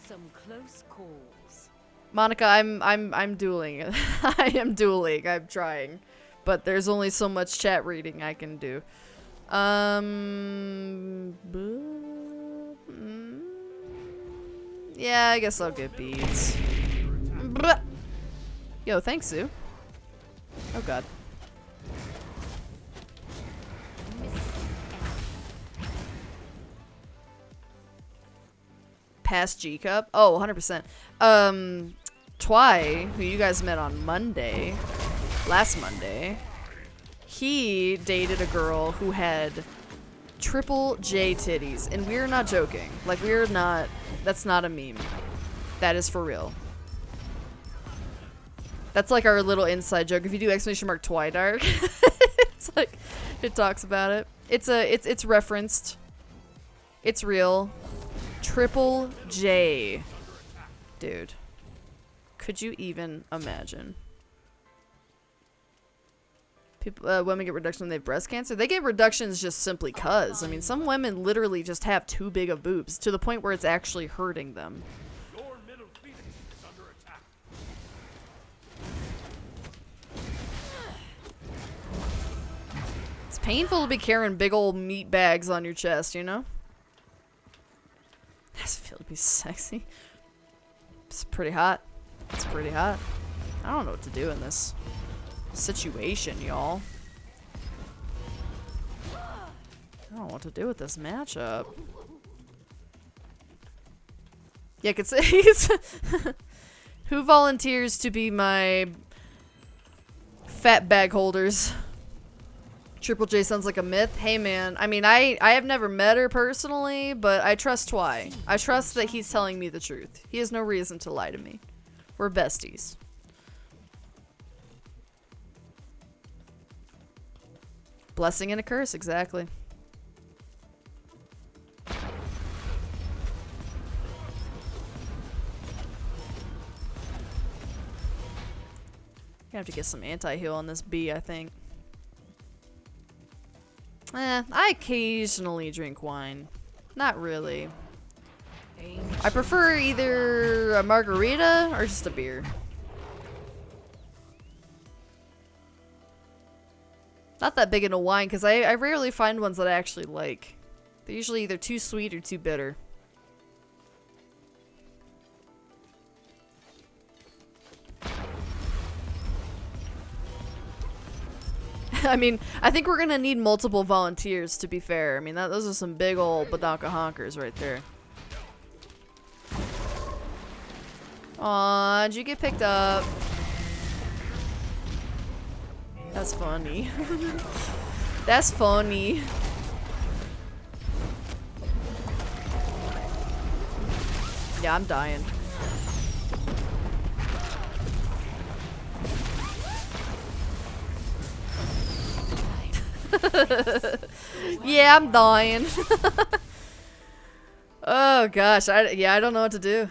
some close calls. Monica, I'm dueling. I am dueling. I'm trying. But there's only so much chat reading I can do. Yeah, I guess I'll get beads. Yo, thanks, Sue. Oh god. Past G Cup? Oh, 100%. Twy, who you guys met on Monday, last Monday, he dated a girl who had triple J titties, and we're not joking. Like, we're not, that's not a meme. That is for real. That's like our little inside joke. If you do exclamation mark Twydark, it's like, it talks about it. It's referenced. It's real. Triple J. Dude. Could you even imagine? People, women get reduction when they have breast cancer. They get reductions just simply cuz. I mean, some women literally just have too big of boobs to the point where it's actually hurting them. Your middle phoenix is under attack. It's painful to be carrying big old meat bags on your chest, you know? Does it feel to be sexy? It's pretty hot. It's pretty hot. I don't know what to do in this situation, y'all. I don't know what to do with this matchup. Yeah, I could say who volunteers to be my fat bag holders? Triple J sounds like a myth. Hey man, I mean, I have never met her personally, but I trust Twy. I trust that he's telling me the truth. He has no reason to lie to me. We're besties. Blessing and a curse, exactly. Gonna have to get some anti-heal on this B, I think. I occasionally drink wine. Not really. I prefer either a margarita or just a beer. Not that big into wine, because I rarely find ones that I actually like. They're usually either too sweet or too bitter. I mean, I think we're gonna need multiple volunteers, to be fair. I mean, those are some big old badonka honkers right there. Aw, did you get picked up? That's funny. That's funny. Yeah, I'm dying. Yeah, I'm dying. Oh gosh, yeah, I don't know what to do.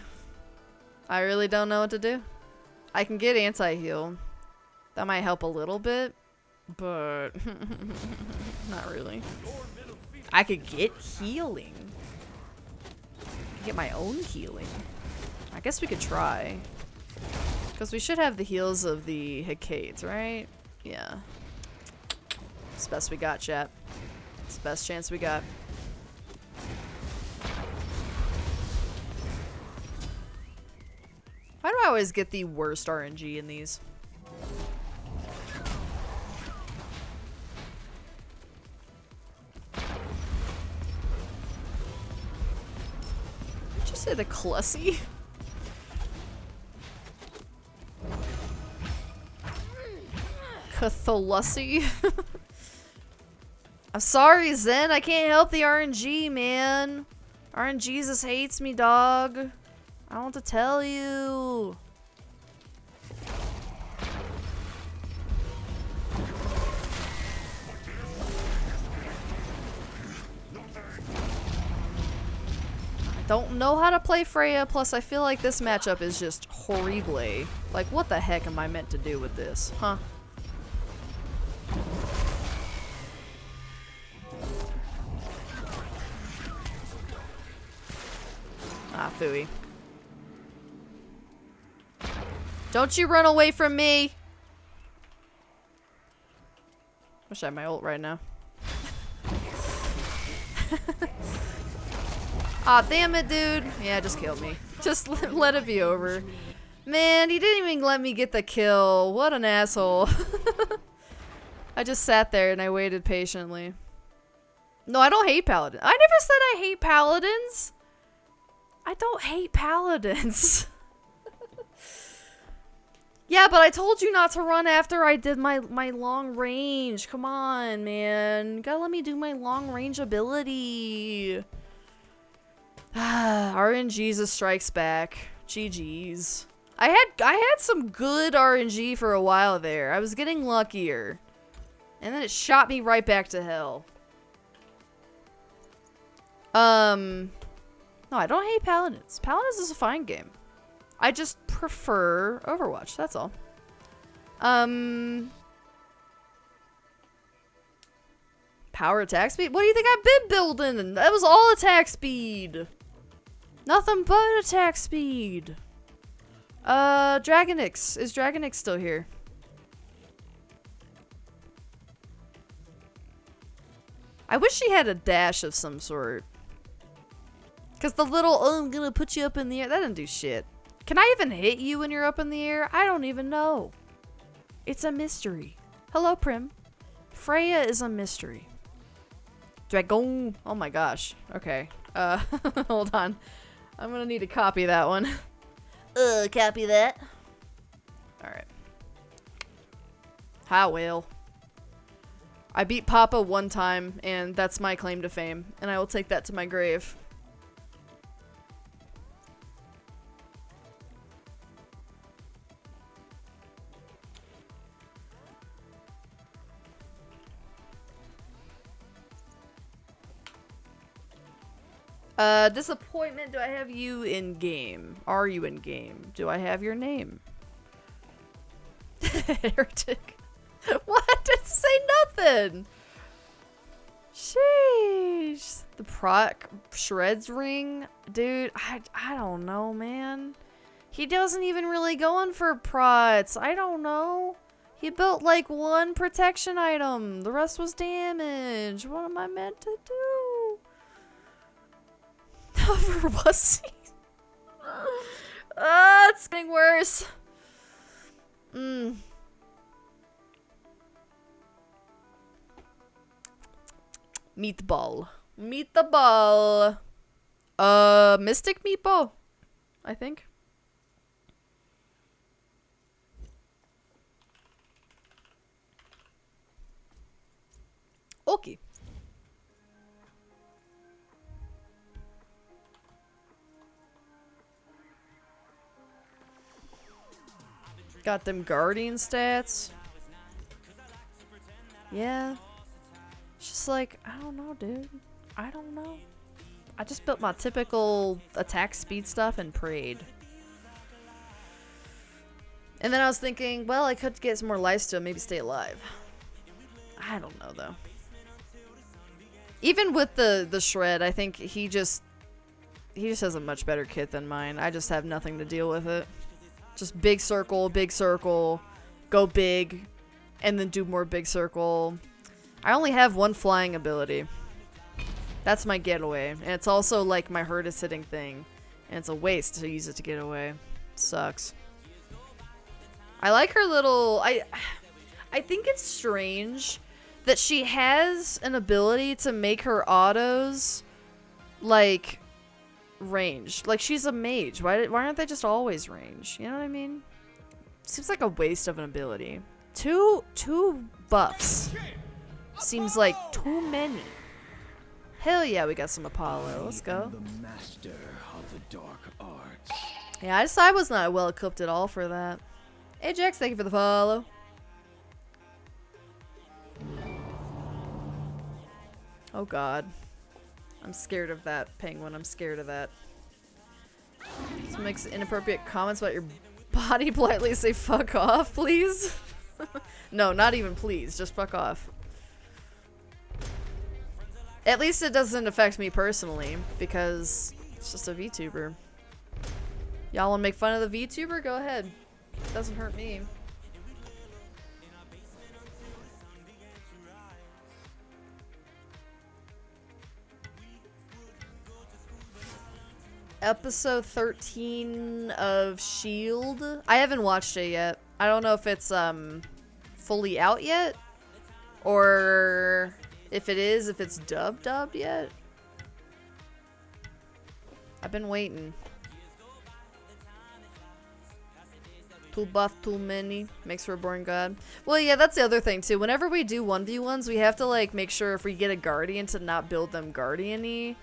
I really don't know what to do. I can get anti-heal. That might help a little bit, but not really. I could get healing. I could get my own healing. I guess we could try. Because we should have the heals of the Hecades, right? Yeah. It's the best we got, chat. It's the best chance we got. Why do I always get the worst RNG in these? Did you say the Clussy? Catholusy? I'm sorry, Zen. I can't help the RNG, man. RNGesus hates me, dog. I don't want to tell you. I don't know how to play Freya, plus I feel like this matchup is just horrible. Like, what the heck am I meant to do with this, huh? Ah, phooey. Don't you run away from me! Wish I had my ult right now. Aw, damn it, dude. Yeah, just killed me. Just let it be over. Man, he didn't even let me get the kill. What an asshole. I just sat there and I waited patiently. No, I don't hate paladins. I never said I hate paladins. I don't hate paladins. Yeah, but I told you not to run after I did my long range. Come on, man. You gotta let me do my long range ability. RNGesus strikes back. GG's. I had some good RNG for a while there. I was getting luckier. And then it shot me right back to hell. No, I don't hate Paladins. Paladins is a fine game. I just prefer Overwatch, that's all. Power attack speed? What do you think I've been building? That was all attack speed. Nothing but attack speed. Dragonix. Is Dragonix still here? I wish she had a dash of some sort. Because the little, oh, I'm gonna put you up in the air, that doesn't do shit. Can I even hit you when you're up in the air? I don't even know. It's a mystery. Hello, Prim. Freya is a mystery. Dragon. Oh my gosh. Okay. Hold on. I'm gonna need to copy that one. Copy that. Alright. How well. I beat Papa one time, and that's my claim to fame, and I will take that to my grave. Disappointment, do I have you in game? Are you in game? Do I have your name? Heretic. What? Didn't say nothing! Sheesh. The proc shreds ring? Dude, I don't know, man. He doesn't even really going for prots. I don't know. He built like one protection item. The rest was damage. What am I meant to do? For wussy. It's getting worse. Meatball. Meatball. Mystic meatball, I think. Okay. Got them guardian stats. Yeah. It's just like, I don't know, dude. I don't know. I just built my typical attack speed stuff and prayed. And then I was thinking, well, I could get some more lifesteal, maybe stay alive. I don't know, though. Even with the shred, I think he he just has a much better kit than mine. I just have nothing to deal with it. Just big circle, go big, and then do more big circle. I only have one flying ability. That's my getaway, and it's also like my hardest hitting thing, and it's a waste to use it to get away. Sucks. I like her little. I think it's strange that she has an ability to make her autos like ranged. Like she's a mage. Why aren't they just always ranged? You know what I mean? Seems like a waste of an ability. Two buffs. Seems like too many. Hell yeah, we got some Apollo. Let's go. The master of the dark arts. Yeah, I was not well equipped at all for that. Hey Jax, thank you for the follow. Oh god. I'm scared of that, Penguin. I'm scared of that. This makes inappropriate comments about your body. Politely say fuck off, please. No, not even please. Just fuck off. At least it doesn't affect me personally, because it's just a VTuber. Y'all wanna make fun of the VTuber? Go ahead. It doesn't hurt me. Episode 13 of S.H.I.E.L.D. I haven't watched it yet. I don't know if it's fully out yet, or if it is, if it's dubbed yet. I've been waiting. Too buff, too many. Makes for a boring god. Well, yeah, that's the other thing, too. Whenever we do 1v1s, we have to, like, make sure if we get a Guardian to not build them Guardian-y.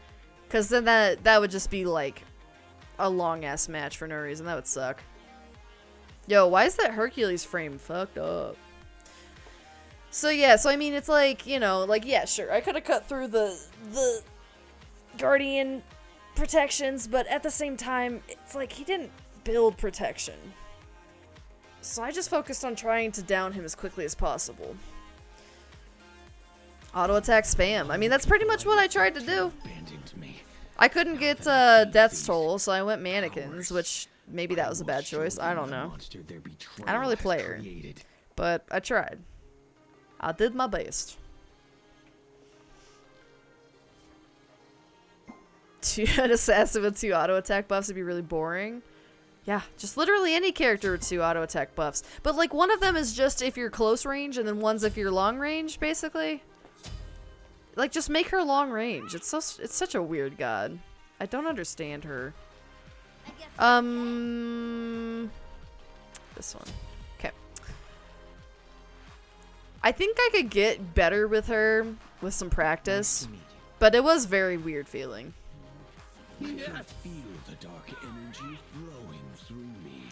Because then that would just be, like, a long-ass match for no reason. That would suck. Yo, why is that Hercules frame fucked up? So, yeah, so, I mean, it's like, you know, like, yeah, sure. I could have cut through the Guardian protections, but at the same time, it's like he didn't build protection. So I just focused on trying to down him as quickly as possible. Auto attack spam. I mean, that's pretty much what I tried to do. I couldn't get Death's Toll, so I went Mannequins, which maybe that was a bad choice. I don't know. I don't really play her, but I tried. I did my best. An assassin with 2 auto attack buffs would be really boring. Yeah, just literally any character with 2 auto attack buffs. But like one of them is just if you're close range and then one's if you're long range, basically. Like just make her long range. It's such a weird god. I don't understand her. This one. Okay. I think I could get better with her with some practice, but it was very weird feeling. I can feel the dark energy flowing through me.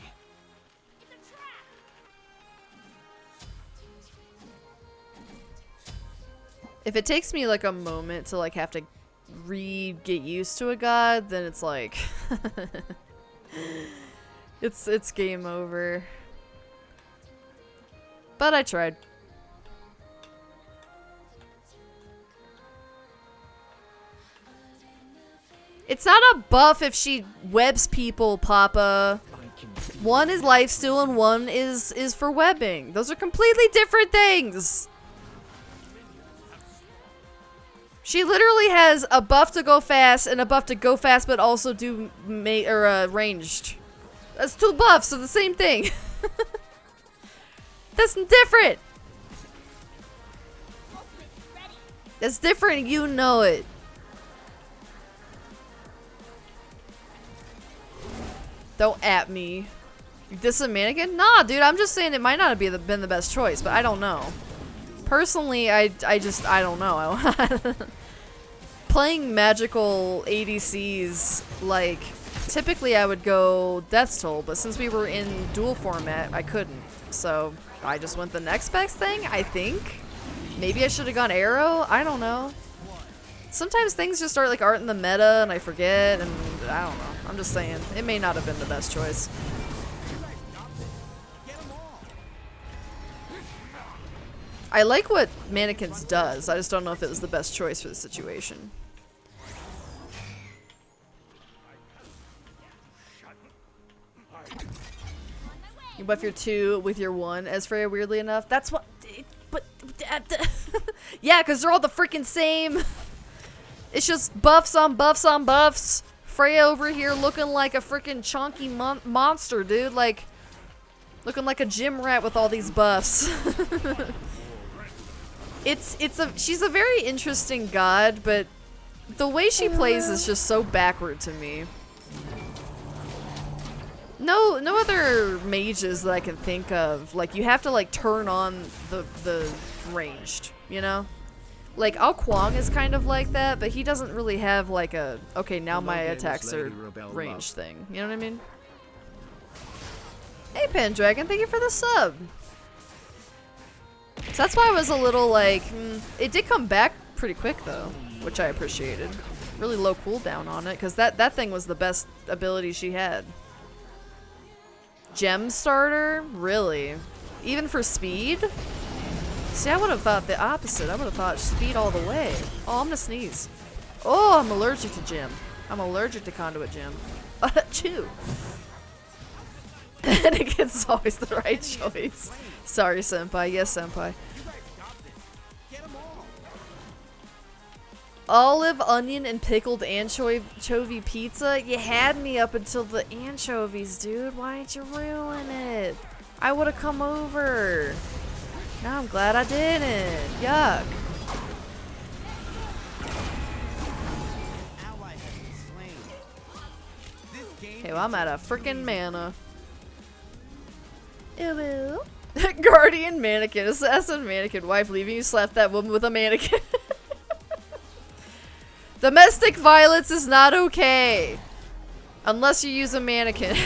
If it takes me like a moment to like have to get used to a god, then it's like it's game over. But I tried. It's not a buff if she webs people, Papa. One is lifesteal and one is for webbing. Those are completely different things. She literally has a buff to go fast and a buff to go fast but also do ranged. That's 2 buffs of the same thing. That's different. That's different, you know it. Don't at me. This is a mannequin? Nah, dude, I'm just saying it might not have been the best choice, but I don't know. Personally, I don't know. Playing magical ADCs, like, typically I would go Death's Toll, but since we were in dual format, I couldn't. So, I just went the next best thing, I think. Maybe I should have gone Arrow? I don't know. Sometimes things just start like art in the meta and I forget, and I don't know. I'm just saying, it may not have been the best choice. I like what Mannequins does, I just don't know if it was the best choice for the situation. You buff your 2 with your 1 as Freya, weirdly enough. That's what... But... yeah, because they're all the freaking same. It's just buffs on buffs on buffs. Freya over here looking like a freaking chunky monster, dude. Like, looking like a gym rat with all these buffs. She's a very interesting god, but the way she plays is just so backward to me. No other mages that I can think of. Like, you have to like turn on the ranged, you know? Like, Ao Kuang is kind of like that, but he doesn't really have like a, okay, now my attacks are ranged thing. You know what I mean? Hey, Pendragon, thank you for the sub. So that's why I was a little like, it did come back pretty quick though, which I appreciated. Really low cooldown on it, because that thing was the best ability she had. Gem starter? Really? Even for speed? See, I would have thought the opposite. I would have thought speed all the way. Oh, I'm gonna sneeze. Oh, I'm allergic to gem. I'm allergic to conduit gem. Chew. And it's always the right choice. Sorry, senpai. Yes, senpai. Olive, onion, and pickled anchovy pizza? You had me up until the anchovies, dude. Why didn't you ruin it? I would have come over. Now I'm glad I didn't. Yuck. Okay, well, I'm out of freaking mana. Ew. Guardian mannequin. Assassin mannequin. Wife leaving you slap that woman with a mannequin. Domestic violence is not okay. Unless you use a mannequin.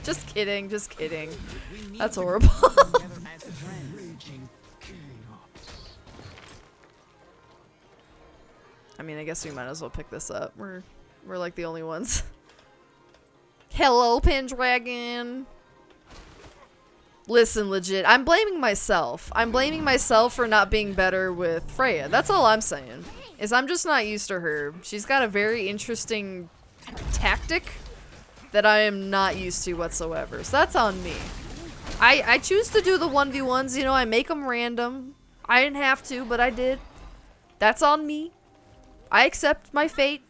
Just kidding, just kidding. That's horrible. I mean, I guess we might as well pick this up. We're like the only ones. Hello, Pendragon. Listen, legit, I'm blaming myself. I'm blaming myself for not being better with Freya. That's all I'm saying. Is I'm just not used to her. She's got a very interesting tactic that I am not used to whatsoever. So that's on me. I choose to do the 1v1s, you know, I make them random. I didn't have to, but I did. That's on me. I accept my fate.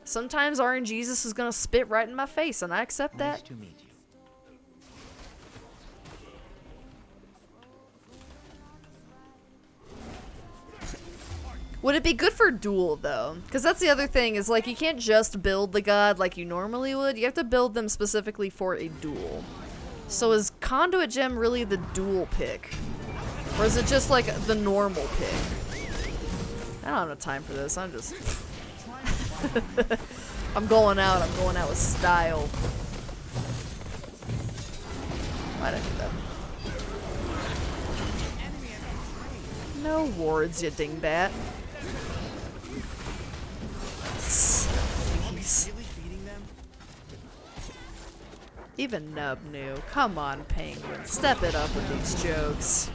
Sometimes RNGesus is gonna spit right in my face, and I accept that. Nice to meet you. Would it be good for duel, though? Because that's the other thing, is like, you can't just build the god like you normally would. You have to build them specifically for a duel. So is Conduit Gem really the duel pick? Or is it just like the normal pick? I don't have enough time for this, I'm just... I'm going out with style. Why'd I do that? No wards, you dingbat. Jeez. Even Nub knew. Come on, Penguin. Step it up with these jokes.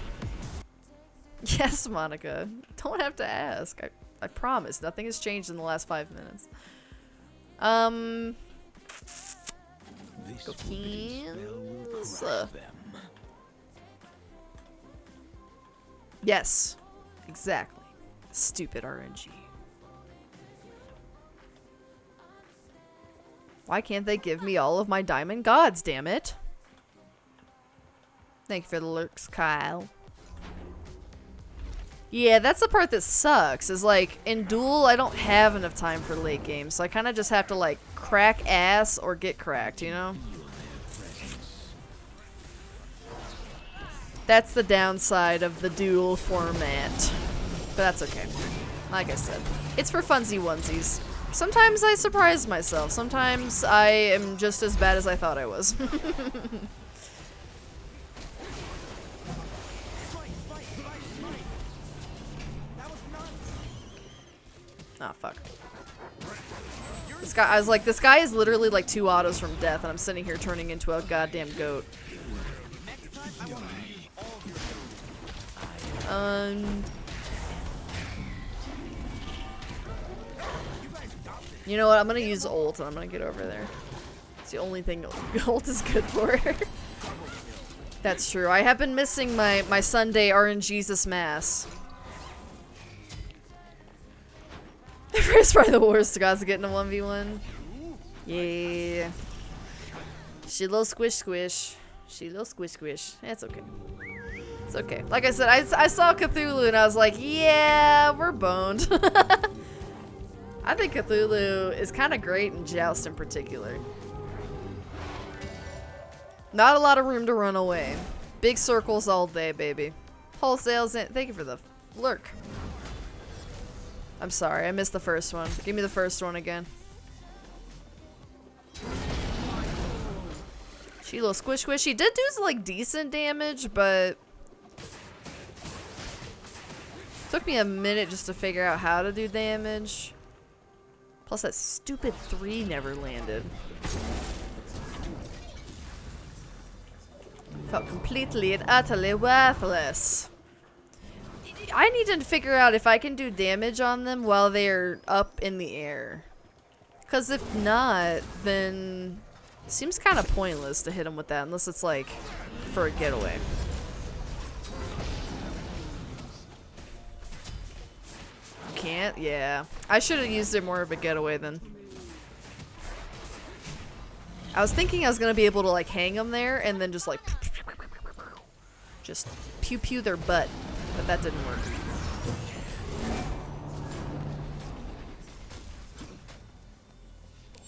Yes, Monica. Don't have to ask. I promise. Nothing has changed in the last 5 minutes. Cookies. Yes. Exactly. Stupid RNG. Why can't they give me all of my diamond gods, damn it? Thank you for the lurks, Kyle. Yeah, that's the part that sucks, is like, in duel, I don't have enough time for late game, so I kind of just have to like, crack ass or get cracked, you know? That's the downside of the duel format. But that's okay. Like I said, it's for funsy onesies. Sometimes I surprise myself. Sometimes I am just as bad as I thought I was. Ah, fuck. This guy, I was like, this guy is literally like 2 autos from death, and I'm sitting here turning into a goddamn goat. You know what? I'm gonna use ult and I'm gonna get over there. It's the only thing ult is good for. That's true. I have been missing my Sunday RNGesus mass. First by the worst gods to get in a 1v1. Yeah. She little squish squish. She little squish squish. It's okay. It's okay. Like I said, I saw Cthulhu and I was like, yeah, we're boned. I think Cthulhu is kind of great in Joust in particular. Not a lot of room to run away. Big circles all day, baby. Wholesales in. Thank you for the lurk. I'm sorry, I missed the first one. Give me the first one again. She little squish squish. She did do like decent damage, but took me a minute just to figure out how to do damage. Plus that stupid 3 never landed. Felt completely and utterly worthless. I need to figure out if I can do damage on them while they're up in the air. Because if not, then it seems kind of pointless to hit them with that unless it's like for a getaway. Can't? Yeah. I should have used it more of a getaway then. I was thinking I was going to be able to like hang them there and then just like just pew pew their butt. But that didn't work.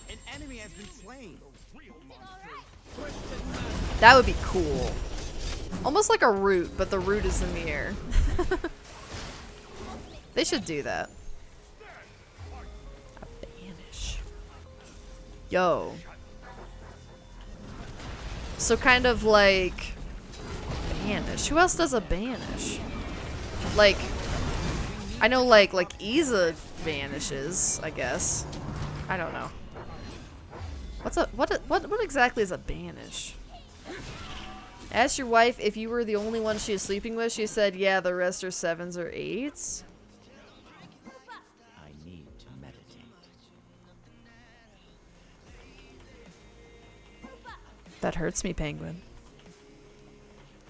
An enemy has been slain. That would be cool. Almost like a root, but the root is in the air. They should do that. A banish. Yo. So kind of like banish. Who else does a banish? Like, I know like Iza vanishes, I guess. I don't know. What exactly is a banish? Ask your wife if you were the only one she is sleeping with. She said, yeah, the rest are 7s or 8s. I need to meditate. That hurts me, Penguin.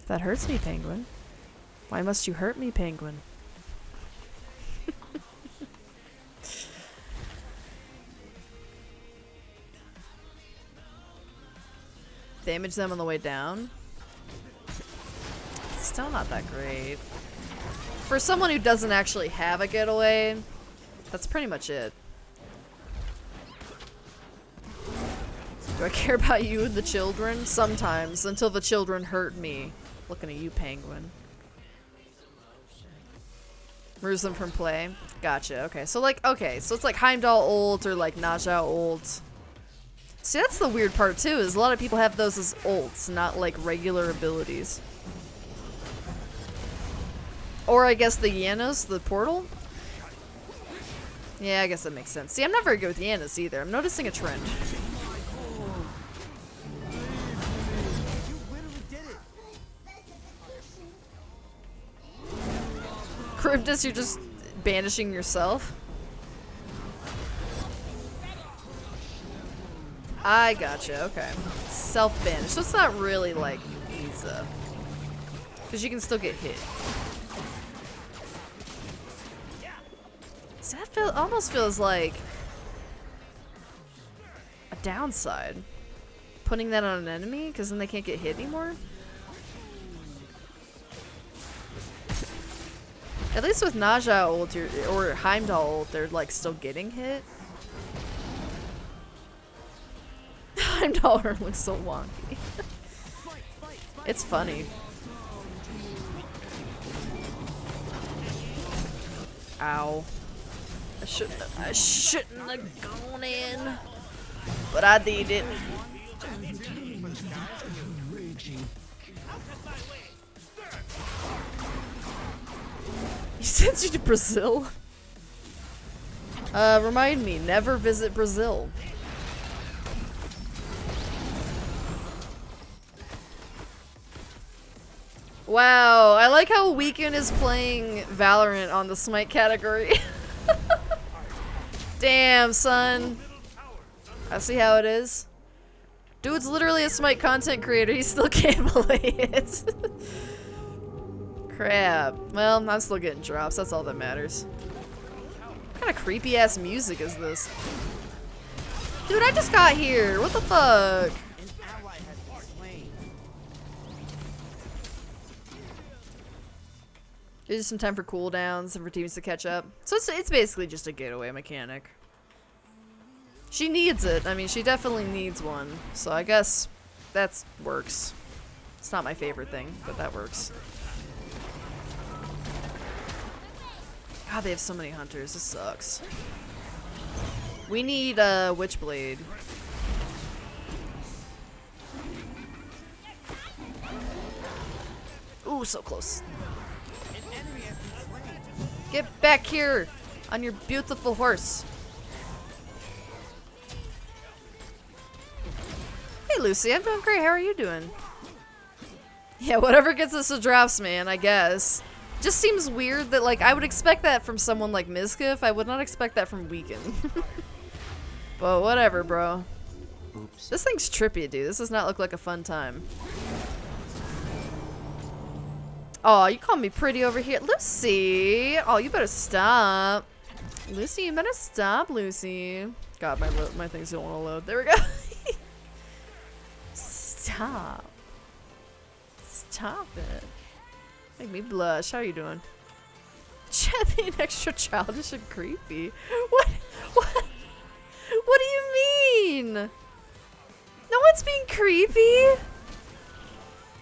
That hurts me, Penguin. Why must you hurt me, Penguin? Damage them on the way down. Still not that great. For someone who doesn't actually have a getaway, that's pretty much it. Do I care about you and the children? Sometimes, until the children hurt me. Looking at you, Penguin. Removes them from play. Gotcha, okay. So like, okay, so it's like Heimdall ult or like Naja ult. See, that's the weird part too, is a lot of people have those as ults, not like regular abilities. Or I guess the Yanos, the portal? Yeah, I guess that makes sense. See, I'm not very good with Yanos either. I'm noticing a trend. Cryptus, you're just banishing yourself? I gotcha, okay. Self-banish. So it's not really like Iza. Because you can still get hit. So that almost feels like a downside. Putting that on an enemy, because then they can't get hit anymore? At least with Naja ult or Heimdall ult, they're like still getting hit. Heimdall looks so wonky. It's funny. Ow. I shouldn't have gone in. But I did it. He sends you to Brazil? Remind me, never visit Brazil. Wow, I like how Weekend is playing Valorant on the Smite category. Damn, son. I see how it is. Dude's literally a Smite content creator. He still can't play it. Crap. Well, I'm still getting drops. That's all that matters. What kind of creepy ass music is this? Dude, I just got here. What the fuck? An ally has been slain. There's just some time for cooldowns and for teams to catch up. So it's basically just a getaway mechanic. She needs it. I mean, she definitely needs one. So I guess that works. It's not my favorite thing, but that works. God, they have so many hunters. This sucks. We need a Witchblade. Ooh, so close. An enemy has been slain. Get back here on your beautiful horse. Hey, Lucy. I'm doing great. How are you doing? Yeah, whatever gets us the drops, man, I guess. Just seems weird that, like, I would expect that from someone like Mizkif. I would not expect that from Weaken. But whatever, bro. Oops. This thing's trippy, dude. This does not look like a fun time. Oh, you call me pretty over here. Lucy! Oh, you better stop. Lucy, you better stop, Lucy. God, my things don't want to load. There we go. Stop. Stop it. Make me blush. How are you doing? Chat being extra childish and creepy. What? What? What do you mean? No one's being creepy.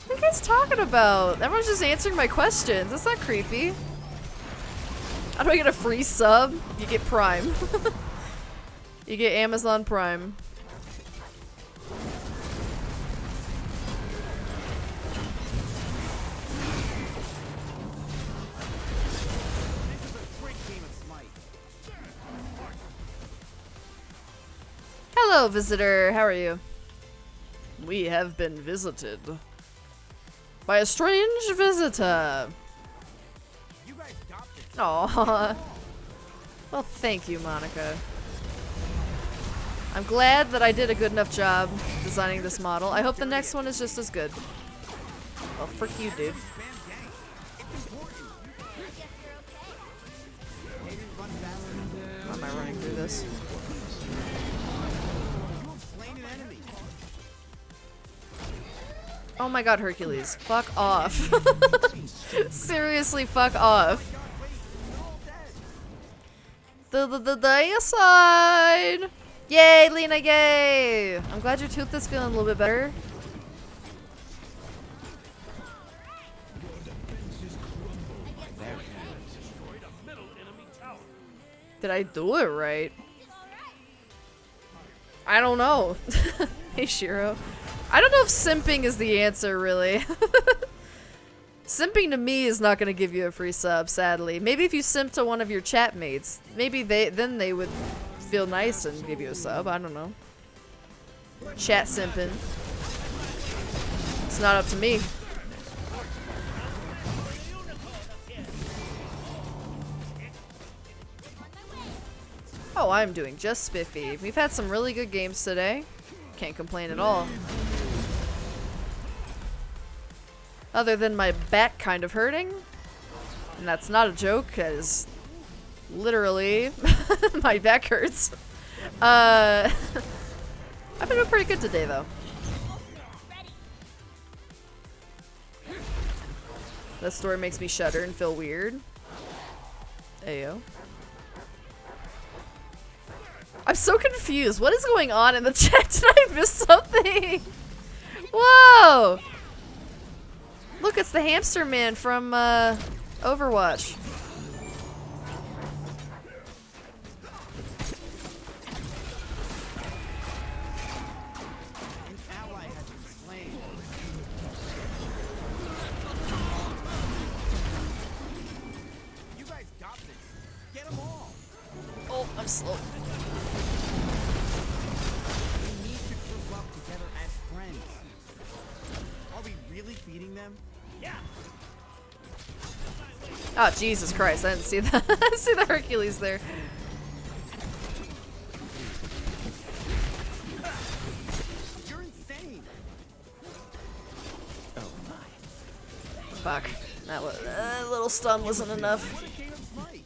What are you guys talking about? Everyone's just answering my questions. That's not creepy. How do I get a free sub? You get Prime. You get Amazon Prime. This is a great game of Smite. Hello, visitor. How are you? We have been visited by a strange visitor. You guys got this. Aww. Well, thank you, Monica. I'm glad that I did a good enough job designing this model. I hope the next one is just as good. Well, frick you, dude. Spam gang. It's important. Maybe run balance. Why am I running through this? You have slain an enemy. Oh my god, Hercules. Fuck off. Seriously, fuck off. The side. Yay, Lena, yay! I'm glad your tooth is feeling a little bit better. Did I do it right? I don't know. Hey, Shiro. I don't know if simping is the answer, really. Simping to me is not going to give you a free sub, sadly. Maybe if you simp to one of your chat mates, maybe then they would feel nice and give you a sub. I don't know. Chat simping. It's not up to me. Oh, I'm doing just spiffy. We've had some really good games today. Can't complain at all. Other than my back kind of hurting. And that's not a joke, because literally my back hurts. I've been doing pretty good today, though. That story makes me shudder and feel weird. Ayo. I'm so confused. What is going on in the chat? Did I miss something? Whoa! Look, it's the hamster man from Overwatch. An ally has been slain. You guys got this. Get them all. Oh, I'm slow. We need to group up together as friends. Are we really feeding them? Yeah. Oh, Jesus Christ. I didn't see that. I didn't see the Hercules there. You're insane. Fuck. That was, a little stun wasn't enough. What a game of Smite!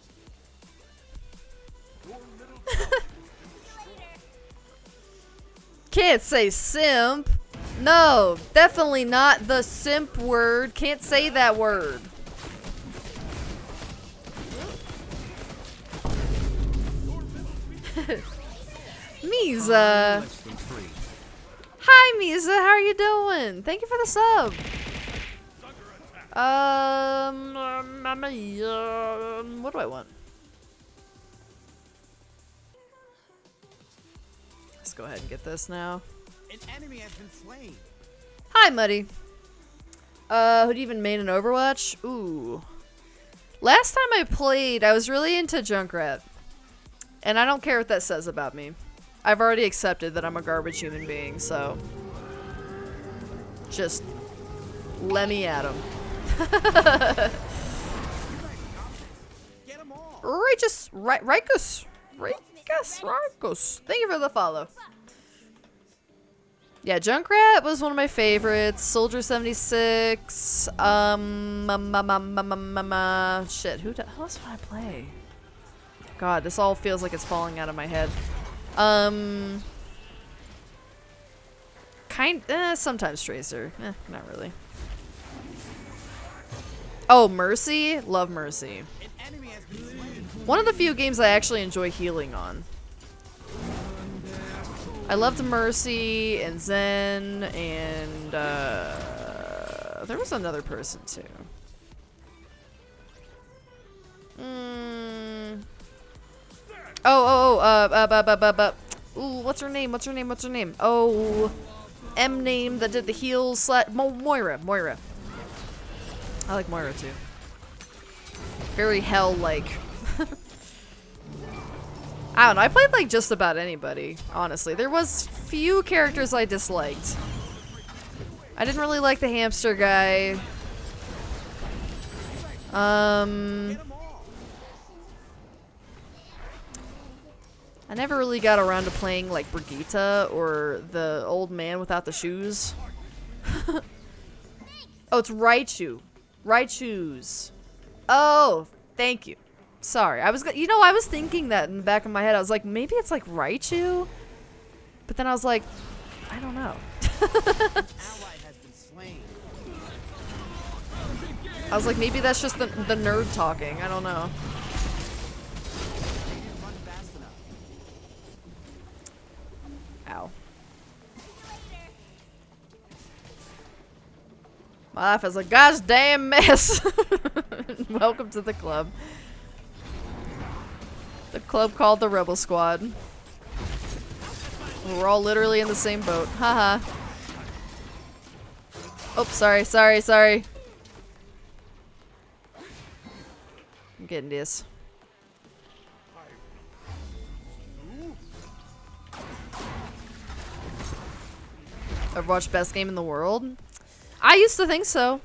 Can't say simp. No, definitely not the simp word. Can't say that word. Misa. Less than 3. Hi, Misa. How are you doing? Thank you for the sub. What do I want? Let's go ahead and get this now. An enemy has been slain. Hi, Muddy. Who'd even made an Overwatch? Ooh. Last time I played, I was really into Junkrat. And I don't care what that says about me. I've already accepted that I'm a garbage human being, so... just... let me at him. Get them all. Righteous! Rikus! Thank you for the follow. Yeah, Junkrat was one of my favorites. Soldier 76. Shit, who else would I play? God, this all feels like it's falling out of my head. Sometimes Tracer. Not really. Oh, Mercy? Love Mercy. An enemy has been slain. One of the few games I actually enjoy healing on. I loved Mercy and Zen and there was another person too. Ooh, what's her name? Oh, M name that did the heals. Moira. I like Moira too. Very hell-like. I don't know, I played like just about anybody, honestly. There was few characters I disliked. I didn't really like the hamster guy. I never really got around to playing like Brigitte or the old man without the shoes. Oh, it's Raichu. Raichu's. Oh, thank you. Sorry, I was thinking that in the back of my head. I was like, maybe it's like Raichu, but then I was like, I don't know. Ally has been slain. I was like, maybe that's just the nerd talking. I don't know. They didn't run fast enough. Ow. My life is a gosh damn mess. Welcome to the club. The club called the Rebel Squad. We're all literally in the same boat. Haha. Oh, sorry. I'm getting this. Overwatch best game in the world? I used to think so.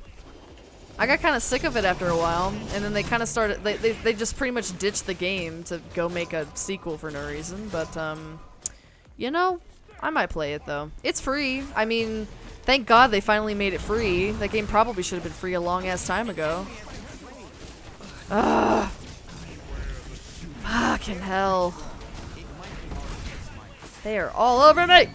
I got kind of sick of it after a while, and then they kind of started, they just pretty much ditched the game to go make a sequel for no reason, but, you know, I might play it though. It's free. I mean, thank God they finally made it free. That game probably should have been free a long ass time ago. Ugh. Fucking hell. They are all over me!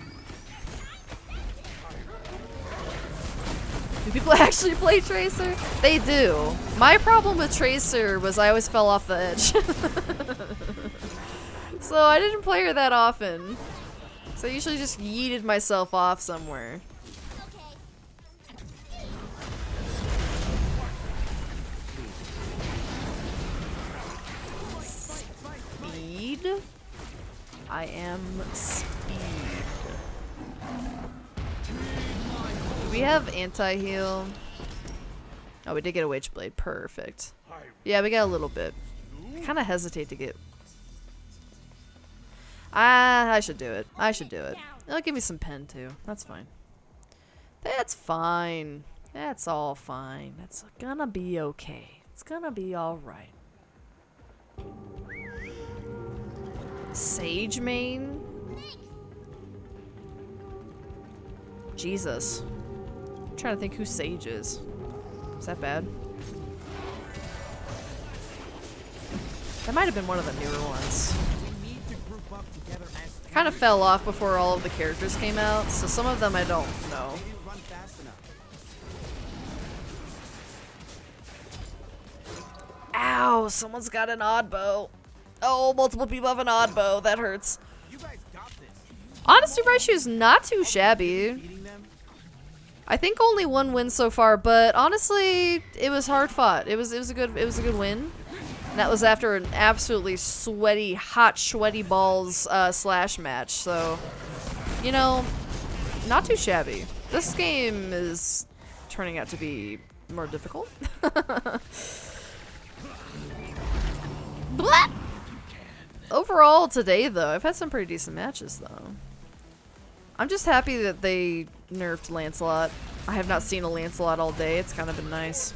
Do people actually play Tracer? They do. My problem with Tracer was I always fell off the edge. So I didn't play her that often. So I usually just yeeted myself off somewhere. Speed? I am speed. Do we have anti-heal? Oh, we did get a Witchblade. Perfect. Yeah, we got a little bit. I kind of hesitate to get... I should do it. It'll give me some pen, too. That's fine. That's fine. That's all fine. It's gonna be okay. It's gonna be alright. Sage main? Jesus. I'm trying to think who Sage is. Is that bad? That might have been one of the newer ones. We need to group up together as Kind of fell off before all of the characters came out, so some of them I don't know. We didn't run fast enough. Ow! Someone's got an odd bow. Oh, multiple people have an odd bow. That hurts. You guys got this. Honestly, Raishu's not too shabby. Beating them. I think only one win so far, but honestly, it was hard fought. It was a good win. And that was after an absolutely sweaty, hot, sweaty balls slash match. So, you know, not too shabby. This game is turning out to be more difficult. Blah! Overall today, though, I've had some pretty decent matches, though. I'm just happy that they nerfed Lancelot. I have not seen a Lancelot all day. It's kind of been nice.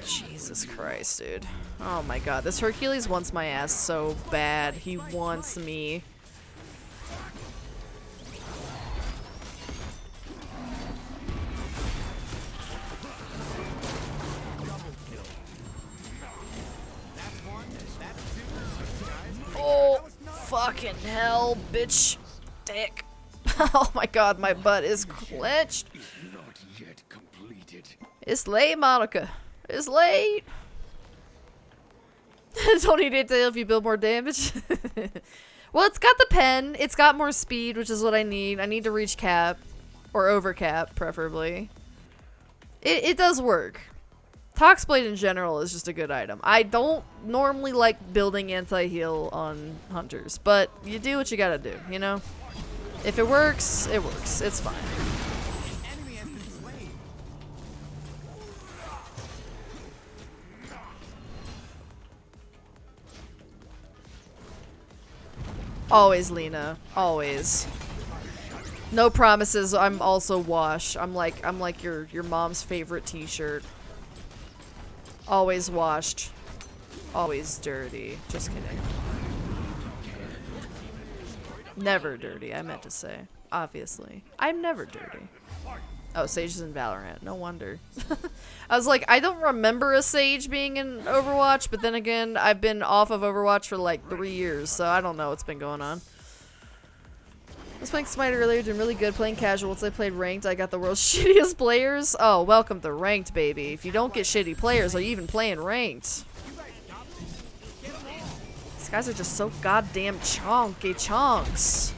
Jesus Christ, dude. Oh my god. This Hercules wants my ass so bad. He wants me. Oh, fucking hell, bitch. Dick. Oh my god, my butt is clenched. Not yet completed. It's late, Monica. It's late. Don't need it to if you build more damage. Well, it's got the pen. It's got more speed, which is what I need. I need to reach cap. Or over cap, preferably. It does work. Toxblade in general is just a good item. I don't normally like building anti-heal on hunters, but you do what you gotta do, you know? If it works, it works. It's fine. Enemy has been slain. Always, Lena. Always. No promises. I'm also wash. I'm like your mom's favorite t-shirt. Always washed. Always dirty. Just kidding. Never dirty, I meant to say. Obviously. I'm never dirty. Oh, Sage is in Valorant. No wonder. I was like, I don't remember a Sage being in Overwatch, but then again, I've been off of Overwatch for like 3 years, so I don't know what's been going on. I was playing Smite earlier, doing really good, playing casual. Once I played ranked, I got the world's shittiest players. Oh, welcome to ranked, baby. If you don't get shitty players, are you even playing ranked? These guys are just so goddamn chunky chunks.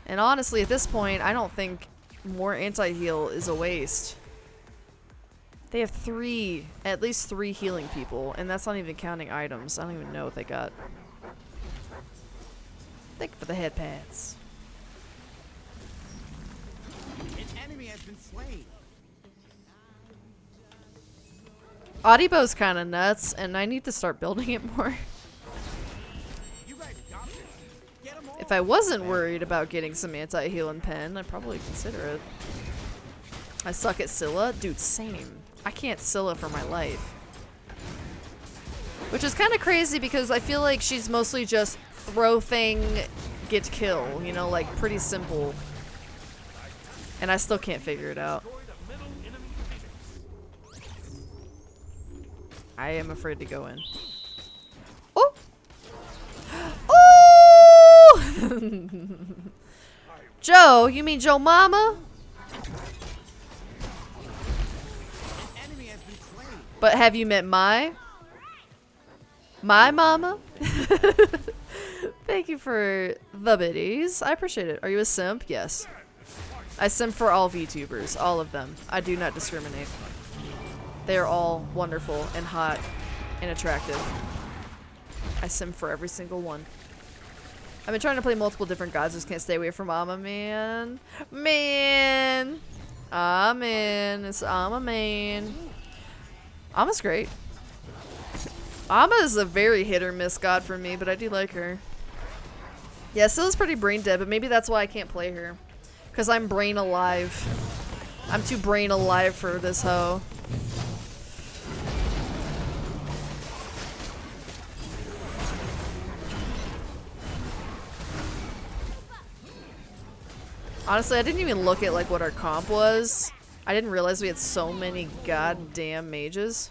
And honestly, at this point, I don't think more anti-heal is a waste. They have at least three healing people, and that's not even counting items. I don't even know what they got. Thank you for the head pads. An enemy has been slain. Audibo's kind of nuts, and I need to start building it more. You guys got this. Get 'em all. If I wasn't worried about getting some anti-heal and pen, I'd probably consider it. I suck at Scylla? Dude, same. I can't Scylla for my life. Which is kind of crazy because I feel like she's mostly just throw thing, get kill. You know, like pretty simple. And I still can't figure it out. I am afraid to go in. Oh! Oh! Joe, you mean Joe Mama? Enemy has been slain. But have you met my mama? Thank you for the biddies. I appreciate it. Are you a simp? Yes. I simp for all VTubers. All of them. I do not discriminate. They are all wonderful and hot and attractive. I simp for every single one. I've been trying to play multiple different gods, just can't stay away from Amma, man. Man! Amen. It's Amma, man. Amma's great. Amma is a very hit or miss god for me, but I do like her. Yeah, Scylla's pretty brain dead, but maybe that's why I can't play her. Because I'm brain alive. I'm too brain alive for this hoe. Honestly, I didn't even look at like what our comp was. I didn't realize we had so many goddamn mages.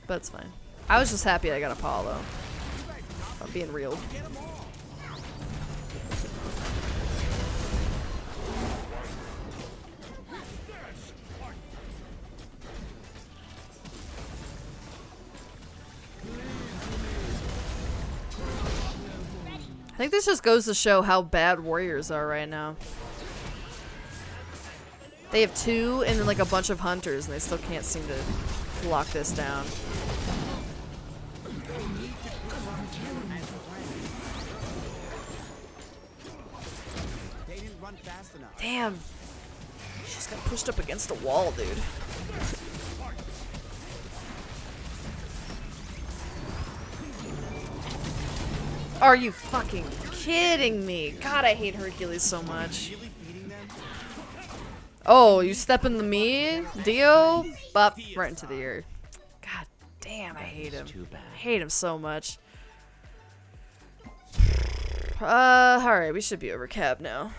But it's fine. I was just happy I got Apollo. I'm being real. I think this just goes to show how bad warriors are right now. They have 2 and then like a bunch of hunters and they still can't seem to lock this down. They didn't run fast enough. Damn. She just got pushed up against a wall, dude. Are you fucking kidding me? God, I hate Hercules so much. Really feeding them? Oh, you step into me, Dio? Bop, right into the ear. God damn, I hate him. I hate him so much. Alright, we should be over cap now.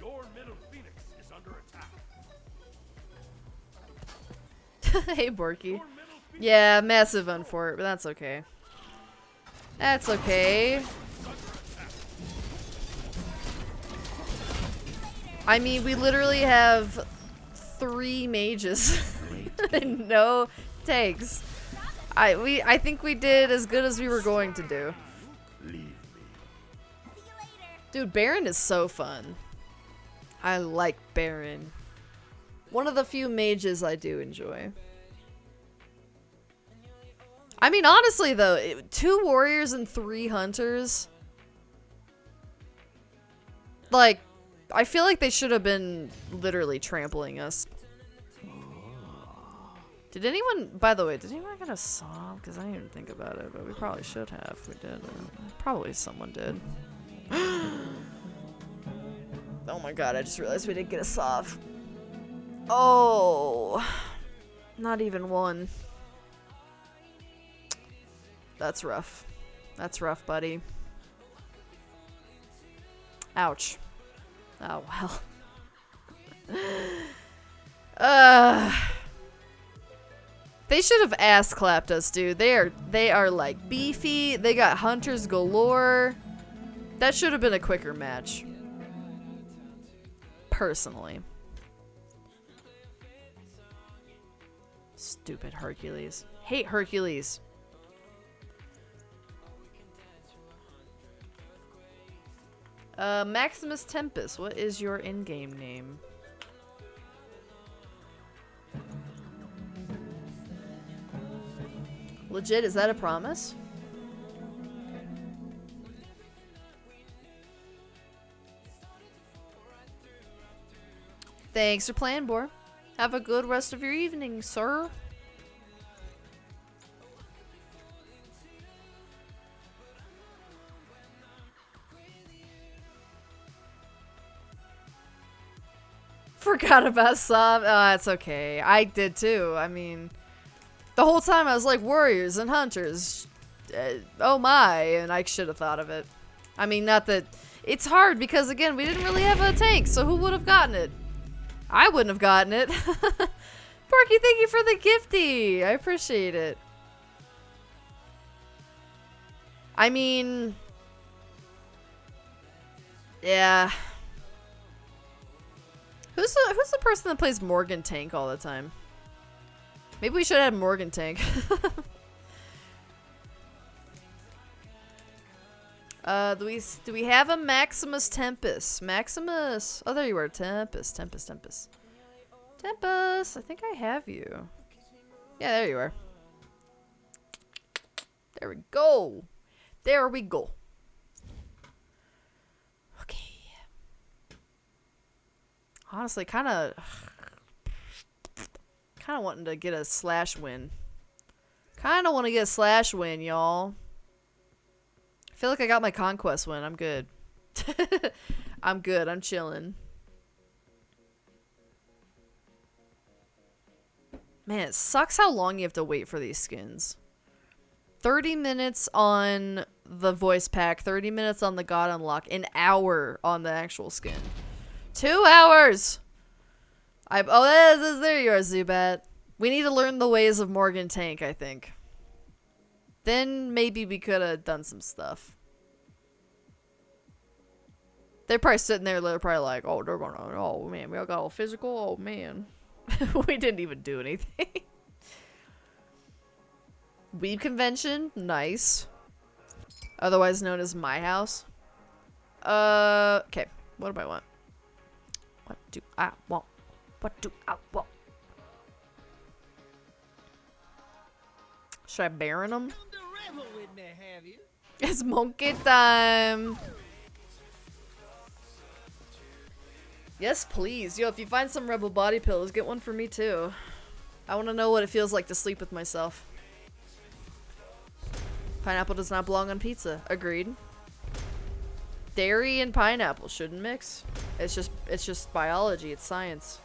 Your middle phoenix is under attack. Hey, Borky. Yeah, massive unfort, but that's okay. That's okay. I mean, we literally have 3 mages and no tanks. I think we did as good as we were going to do. Dude, Baron is so fun. I like Baron. One of the few mages I do enjoy. I mean, honestly though, 2 warriors and 3 hunters. Like, I feel like they should have been literally trampling us. Did anyone, by the way, did anyone get a saw? Because I didn't even think about it, but we probably should have. We did. Probably someone did. Oh my god, I just realized we didn't get a saw. Oh. Not even one. That's rough. That's rough, buddy. Ouch. Oh, well. They should have ass clapped us, dude. They are like beefy. They got hunters galore. That should have been a quicker match. Personally. Stupid Hercules. Hate Hercules. Maximus Tempest, what is your in-game name? Legit, is that a promise? Thanks for playing, Bor. Have a good rest of your evening, sir. Forgot about Sob. Oh, it's okay. I did too. I mean, the whole time I was like, warriors and hunters. Oh my, and I should have thought of it. I mean, not that... It's hard because, again, we didn't really have a tank, so who would have gotten it? I wouldn't have gotten it. Porky, thank you for the gifty. I appreciate it. I mean... Yeah... Who's the person that plays Morgan Tank all the time? Maybe we should have Morgan Tank. Do we have a Maximus Tempest? Maximus! Oh, there you are. Tempest. Tempest. I think I have you. Yeah, there you are. There we go. There we go. Okay. Honestly, kind of wanting to get a slash win. Kind of want to get a slash win, y'all. I feel like I got my conquest win. I'm good. I'm good. I'm chilling. Man, it sucks how long you have to wait for these skins. 30 minutes on the voice pack, 30 minutes on the god unlock, an hour on the actual skin. 2 hours! There you are, Zubat. We need to learn the ways of Morgan Tank, I think. Then maybe we could have done some stuff. They're probably sitting there, they're probably like, oh, they're gonna, oh man, we all got all physical, oh man. We didn't even do anything. Weeb convention, nice. Otherwise known as my house. Okay, what do I want? What do I want? What do I want? Should I Baron them? It's monkey time. Yes, please. Yo, if you find some Rebel body pillows, get one for me too. I want to know what it feels like to sleep with myself. Pineapple does not belong on pizza. Agreed. Dairy and pineapple shouldn't mix. It's just biology. It's science.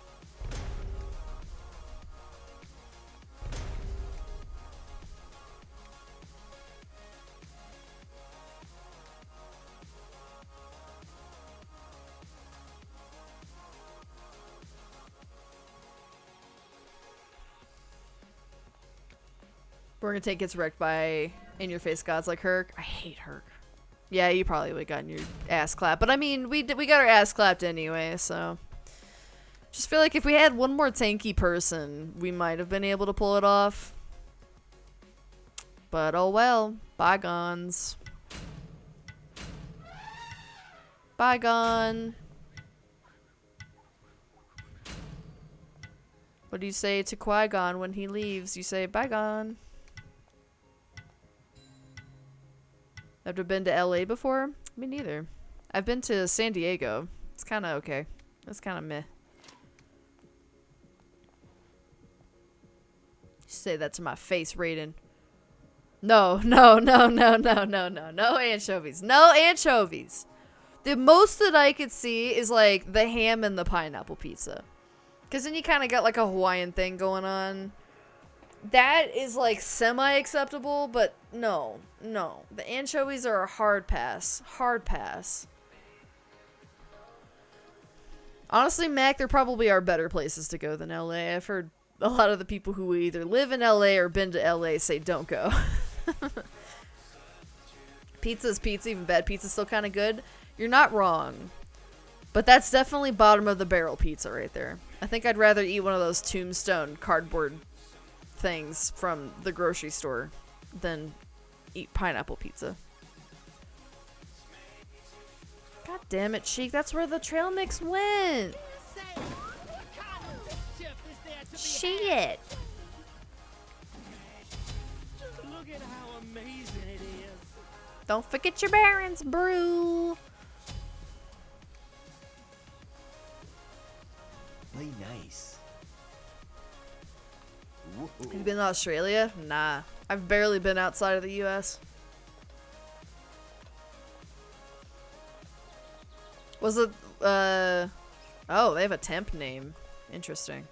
We're gonna take gets wrecked by in-your-face gods like Herc. I hate Herc. Yeah, you probably would have gotten your ass clapped. But I mean, we got our ass clapped anyway, so. Just feel like if we had one more tanky person, we might have been able to pull it off. But oh well. Bygones. Bygone. What do you say to Qui-Gon when he leaves? You say, bygone. Ever been to LA before? Me neither. I've been to San Diego. It's kind of okay. It's kind of meh. Say that to my face, Raiden. No, no, no, no, no, no, no. No anchovies. No anchovies. The most that I could see is like the ham and the pineapple pizza. Because then you kind of got like a Hawaiian thing going on. That is like semi-acceptable, but no. No. The anchovies are a hard pass. Hard pass. Honestly, Mac, there probably are better places to go than LA. I've heard a lot of the people who either live in LA or been to LA say don't go. Pizza's pizza, even bad pizza's still kind of good. You're not wrong. But that's definitely bottom of the barrel pizza right there. I think I'd rather eat one of those tombstone cardboard things from the grocery store than eat pineapple pizza. God damn it, Sheik. That's where the trail mix went. Shit. Look at how amazing it is. Don't forget your Barons brew. Play nice. Have you been to Australia? Nah. I've barely been outside of the US. Was it, oh, they have a temp name. Interesting.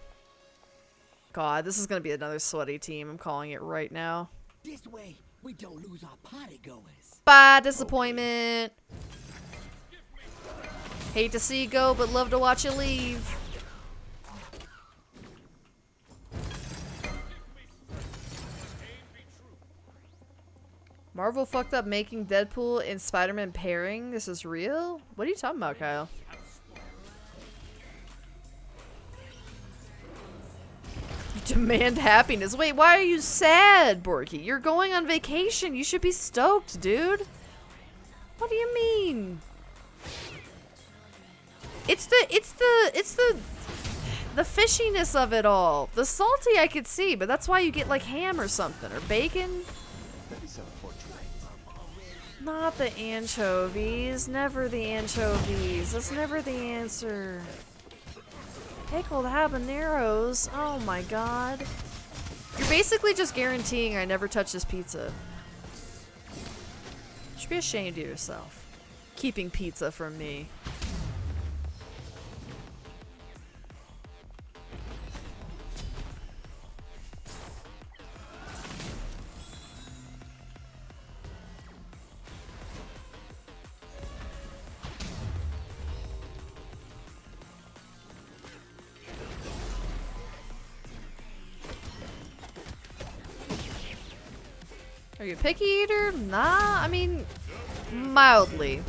God, this is gonna be another sweaty team. I'm calling it right now. This way, we don't lose our party goers. Bye, disappointment. Hate to see you go, but love to watch you leave. Marvel fucked up making Deadpool and Spider-Man pairing. This is real? What are you talking about, Kyle? You demand happiness. Wait, why are you sad, Borky? You're going on vacation. You should be stoked, dude. What do you mean? It's the fishiness of it all. The salty I could see, but that's why you get like ham or something or bacon. Not the anchovies. Never the anchovies. That's never the answer. Pickled habaneros. Oh my god. You're basically just guaranteeing I never touch this pizza. You should be ashamed of yourself. Keeping pizza from me. Are you a picky eater? Nah, I mean, mildly.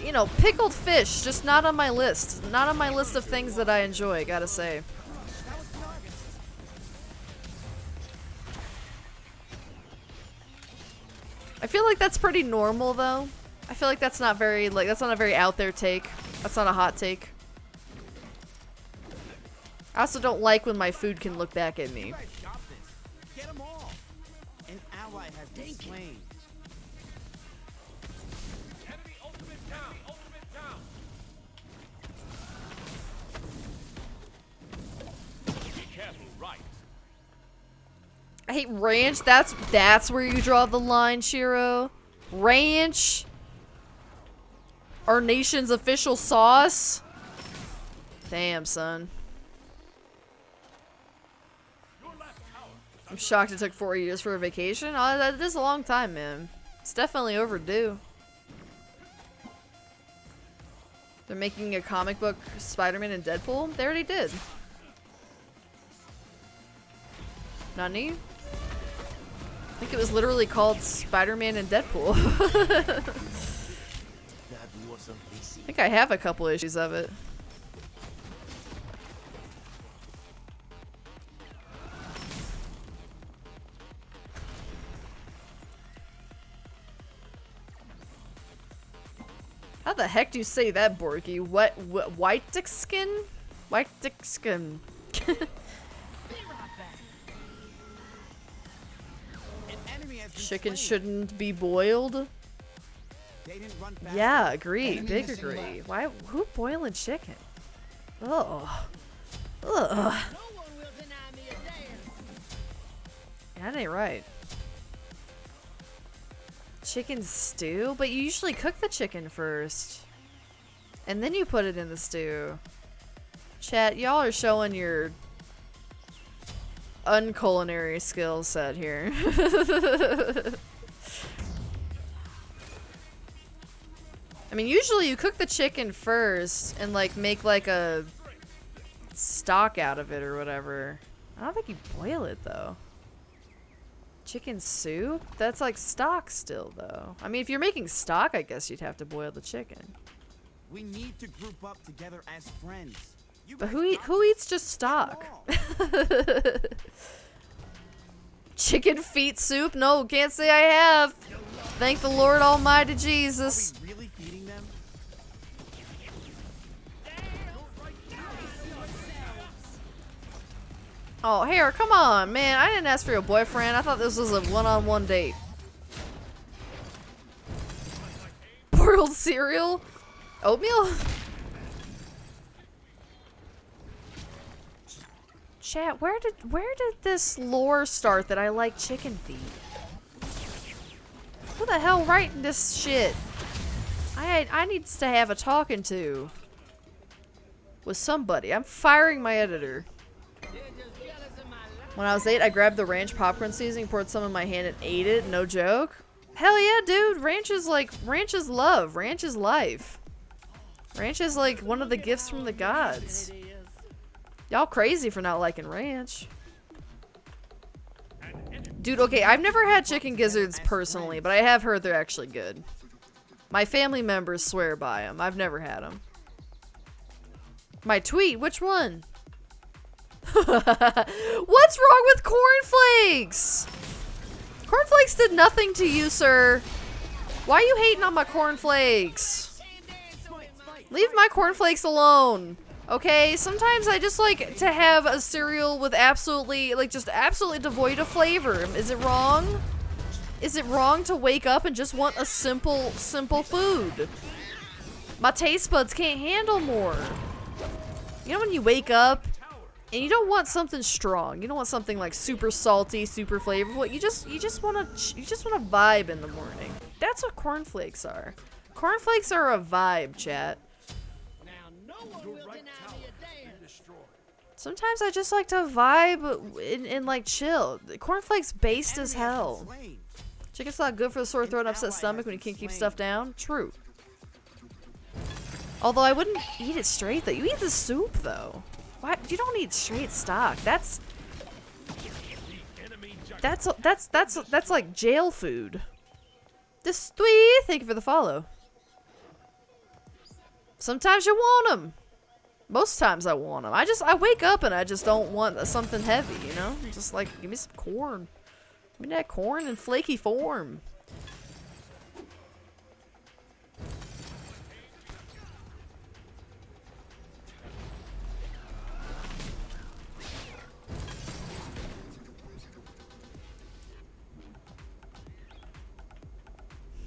You know, pickled fish, just not on my list. Not on my list of things that I enjoy, gotta say. I feel like that's pretty normal, though. I feel like that's not very, like, that's not a very out there take. That's not a hot take. I also don't like when my food can look back at me. Get 'em all. An ally has been slain. Enemy ultimate down. Ultimate down. Be careful, right? I hate ranch. That's where you draw the line, Shiro. Ranch. Our nation's official sauce. Damn, son. I'm shocked it took 4 years for a vacation. Oh, that is a long time, man. It's definitely overdue. They're making a comic book Spider-Man and Deadpool? They already did. Nani? I think it was literally called Spider-Man and Deadpool. I think I have a couple issues of it. How the heck do you say that, Borky? What white dick skin? White dick skin. Chicken shouldn't be boiled. Yeah, agree. Big agree. Why? Who boiling chicken? Ugh. Ugh. Yeah, that ain't right. Chicken stew? But you usually cook the chicken first. And then you put it in the stew. Chat, y'all are showing your unculinary skill set here. I mean, usually you cook the chicken first and like make like a stock out of it or whatever. I don't think you boil it though. Chicken soup? That's like stock still though. I mean, if you're making stock, I guess you'd have to boil the chicken. We need to group up together as friends. But who eats just stock? Chicken feet soup? No, can't say I have. Thank the Lord Almighty Jesus. Are we really feeding them? Oh, Hare, come on, man. I didn't ask for your boyfriend. I thought this was a one-on-one date. Boiled cereal? Oatmeal? Chat, where did this lore start that I like chicken feet? Who the hell writing this shit? I need to have a talking to with somebody. I'm firing my editor. When I was 8, I grabbed the ranch popcorn seasoning, poured some in my hand, and ate it. No joke. Hell yeah, dude. Ranch is love. Ranch is life. Ranch is like one of the gifts from the gods. Y'all crazy for not liking ranch. Dude, okay, I've never had chicken gizzards personally, but I have heard they're actually good. My family members swear by them. I've never had them. My tweet? Which one? What's wrong with cornflakes? Cornflakes did nothing to you, sir. Why are you hating on my cornflakes? Leave my cornflakes alone. Okay, sometimes I just like to have a cereal with absolutely, like, just absolutely devoid of flavor. Is it wrong? Is it wrong to wake up and just want a simple food? My taste buds can't handle more. You know when you wake up and you don't want something strong. You don't want something like super salty, super flavorful. You just want to vibe in the morning. That's what cornflakes are. Cornflakes are a vibe, chat. Sometimes I just like to vibe and like chill. Cornflakes based as hell. Chicken's not good for the sore throat and upset stomach when you can't keep stuff down. True. Although I wouldn't eat it straight though. You eat the soup though. Why? You don't eat straight stock. That's That's like jail food. This tweet. Thank you for the follow. Sometimes you want them. Most times I want them. I wake up and I just don't want something heavy, you know? Just like, give me some corn. Give me that corn in flaky form.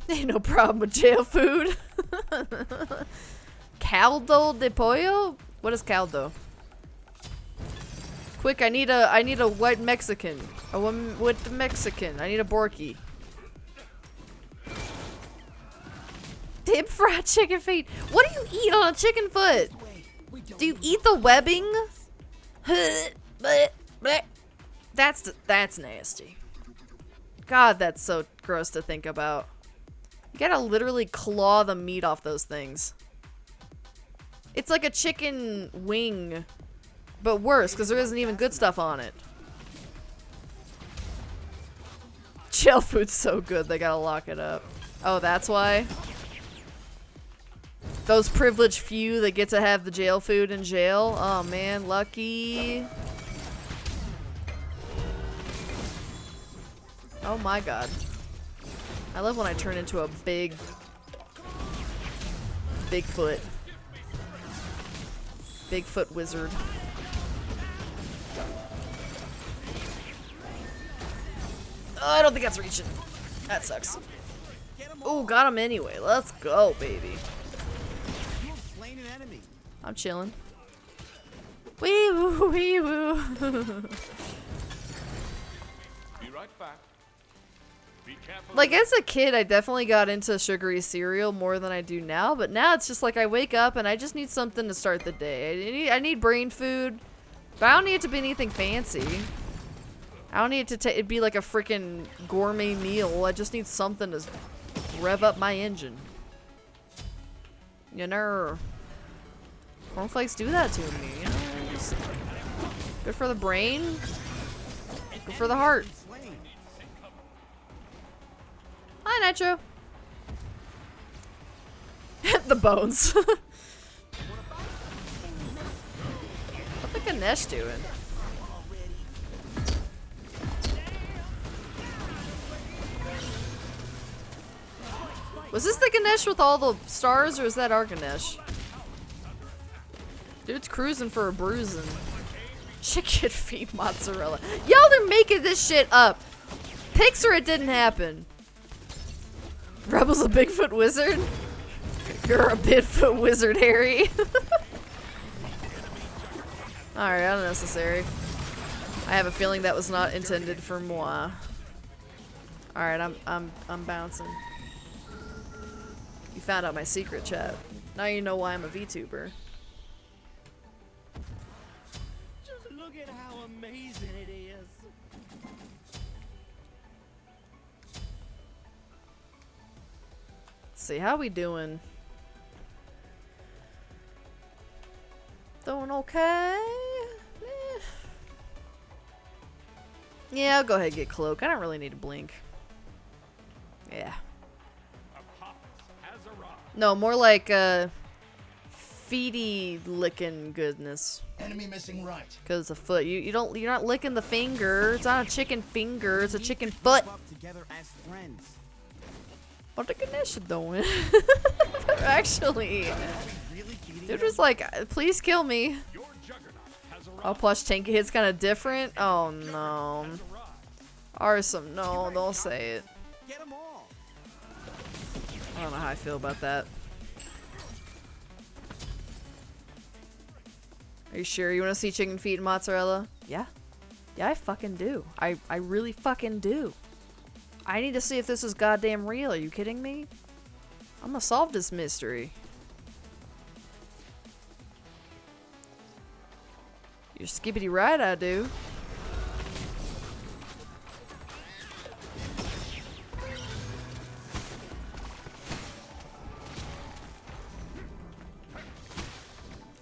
Ain't no problem with jail food. Caldo de pollo? What is caldo? Quick, I need a white Mexican. A woman with Mexican. I need a Borky. Deep fried chicken feet. What do you eat on a chicken foot? Do you eat the webbing? That's nasty. God, that's so gross to think about. You gotta literally claw the meat off those things. It's like a chicken wing, but worse, because there isn't even good stuff on it. Jail food's so good, they gotta lock it up. Oh, that's why? Those privileged few that get to have the jail food in jail? Oh man, lucky. Oh my god. I love when I turn into a Bigfoot. Bigfoot wizard. Oh, I don't think that's reaching. That sucks. Oh, got him anyway. Let's go, baby. I'm chilling. Wee woo, wee woo. Be right back. Be careful. Like, as a kid, I definitely got into sugary cereal more than I do now, but now it's just like I wake up and I just need something to start the day. I need brain food, but I don't need it to be anything fancy. I don't need it to be like a freaking gourmet meal. I just need something to rev up my engine. You know, cornflakes do that to me, you know? Just good for the brain, good for the heart. Hi, Nitro. The bones. What the Ganesh doing? Was this the Ganesh with all the stars, or is that our Ganesh? Dude's cruising for a bruising. Chicken feet mozzarella. Y'all are making this shit up. Pixar, it didn't happen. Rebel's a Bigfoot wizard? You're a Bigfoot wizard, Harry. Alright, unnecessary. I have a feeling that was not intended for moi. Alright, I'm bouncing. You found out my secret, chat. Now you know why I'm a VTuber. Just look at how amazing it is. Let's see, how we doing? Doing okay? Eh. Yeah, I'll go ahead and get cloak. I don't really need to blink. Yeah. No, more like feety licking goodness. Enemy missing right. Cause the foot, you're not licking the finger. It's not a chicken finger. It's a chicken foot. What the Ganesh doing? Actually, they're just like, please kill me. Oh, plush tank hits kind of different. Oh no. Arsome, no, don't say it. I don't know how I feel about that. Are you sure you want to see chicken feet and mozzarella? Yeah. Yeah, I fucking do. I really fucking do. I need to see if this is goddamn real. Are you kidding me? I'm gonna solve this mystery. You're skippity right, I do.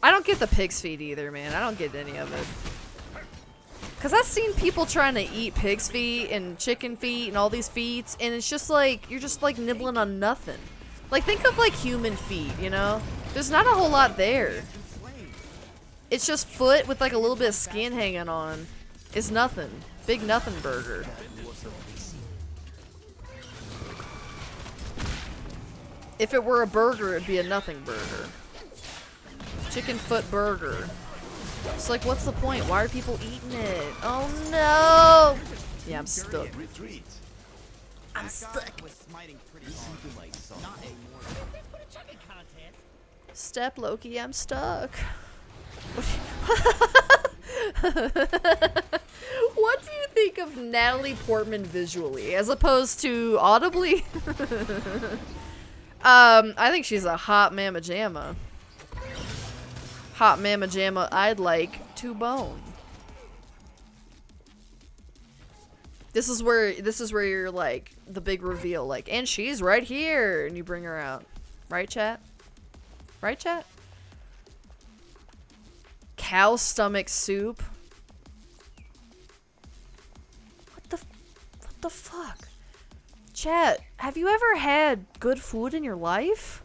I don't get the pig's feet either, man. I don't get any of it. Because I've seen people trying to eat pig's feet and chicken feet and all these feet, and it's just like, you're just like nibbling on nothing. Like, think of like human feet, you know? There's not a whole lot there. It's just foot with like a little bit of skin hanging on. It's nothing. Big nothing burger. If it were a burger, it'd be a nothing burger. Chicken foot burger. It's like, what's the point? Why are people eating it? Oh no! Yeah, I'm stuck. I'm stuck. Step Loki, I'm stuck. What do you think of Natalie Portman visually, as opposed to audibly? I think she's a hot mamma jamma. Hot mamma jamma I'd like to bone. This is where you're like the big reveal, like, and she's right here, and you bring her out. Right, chat? Right, chat? Cow stomach soup. What the fuck? Chat, have you ever had good food in your life?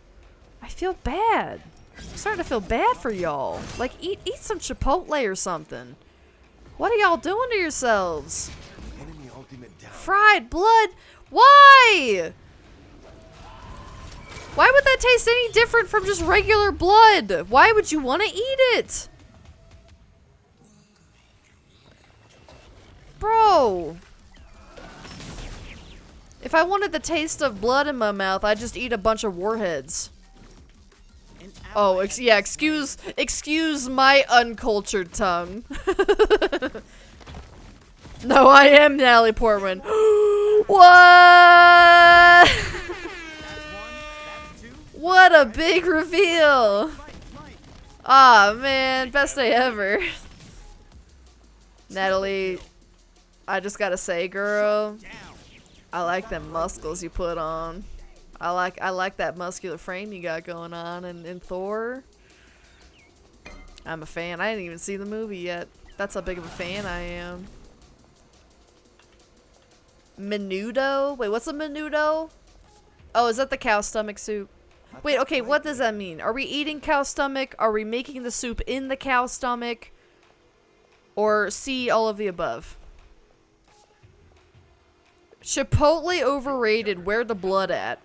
I feel bad. I'm starting to feel bad for y'all. Like, eat some Chipotle or something. What are y'all doing to yourselves? Fried blood? Why? Why would that taste any different from just regular blood? Why would you want to eat it? Bro. If I wanted the taste of blood in my mouth, I'd just eat a bunch of warheads. Oh, yeah, excuse my uncultured tongue. No, I am Natalie Portman. What? What a big reveal. Ah, man, best day ever. Natalie, I just gotta say, girl, I like them muscles you put on. I like that muscular frame you got going on in Thor. I'm a fan. I didn't even see the movie yet. That's how big of a fan I am. Menudo? Wait, what's a menudo? Oh, is that the cow stomach soup? Wait, okay, what does that mean? Are we eating cow stomach? Are we making the soup in the cow stomach? Or C, all of the above? Chipotle overrated. Where the blood at?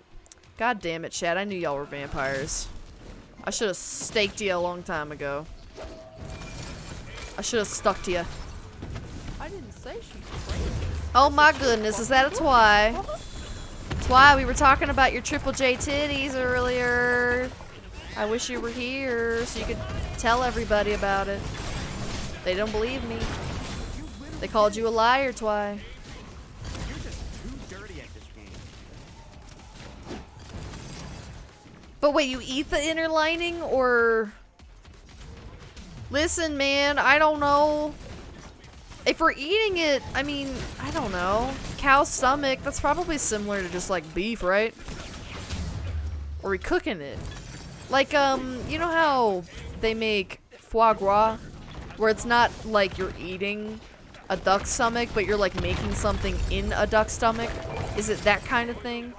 God damn it, Chad. I knew y'all were vampires. I should have staked you a long time ago. I should have stuck to you. I didn't say she's crazy. Oh my goodness, is that a why? That's why we were talking about your Triple J titties earlier. I wish you were here so you could tell everybody about it. They don't believe me. They called you a liar, Twy. You're just too dirty at this game. But wait, you eat the inner lining, or... Listen, man, I don't know. If we're eating it, I mean, I don't know. Cow stomach, that's probably similar to just like beef, right? Or are we cooking it? Like, you know how they make foie gras? Where it's not like you're eating a duck stomach, but you're like making something in a duck stomach? Is it that kind of thing?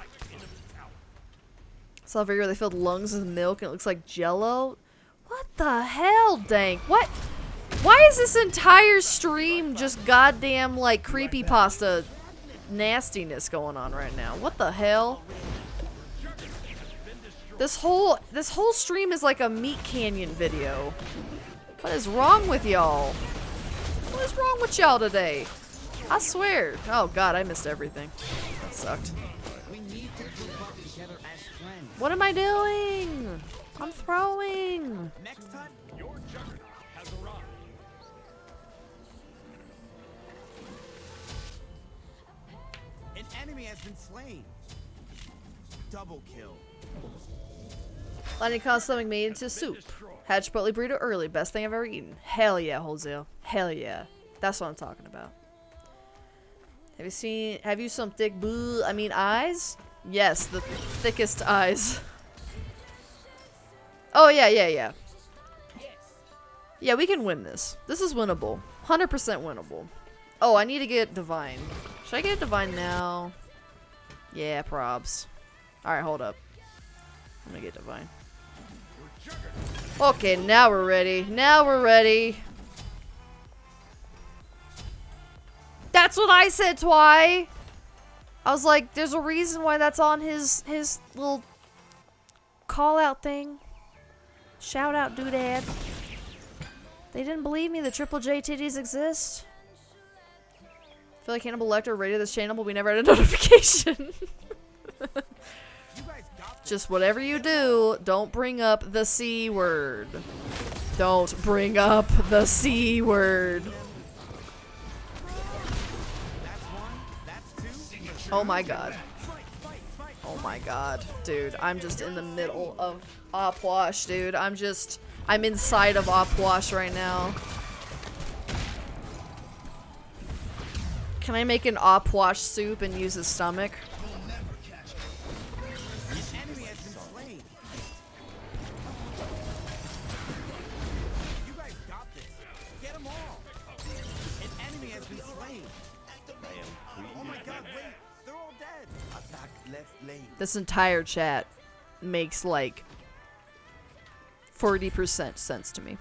So over here they filled lungs with milk and it looks like jello? What the hell, Dank? What? Why is this entire stream just goddamn like creepypasta nastiness going on right now? What the hell? This whole stream is like a Meat Canyon video. What is wrong with y'all? What is wrong with y'all today? I swear. Oh god, I missed everything. That sucked. We need to group up together as friends. What am I doing? I'm throwing. Next time, Your juggernaut has arrived. an enemy has been slain. Double kill. Lightning caused something made into soup. Had Chipotle burrito early. Best thing I've ever eaten. Hell yeah, Wholesale. Hell yeah. That's what I'm talking about. Have you some thick eyes? Yes, the thickest eyes. Oh, yeah. Yeah, we can win this. This is winnable. 100% winnable. Oh, I need to get divine. Should I get divine now? Yeah, probs. Alright, hold up. I'm gonna get divine. Okay, now we're ready. Now we're ready. That's what I said, Twy! I was like, there's a reason why that's on his little call-out thing. Shout-out, doodad. They didn't believe me that Triple J titties exist. I feel like Hannibal Lecter rated this channel, but we never had a notification. Just whatever you do, don't bring up the C word. Don't bring up the C word. Oh my god. Oh my god. Dude, I'm just in the middle of Opwash, dude. I'm inside of Opwash right now. Can I make an Opwash soup and use his stomach? This entire chat makes like 40% sense to me.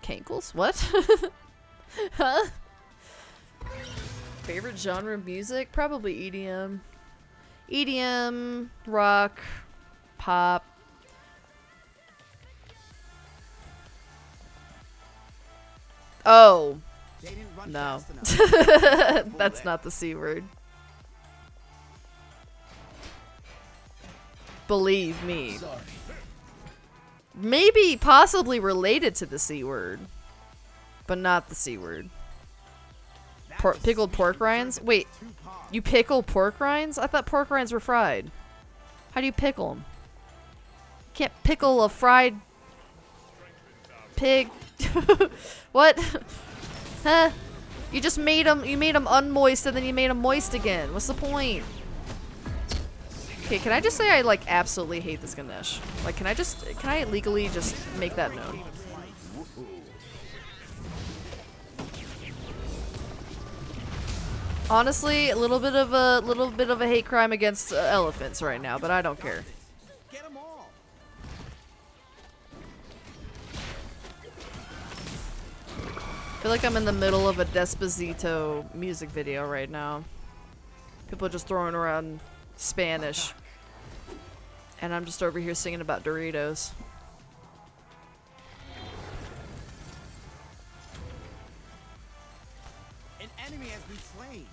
Cankles? What? Huh? Favorite genre of music? Probably EDM. EDM, rock, pop. Oh. No. That's not the C word. Believe me. Maybe possibly related to the C word, but not the C word. Pickled pork rinds? Wait, you pickle pork rinds? I thought pork rinds were fried. How do you pickle them? Can't pickle a fried pig. What? Huh? You just made them. You made them unmoist and then you made them moist again. What's the point? Okay, can I just say I like absolutely hate this Ganesh? Like, can I legally just make that known? Honestly, a little bit of a hate crime against elephants right now, but I don't care. I feel like I'm in the middle of a Despacito music video right now. People just throwing around Spanish. And I'm just over here singing about Doritos. An enemy has been slain.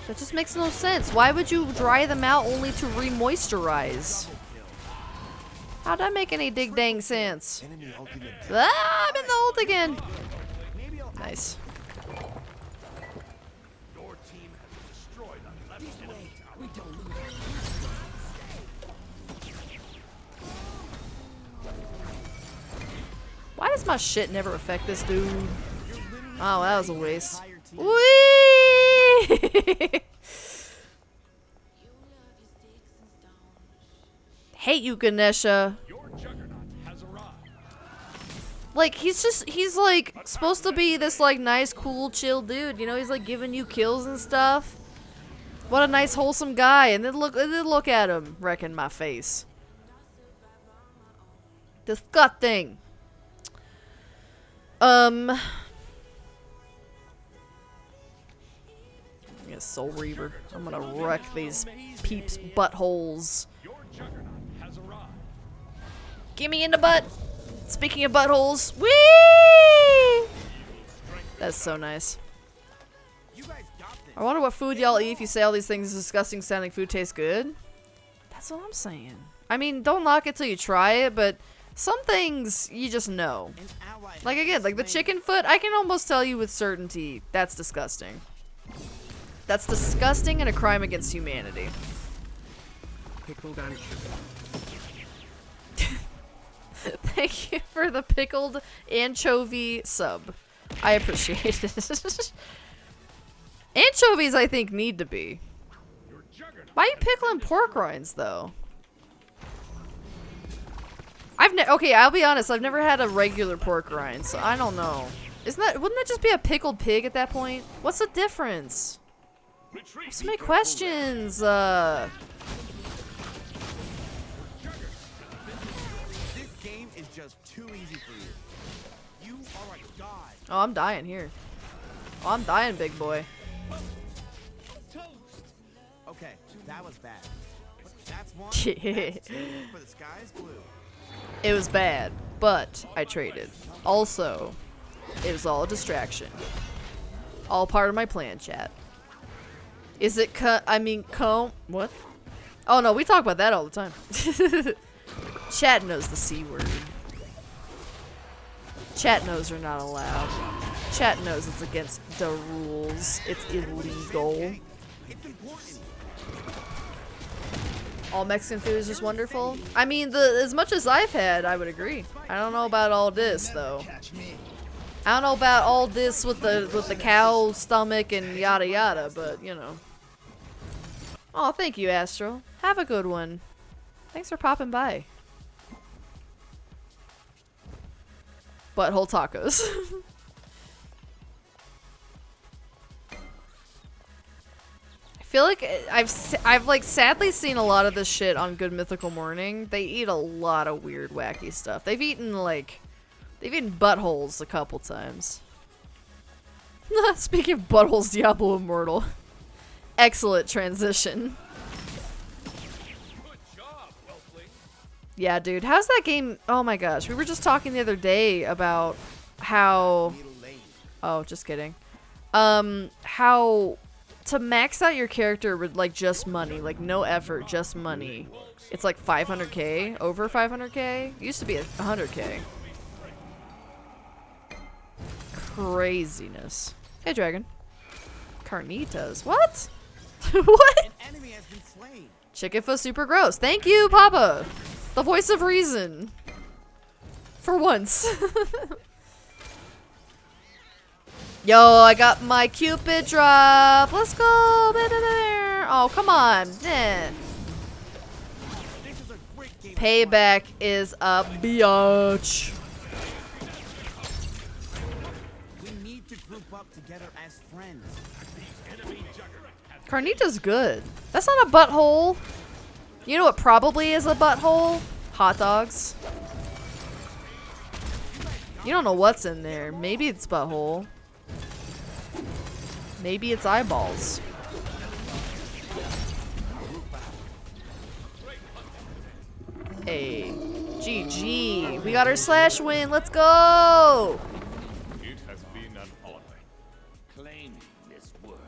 That just makes no sense. Why would you dry them out only to re-moisturize? How'd that make any dig dang sense? Ah, I'm in the ult again. Nice. Why does my shit never affect this dude? Oh, that was a waste. Whee! Hate you, Ganesha. Like, he's like supposed to be this like nice, cool, chill dude. You know, he's like giving you kills and stuff. What a nice, wholesome guy. And then look at him wrecking my face. Disgusting. Yeah, Soul Reaver. I'm gonna wreck these peeps' buttholes. Give me in the butt. Speaking of buttholes, whee! That's so nice. I wonder what food y'all eat if you say all these things. Disgusting sounding food tastes good. That's what I'm saying. I mean, don't knock it till you try it, but some things you just know. Like again, like the chicken foot, I can almost tell you with certainty that's disgusting. That's disgusting and a crime against humanity. Pickled anchovy. Thank you for the pickled anchovy sub. I appreciate it. Anchovies, I think, need to be. Why are you pickling pork rinds, though? I Okay, I'll be honest. I've never had a regular pork rind, so I don't know. Wouldn't that just be a pickled pig at that point? What's the difference? So many questions. This game is just too easy for you. You are a god. Oh, I'm dying here. Oh, I'm dying, big boy. Okay, that was bad. That's one. That's two, for the sky's blue. It was bad, but I traded. Also, it was all a distraction. All part of my plan, chat. Is it what? Oh no, we talk about that all the time. Chat knows the C word. Chat knows are not allowed. Chat knows it's against the rules. It's illegal. It's important. All Mexican food is just wonderful. I mean, as much as I've had, I would agree. I don't know about all this though. I don't know about all this with the cow stomach and yada yada, but you know. Oh, thank you, Astro. Have a good one. Thanks for popping by. Butthole tacos. I feel like I've like sadly seen a lot of this shit on Good Mythical Morning. They eat a lot of weird, wacky stuff. They've eaten buttholes a couple times. Speaking of buttholes, Diablo Immortal. Excellent transition. Yeah, dude. How's that game? Oh my gosh. We were just talking the other day about how... Oh, just kidding. How to max out your character with like just money, like no effort, just money. It's like 500k, over 500k. It used to be 100k. Craziness. Hey, dragon. Carnitas. What? What? An enemy has been slain. Chicken foot super gross. Thank you, Papa. The voice of reason. For once. Yo, I got my Cupid drop. Let's go. Oh, come on. Eh. This is a great game. Payback is a biatch. We need to group up together as friends. Carnita's good. That's not a butthole. You know what probably is a butthole? Hot dogs. You don't know what's in there. Maybe it's butthole. Maybe it's eyeballs. Hey. GG. We got our slash win. Let's go. It has been an honor. Claiming this world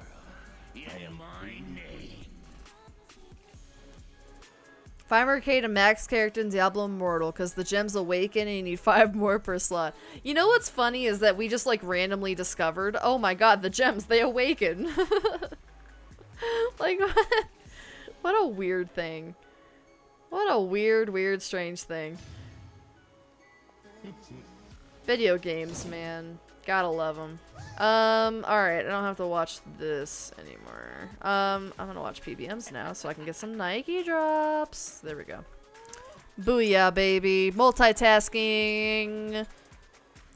in my name. 500k to max character in Diablo Immortal because the gems awaken and you need 5 more per slot. You know what's funny is that we just like randomly discovered, oh my god, the gems, they awaken. Like, what a weird thing. What a weird, strange thing. Video games, man. Gotta love them. Alright, I don't have to watch this anymore. I'm gonna watch PBMs now so I can get some Nike drops. There we go. Booyah, baby. Multitasking.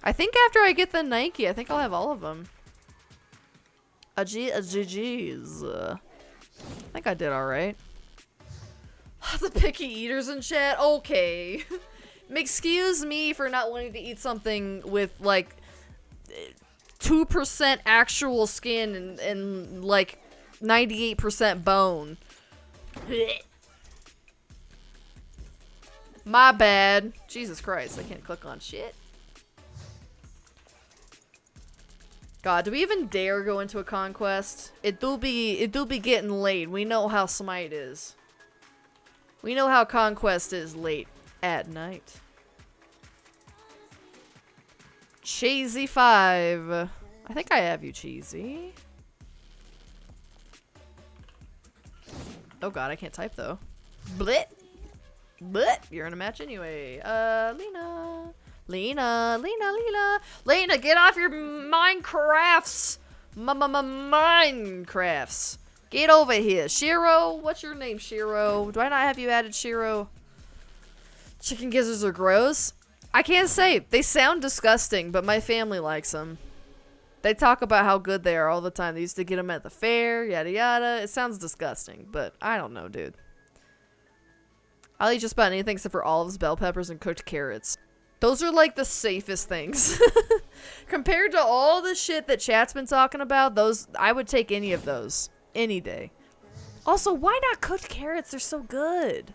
I think after I get the Nike, I think I'll have all of them. GG's. I think I did alright. The picky eaters in chat? Okay. Excuse me for not wanting to eat something with, like, 2% actual skin and like, 98% bone. My bad. Jesus Christ, I can't click on shit. God, do we even dare go into a conquest? It do be getting late. We know how Smite is. We know how conquest is late at night. Cheesy 5. I think I have you, Cheesy. Oh god, I can't type though. Blit. Blit. You're in a match anyway. Lena, get off your Minecrafts. Minecrafts. Get over here. Shiro, what's your name, Shiro? Do I not have you added, Shiro? Chicken gizzards are gross. I can't say. They sound disgusting, but my family likes them. They talk about how good they are all the time. They used to get them at the fair, yada yada. It sounds disgusting, but I don't know, dude. I'll eat just about anything except for olives, bell peppers, and cooked carrots. Those are like the safest things. Compared to all the shit that chat's been talking about, those, I would take any of those. Any day. Also, why not cooked carrots? They're so good.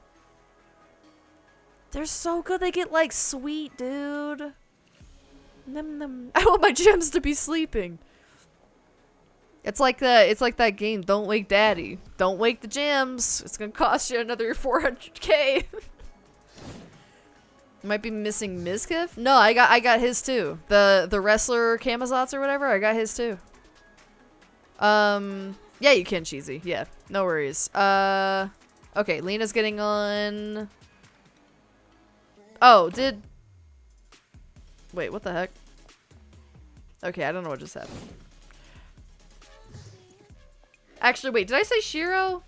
They're so good. They get like sweet, dude. Num num. I want my gems to be sleeping. It's like that game, Don't Wake Daddy. Don't wake the gems. It's gonna cost you another 400k. Might be missing Mizkif? No, I got his too. The wrestler Kamazotz or whatever, I got his too. Yeah, you can, Cheesy. Yeah, no worries. Okay, Lena's getting on. Oh, wait, what the heck? Okay, I don't know what just happened. Actually, wait, did I say Shiro?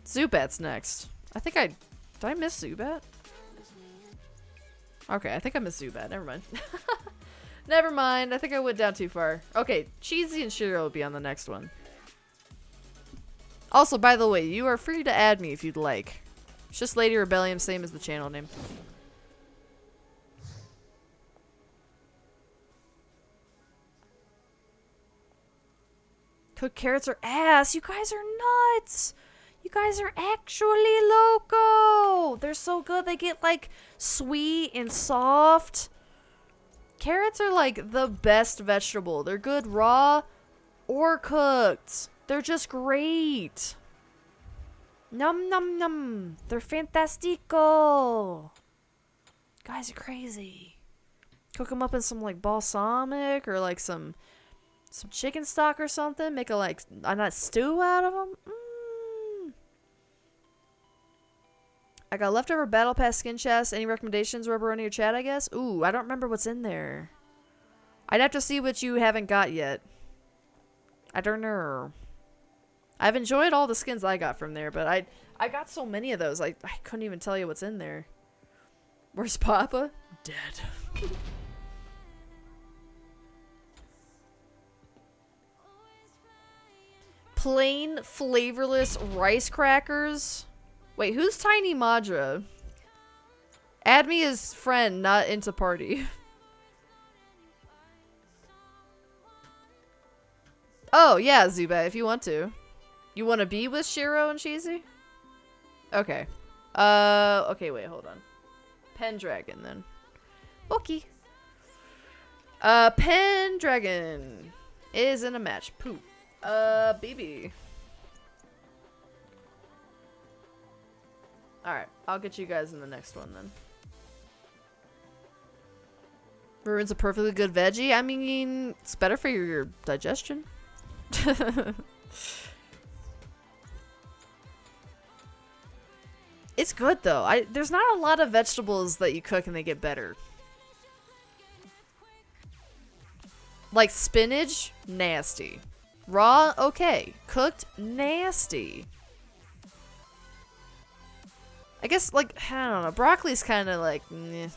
Zubat's next. Did I miss Zubat? Okay, I think I missed Zubat. Never mind. Never mind. I think I went down too far. Okay, Cheesy and Shiro will be on the next one. Also, by the way, you are free to add me if you'd like. It's just LadyRebellium, same as the channel name. Cooked carrots are ass. You guys are nuts. You guys are actually loco. They're so good. They get like sweet and soft. Carrots are like the best vegetable. They're good raw or cooked. They're just great. Num num num. They're fantastico. Guys are crazy. Cook them up in some like balsamic or like some chicken stock or something. Make a nice stew out of them. I got leftover Battle Pass skin chest. Any recommendations, Rubber, in your chat, I guess? Ooh, I don't remember what's in there. I'd have to see what you haven't got yet. I don't know. I've enjoyed all the skins I got from there, but I got so many of those, I couldn't even tell you what's in there. Where's Papa? Dead. Plain, flavorless rice crackers. Wait, who's Tiny Madra? Add me as friend, not into party. Oh, yeah, Zuba, if you want to. You want to be with Shiro and Cheesy? Okay. Okay, wait, hold on. Pendragon, then. Okay. Pendragon is in a match. Poop. BB. Alright, I'll get you guys in the next one, then. Ruin's a perfectly good veggie? I mean, it's better for your digestion. It's good though. There's not a lot of vegetables that you cook and they get better. Like spinach, nasty. Raw, okay. Cooked, nasty. I guess, like, I don't know. Broccoli's kind of like, meh.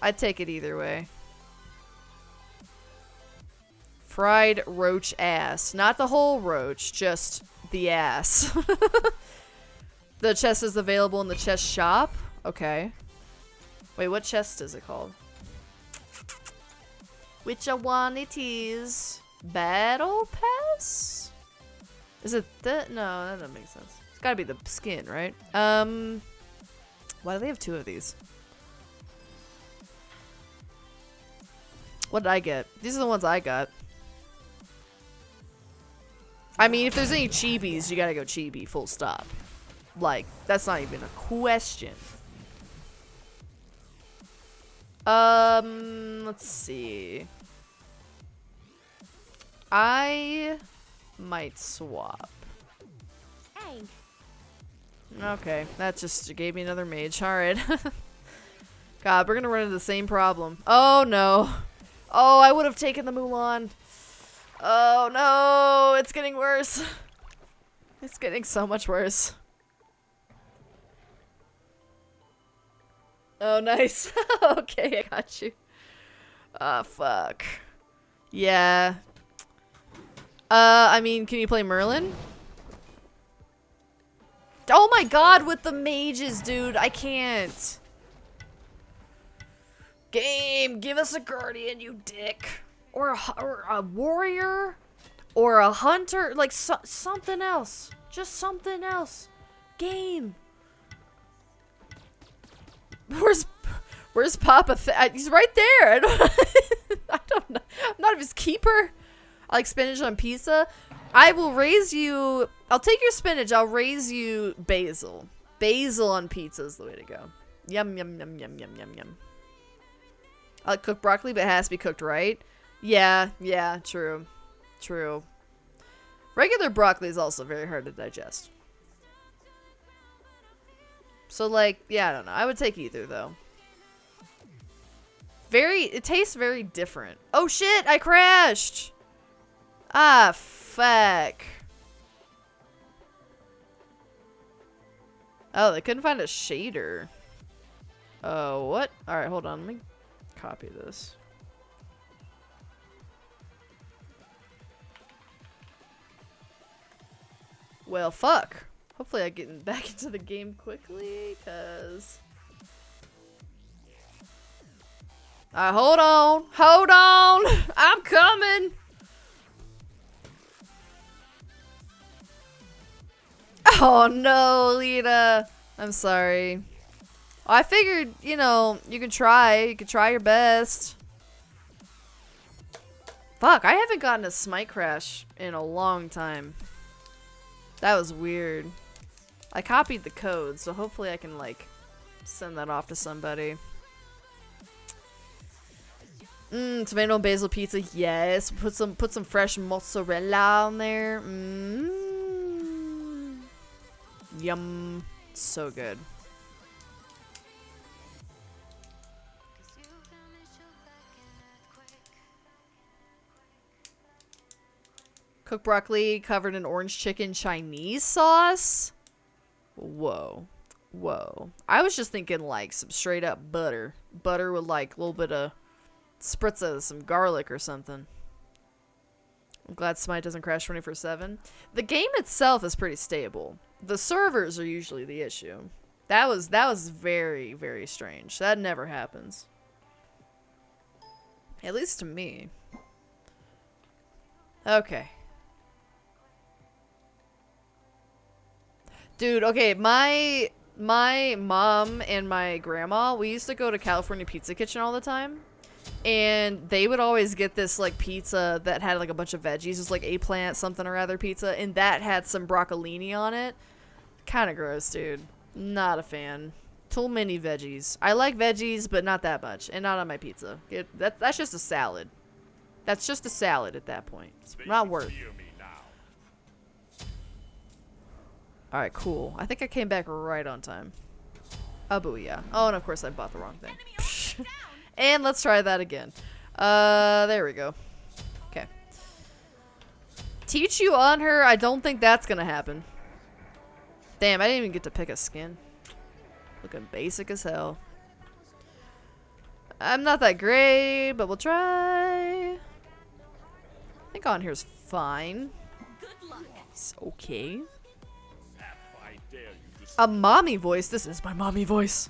I'd take it either way. Fried roach ass. Not the whole roach, just the ass. The chest is available in the chest shop? Okay. Wait, what chest is it called? Which one it is? Battle Pass? Is it that? No, that doesn't make sense. It's gotta be the skin, right? Why do they have two of these? What did I get? These are the ones I got. I mean, if there's any chibis, you gotta go chibi, full stop. Like, that's not even a question. Let's see. I might swap. Okay, that just gave me another mage. Alright. God, we're gonna run into the same problem. Oh no. Oh, I would have taken the Mulan. Oh no, it's getting worse. It's getting so much worse. Oh, nice. Okay, I got you. Ah, fuck. Yeah. I mean, can you play Merlin? Oh my god, with the mages, dude. I can't. Game, give us a guardian, you dick. Or a warrior. Or a hunter. Like, something else. Just something else. Game. Where's Papa? He's right there. I don't know. I'm not his keeper. I like spinach on pizza. I will raise you. I'll take your spinach. I'll raise you basil. Basil on pizza is the way to go. Yum, yum, yum, yum, yum, yum, yum. I like cooked broccoli, but it has to be cooked right. Yeah, true. True. Regular broccoli is also very hard to digest. So, like, yeah, I don't know. I would take either, though. It tastes very different. Oh, shit! I crashed! Ah, fuck. Oh, they couldn't find a shader. Oh, what? Alright, hold on. Let me copy this. Well, fuck. Hopefully I get back into the game quickly, cause... hold on! Hold on! I'm coming! Oh no, Lita. I'm sorry. I figured, you know, you could try. You could try your best. Fuck, I haven't gotten a Smite crash in a long time. That was weird. I copied the code, so hopefully I can, like, send that off to somebody. Tomato and basil pizza, yes. Put some fresh mozzarella on there. Yum. So good. Cooked broccoli covered in orange chicken Chinese sauce? Whoa. Whoa. I was just thinking like some straight up butter. Butter with like a little bit of spritz of some garlic or something. I'm glad Smite doesn't crash 24/7. The game itself is pretty stable. The servers are usually the issue. That was very, very strange. That never happens. At least to me. Okay. Dude, okay, my mom and my grandma, we used to go to California Pizza Kitchen all the time. And they would always get this, like, pizza that had, like, a bunch of veggies. It was, like, eggplant something or other pizza. And that had some broccolini on it. Kinda gross, dude. Not a fan. Too many veggies. I like veggies, but not that much. And not on my pizza. That's just a salad. That's just a salad at that point. It's not worth. Alright, cool. I think I came back right on time. Oh, booyah. Oh, and of course I bought the wrong thing. And let's try that again. There we go. Okay. Teach you on her? I don't think that's gonna happen. Damn, I didn't even get to pick a skin. Looking basic as hell. I'm not that great, but we'll try. I think on here's fine. It's okay. A mommy voice? This is my mommy voice.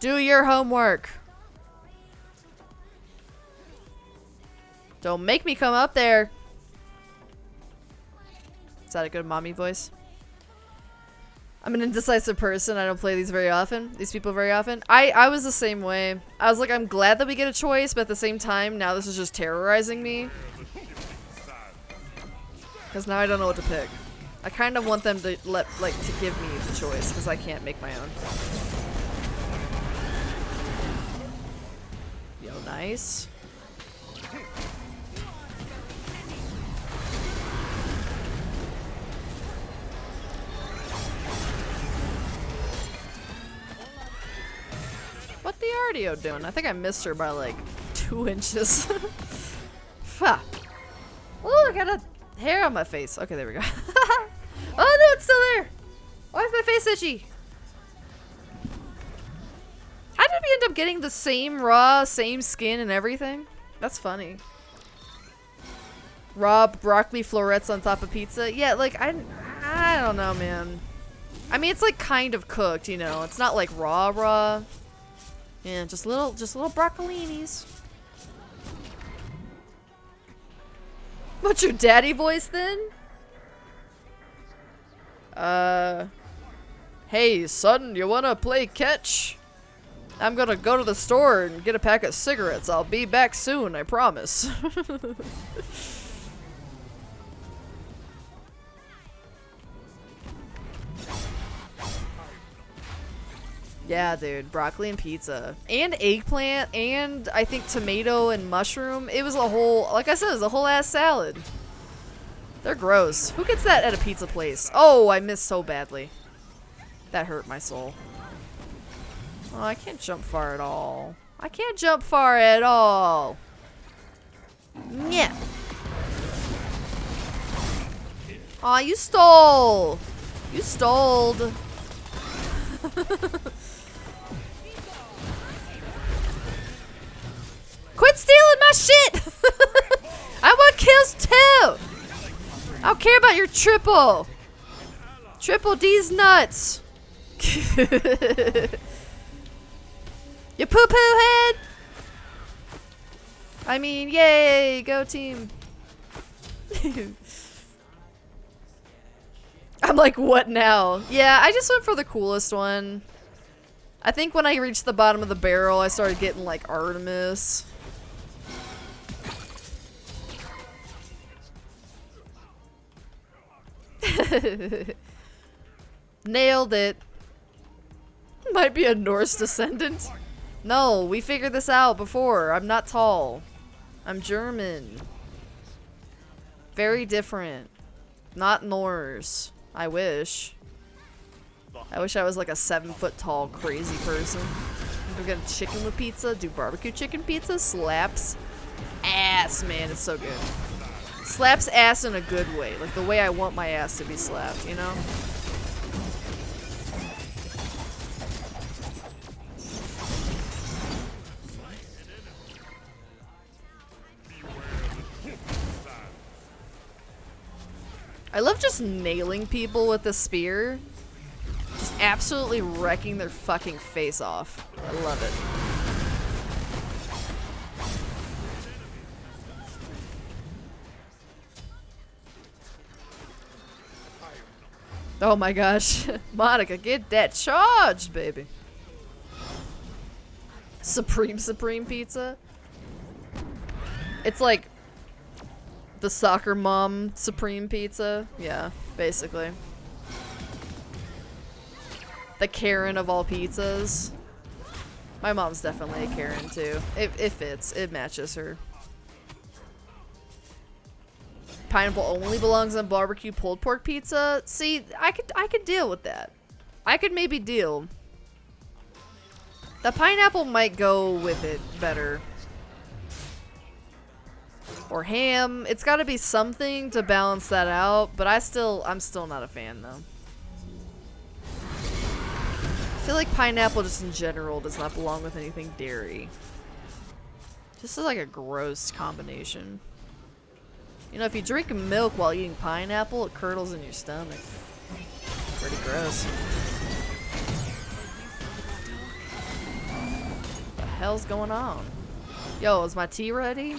Do your homework. Don't make me come up there. Is that a good mommy voice? I'm an indecisive person. I don't play these very often. These people very often. I was the same way. I was like, I'm glad that we get a choice, but at the same time, now this is just terrorizing me. Because now I don't know what to pick. I kind of want them to to give me the choice, because I can't make my own. Yo, nice. What the Ardio doing? I think I missed her by like 2 inches. Fuck. Oh, I got a hair on my face. Okay, there we go. Oh no, it's still there. Why is my face itchy? we end up getting the same raw, same skin and everything. That's funny. Raw broccoli florets on top of pizza. Yeah, like, I don't know, man. I mean, it's like kind of cooked, you know. It's not like raw. Yeah, just little broccolinis. What's your daddy voice then? Hey son, you wanna play catch? I'm gonna go to the store and get a pack of cigarettes. I'll be back soon, I promise. Yeah, dude, broccoli and pizza. And eggplant, and I think tomato and mushroom. It was a whole, like I said, it was a whole ass salad. They're gross. Who gets that at a pizza place? Oh, I missed so badly. That hurt my soul. Oh, I can't jump far at all. I can't jump far at all. Yeah. Aw, you stole. You stole. Quit stealing my shit! I want kills too! I don't care about your triple! Triple D's nuts! You poo-poo head! I mean, yay! Go team! I'm like, what now? Yeah, I just went for the coolest one. I think when I reached the bottom of the barrel, I started getting like Artemis. Nailed it. Might be a Norse descendant. No, we figured this out before. I'm not tall. I'm German. Very different. Not Norse. I wish. I wish I was like a 7-foot tall crazy person. We're gonna chicken with pizza. Do barbecue chicken pizza. Slaps ass, man. It's so good. Slaps ass in a good way. Like the way I want my ass to be slapped, you know? I love just nailing people with the spear. Just absolutely wrecking their fucking face off. I love it. Oh my gosh. Monica, get that charged, baby. Supreme pizza. It's like the soccer mom Supreme pizza. Yeah, basically. The Karen of all pizzas. My mom's definitely a Karen too. It fits. It matches her. Pineapple only belongs on barbecue pulled pork pizza. See, I could deal with that. I could maybe deal. The pineapple might go with it better. Or ham. It's got to be something to balance that out, but I'm still not a fan though. I feel like pineapple just in general does not belong with anything dairy. This is like a gross combination. You know, if you drink milk while eating pineapple, it curdles in your stomach. Pretty gross. What the hell's going on? Yo, is my tea ready?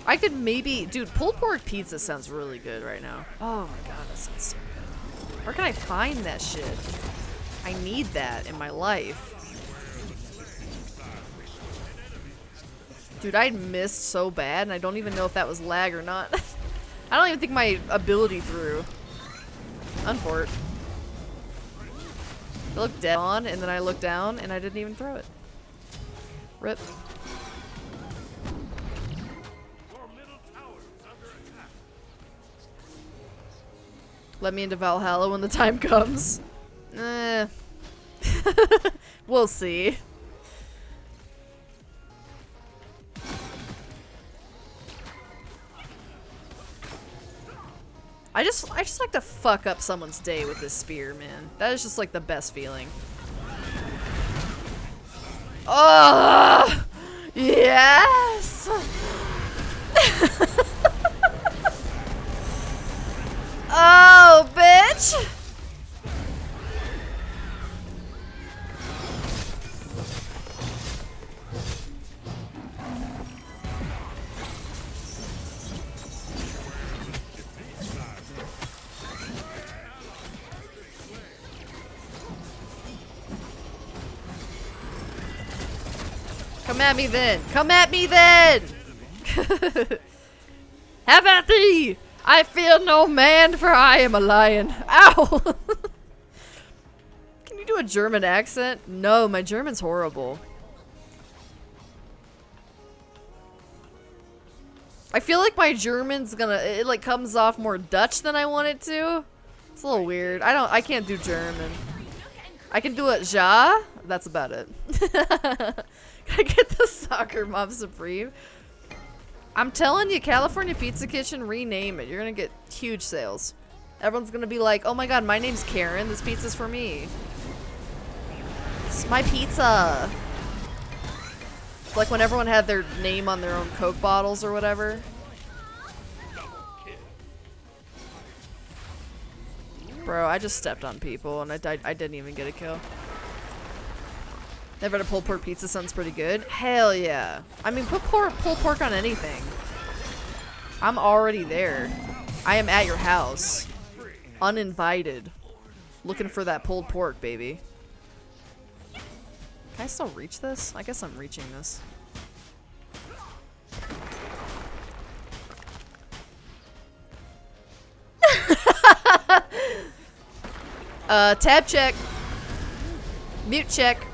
I could maybe... Dude, pulled pork pizza sounds really good right now. Oh my god, that sounds so good. Where can I find that shit? I need that in my life. Dude, I missed so bad, and I don't even know if that was lag or not. I don't even think my ability threw. Unfort. I looked dead on, and then I looked down, and I didn't even throw it. Rip. Let me into Valhalla when the time comes. We'll see. I just like to fuck up someone's day with this spear, man. That is just like the best feeling. Oh, yes. Oh, bitch. Come at me then! Come at me then! Have at thee! I fear no man, for I am a lion. Ow! Can you do a German accent? No, my German's horrible. I feel like my German's it like comes off more Dutch than I want it to. It's a little weird. I can't do German. I can do it ja. That's about it. Can I get the Soccer Mom Supreme? I'm telling you, California Pizza Kitchen, rename it. You're gonna get huge sales. Everyone's gonna be like, oh my god, my name's Karen. This pizza's for me. It's my pizza. It's like when everyone had their name on their own Coke bottles or whatever. Bro, I just stepped on people and I didn't even get a kill. Never had a pulled pork pizza, sounds pretty good. Hell yeah. I mean, put pulled pork on anything. I'm already there. I am at your house. Uninvited. Looking for that pulled pork, baby. Can I still reach this? I guess I'm reaching this. Tab check. Mute check.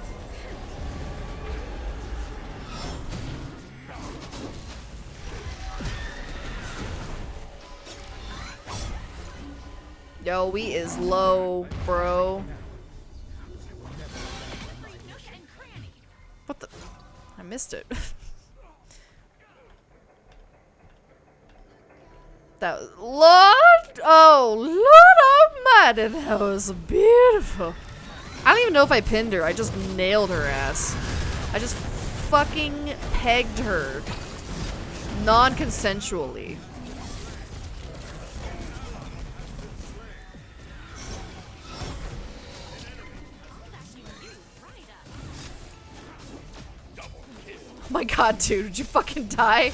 Yo, we is low, bro. What the? I missed it. That was Lord. Oh, Lord Almighty, that was beautiful. I don't even know if I pinned her. I just nailed her ass. I just fucking pegged her, non-consensually. Oh my god, dude, did you fucking die?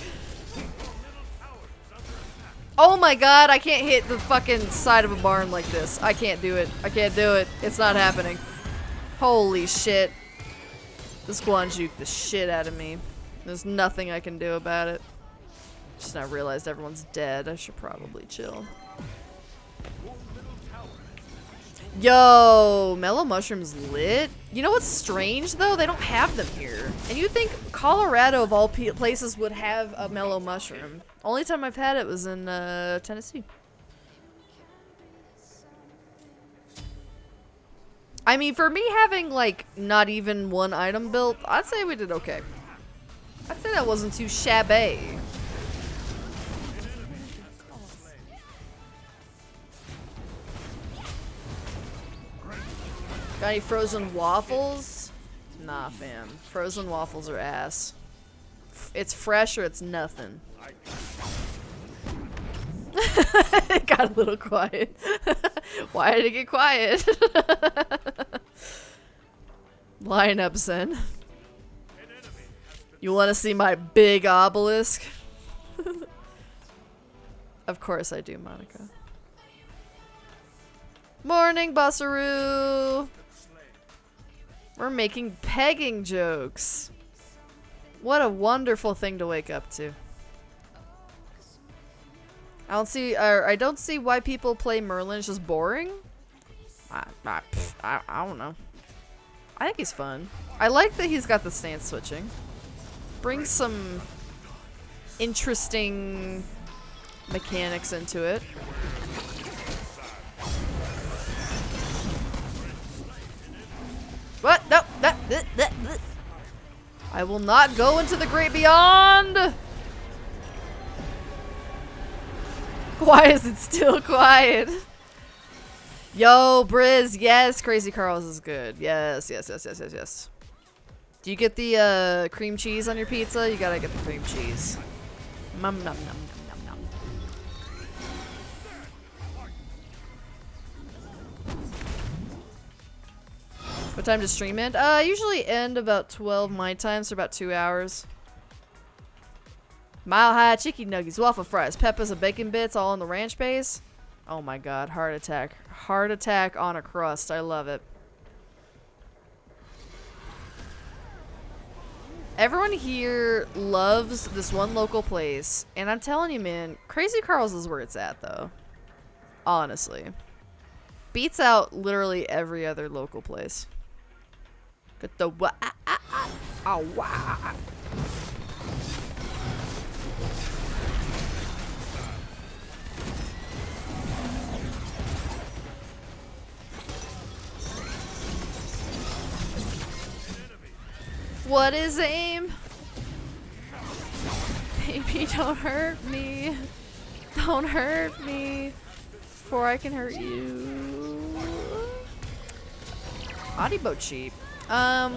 Oh my god, I can't hit the fucking side of a barn like this. I can't do it. I can't do it. It's not happening. Holy shit. This one juked the shit out of me. There's nothing I can do about it. Just now realized everyone's dead. I should probably chill. Yo, Mellow Mushroom's lit. You know what's strange though? They don't have them here. And you'd think Colorado of all places would have a Mellow Mushroom. Only time I've had it was in Tennessee. I mean, for me having like not even one item built, I'd say we did okay. I'd say that wasn't too shabby. Got any frozen waffles? Nah, fam. Frozen waffles are ass. It's fresh or it's nothing. It got a little quiet. Why did it get quiet? Line up, Zen. You want to see my big obelisk? Of course I do, Monica. Morning, Bussaroo! We're making pegging jokes. What a wonderful thing to wake up to. I don't see why people play Merlin. It's just boring. I don't know. I think he's fun. I like that he's got the stance switching. Brings some interesting mechanics into it. What? No. That. I will not go into the great beyond. Why is it still quiet? Yo, Briz, yes, Crazy Carl's is good. Yes, yes, yes, yes, yes, yes. Do you get the cream cheese on your pizza? You gotta get the cream cheese. Nom nom nom nom nom nom. What time does stream end? Usually end about 12 my time, so about 2 hours. Mile High chicken nuggets, waffle fries, peppers and bacon bits, all on the ranch base. Oh my god, heart attack. Heart attack on a crust. I love it. Everyone here loves this one local place, and I'm telling you, man, Crazy Carl's is where it's at, though. Honestly. Beats out literally every other local place. Get the wa ah ah ah ah wah. What is aim? Baby, don't hurt me. Don't hurt me. Before I can hurt you. Audibo cheap. But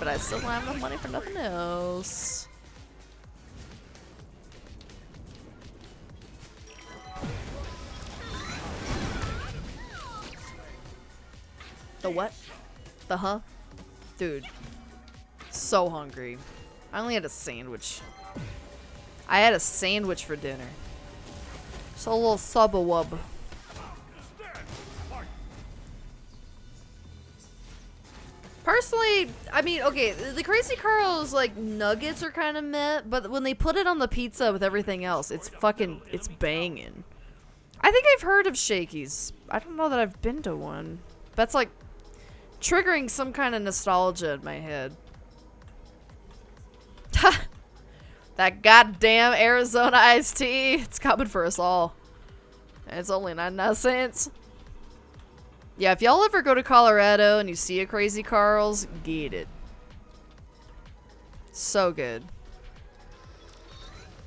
I still don't have enough money for nothing else. The what? The huh? Dude. So hungry. I only had a sandwich. I had a sandwich for dinner. So a little sub-a-wub. Personally, I mean, okay, the Crazy Carl's, like, nuggets are kind of meh, but when they put it on the pizza with everything else, it's fucking, it's banging. I think I've heard of Shakey's. I don't know that I've been to one. That's, like, triggering some kind of nostalgia in my head. That goddamn Arizona iced tea. It's coming for us all. And it's only 99 cents. Yeah, if y'all ever go to Colorado and you see a Crazy Carl's, get it. So good.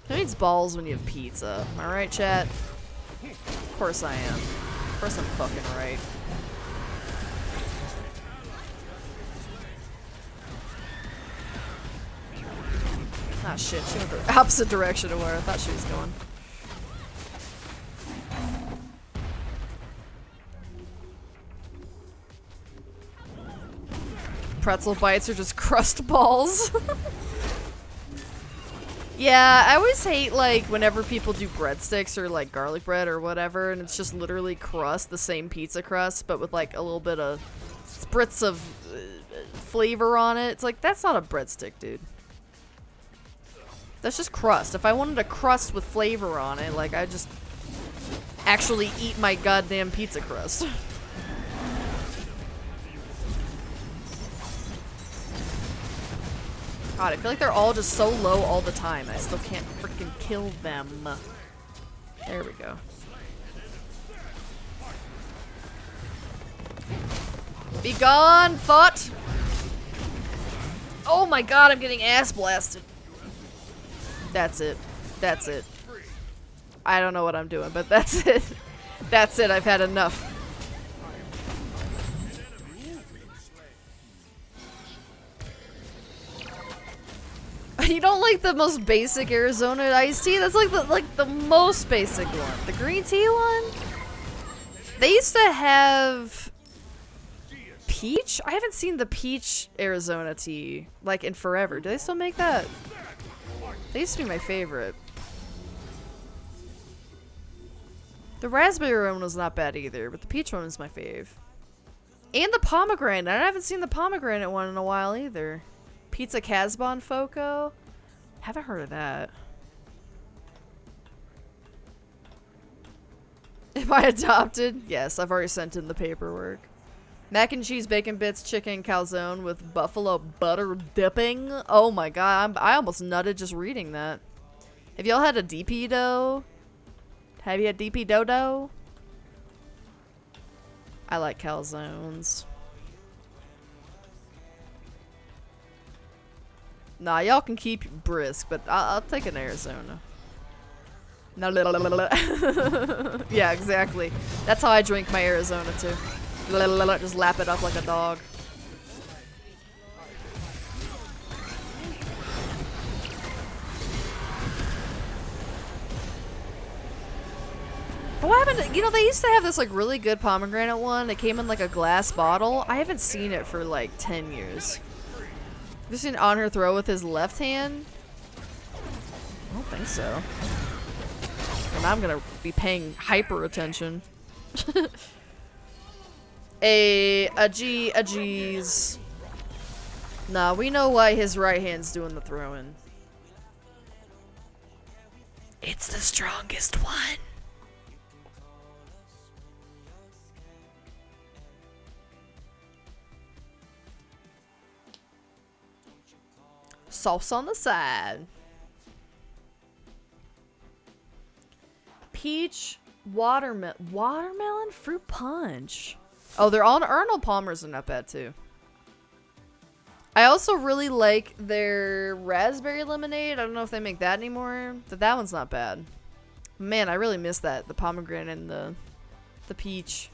Who needs balls when you have pizza? Am I right, chat? Of course I am. Of course I'm fucking right. Ah shit, she went the opposite direction of where I thought she was going. Pretzel bites are just crust balls. Yeah, I always hate, like, whenever people do breadsticks or, like, garlic bread or whatever, and it's just literally crust, the same pizza crust, but with, like, a little bit of spritz of flavor on it. It's like, that's not a breadstick, dude. That's just crust. If I wanted a crust with flavor on it, like, I'd just actually eat my goddamn pizza crust. God, I feel like they're all just so low all the time. I still can't freaking kill them. There we go. Be gone, thought! Oh my god, I'm getting ass blasted. That's it. That's it. I don't know what I'm doing, but that's it. That's it, I've had enough. You don't like the most basic Arizona iced tea? That's like the most basic one. The green tea one? They used to have peach? I haven't seen the peach Arizona tea like in forever. Do they still make that? They used to be my favorite. The raspberry one was not bad either, but the peach one was my fave. And the pomegranate. I haven't seen the pomegranate one in a while either. Pizza Casbon Foco? Haven't heard of that. Am I adopted? Yes, I've already sent in the paperwork. Mac and cheese, bacon bits, chicken calzone with buffalo butter dipping. Oh my god, I almost nutted just reading that. Have y'all had a DP dough? Have you had DP dodo? I like calzones. Nah, y'all can keep brisk, but I'll take an Arizona. No, yeah, exactly. That's how I drink my Arizona too. Just lap it up like a dog. But what happened to, you know, they used to have this like really good pomegranate one. It came in like a glass bottle. I haven't seen it for like 10 years. Have you seen Honor throw with his left hand? I don't think so. And I'm gonna be paying hyper attention. a G's. Nah, we know why his right hand's doing the throwing. It's the strongest one. Sauce on the side. Peach watermelon fruit punch. Oh, they're all Arnold Palmer's are not bad too. I also really like their raspberry lemonade. I don't know if they make that anymore, but that one's not bad. Man, I really miss that. The pomegranate and the peach.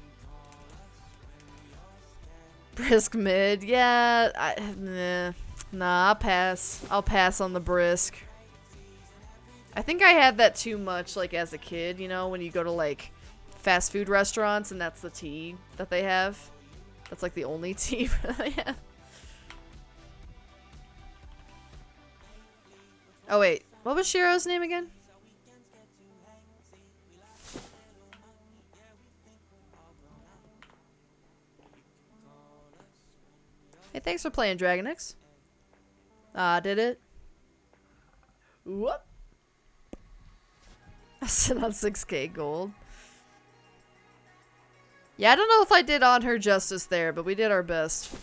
Brisk mid. Yeah, nah, I'll pass. I'll pass on the brisk. I think I had that too much, like, as a kid, you know, when you go to, like, fast food restaurants and that's the tea that they have. That's, like, the only tea that they have. Oh, wait. What was Shiro's name again? Hey, thanks for playing, Dragon X. Did it? Whoop. I sit on 6K gold. Yeah, I don't know if I did on her justice there, but we did our best.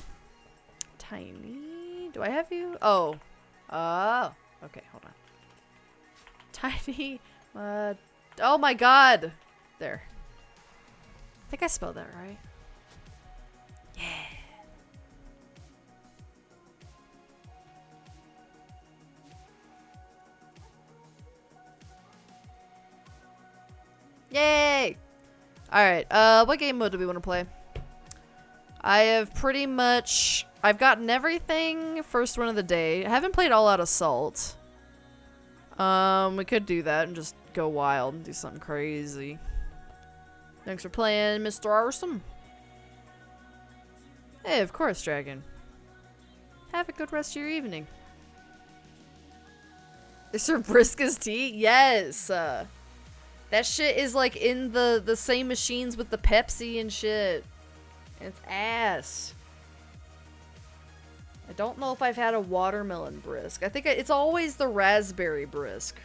Tiny. Do I have you? Oh. Oh. Okay, hold on. Tiny. Oh my god. There. I think I spelled that right. Yeah. Yay! Alright, what game mode do we want to play? I have pretty much... I've gotten everything first one of the day. I haven't played All Out Assault. We could do that and just go wild and do something crazy. Thanks for playing, Mr. Awesome. Hey, of course, Dragon. Have a good rest of your evening. Is there brisk as tea? Yes! That shit is like in the same machines with the Pepsi and shit. And it's ass. I don't know if I've had a watermelon brisk. I think it's always the raspberry brisk.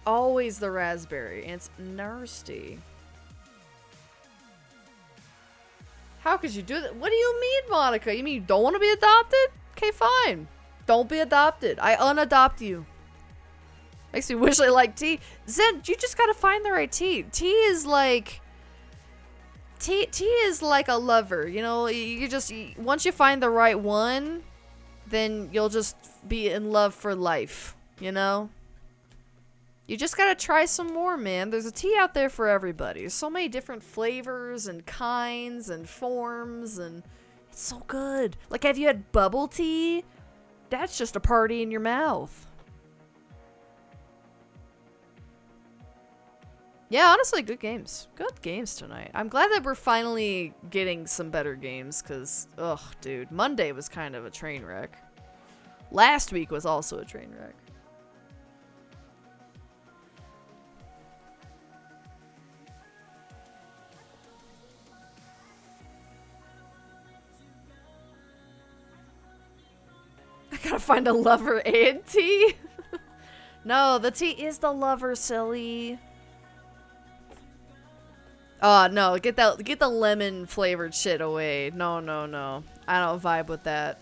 Always the raspberry. And it's nasty. How could you do that? What do you mean, Monica? You mean you don't want to be adopted? Okay, fine. Don't be adopted. I unadopt you. Makes me wish I liked tea. Zen, you just gotta find the right tea. Tea is like a lover, you know? You just, once you find the right one, then you'll just be in love for life, you know? You just gotta try some more, man. There's a tea out there for everybody. There's so many different flavors and kinds and forms, and it's so good. Like, have you had bubble tea? That's just a party in your mouth. Yeah, honestly, good games. Good games tonight. I'm glad that we're finally getting some better games, because, ugh, dude, Monday was kind of a train wreck. Last week was also a train wreck. I gotta find a lover and tea? No, the tea is the lover, silly. Oh, no, get the lemon flavored shit away. No, no, no. I don't vibe with that.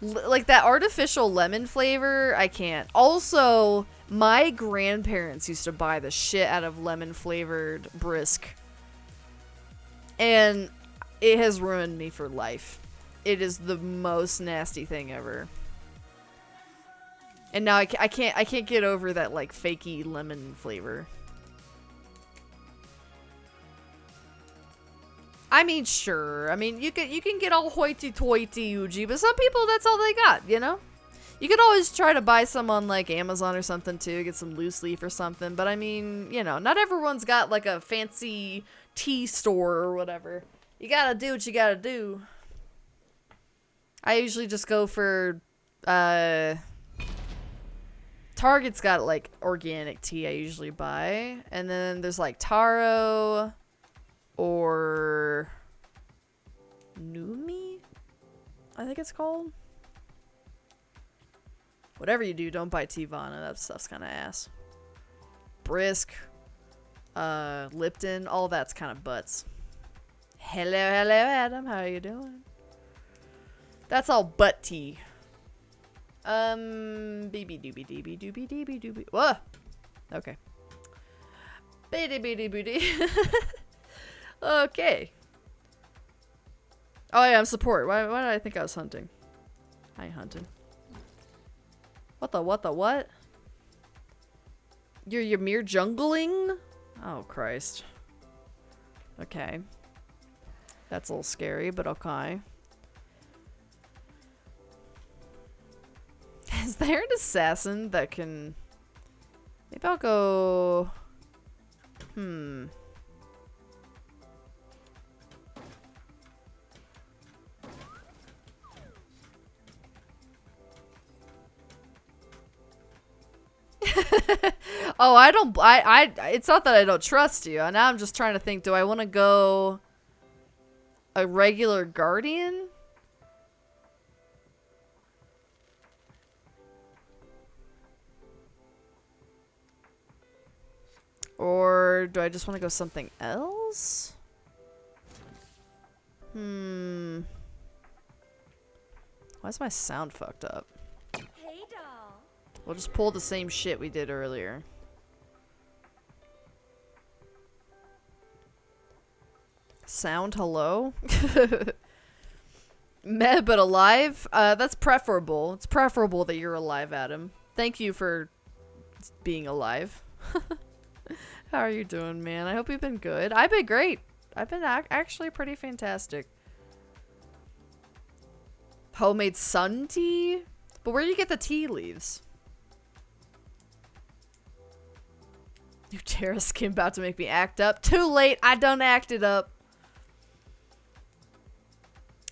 Like that artificial lemon flavor, I can't. Also, my grandparents used to buy the shit out of lemon flavored brisk. And it has ruined me for life. It is the most nasty thing ever. And now I can't get over that like fakey lemon flavor. I mean, sure. I mean, you can get all hoity-toity Uji, but some people, that's all they got, you know? You could always try to buy some on like Amazon or something too, get some loose leaf or something, but I mean, you know, not everyone's got like a fancy tea store or whatever. You gotta do what you gotta do. I usually just go for, Target's got like organic tea I usually buy, and then there's like taro or nuuu, I think it's called. Whatever you do, don't buy Teavana. That stuff's kind of ass. Brisk, Lipton, all that's kind of butts. Hello, Adam. How are you doing? That's all butt tea. Beeby dooby dooby dooby dooby dooby. Whoa. Okay. Beedy beedy beedy. Okay. Oh yeah, I'm support. Why did I think I was hunting? I ain't hunting. What? You're mere jungling? Oh Christ. Okay. That's a little scary, but okay. Is there an assassin that can... Maybe I'll go... Oh, it's not that I don't trust you. Now I'm just trying to think, do I want to go a regular guardian? Or do I just want to go something else? Why is my sound fucked up? Hey, doll. We'll just pull the same shit we did earlier. Sound hello? Meh, but alive? That's preferable. It's preferable that you're alive, Adam. Thank you for being alive. How are you doing, man? I hope you've been good. I've been great. I've been actually pretty fantastic. Homemade sun tea? But where do you get the tea leaves? New Terra skin about to make me act up. Too late. I done acted up.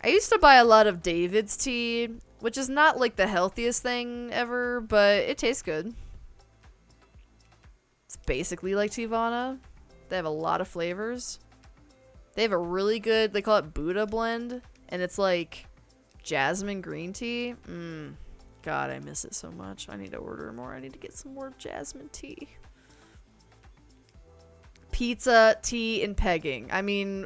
I used to buy a lot of David's tea, which is not like the healthiest thing ever, but it tastes good. It's basically like Teavana. They have a lot of flavors. They have a really good, they call it Buddha blend, and it's like jasmine green tea. God, I miss it so much. I need to order more. I need to get some more jasmine tea. Pizza, tea, and pegging. I mean,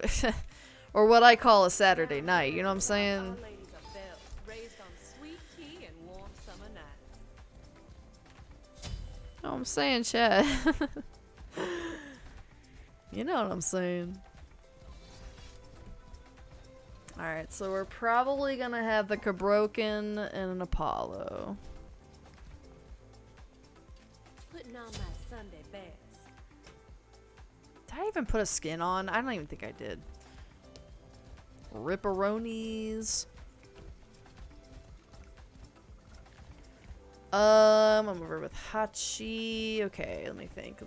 or what I call a Saturday night. You know what I'm saying? Our ladies are built, raised on sweet tea and warm summer nights. You know what I'm saying, Chad? You know what I'm saying. Alright, so we're probably gonna have the Cabroken and an Apollo. Putting on my Sunday best. Did I even put a skin on? I don't even think I did. Ripperonis. I'm over with Hachi. Okay, let me think.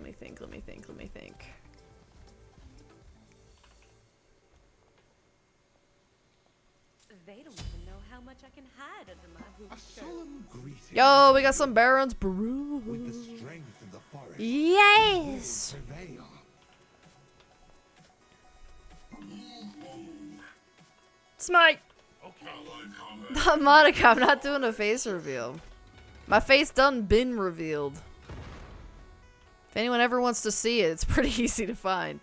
They don't even know how much I can hide under my hoop A skirt. solemn greeting. Yo, we got some Baron's Brew. With the strength of the forest. Yes! Prevail. Smite! Monica, I'm not doing a face reveal. My face done been revealed. If anyone ever wants to see it, it's pretty easy to find.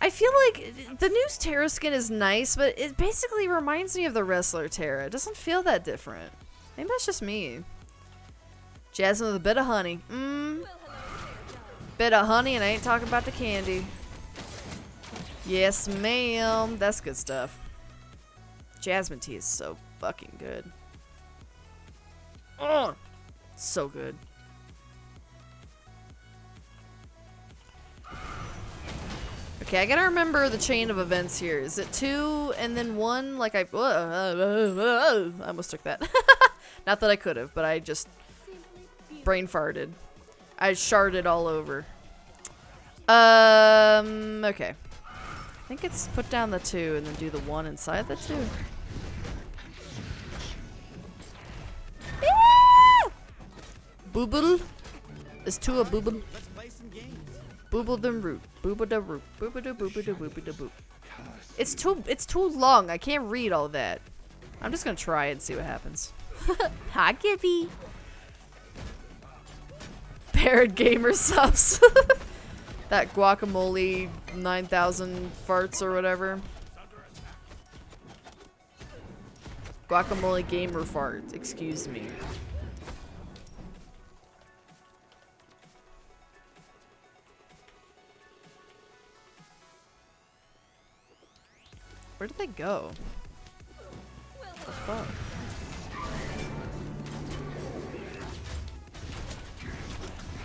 I feel like the new Terra skin is nice, but it basically reminds me of the wrestler Terra. It doesn't feel that different. Maybe that's just me. Jasmine with a bit of honey. Bit of honey, and I ain't talking about the candy. Yes, ma'am. That's good stuff. Jasmine tea is so fucking good. Oh, so good. Okay, I gotta remember the chain of events here. Is it 2 and then 1? Like I almost took that. Not that I could have, but I just brain farted. I sharded all over. Okay. I think it's put down the 2 and then do the 1 inside the 2. Booble? Is 2 a booble? Let's play some games. Booble the root. Booba da root. Booba da booba da booba da boop. It's too long. I can't read all that. I'm just gonna try it and see what happens. Hi, Gibby. Parrot gamer subs. That guacamole 9,000 farts or whatever. Guacamole gamer farts. Excuse me. Where did they go? What the fuck?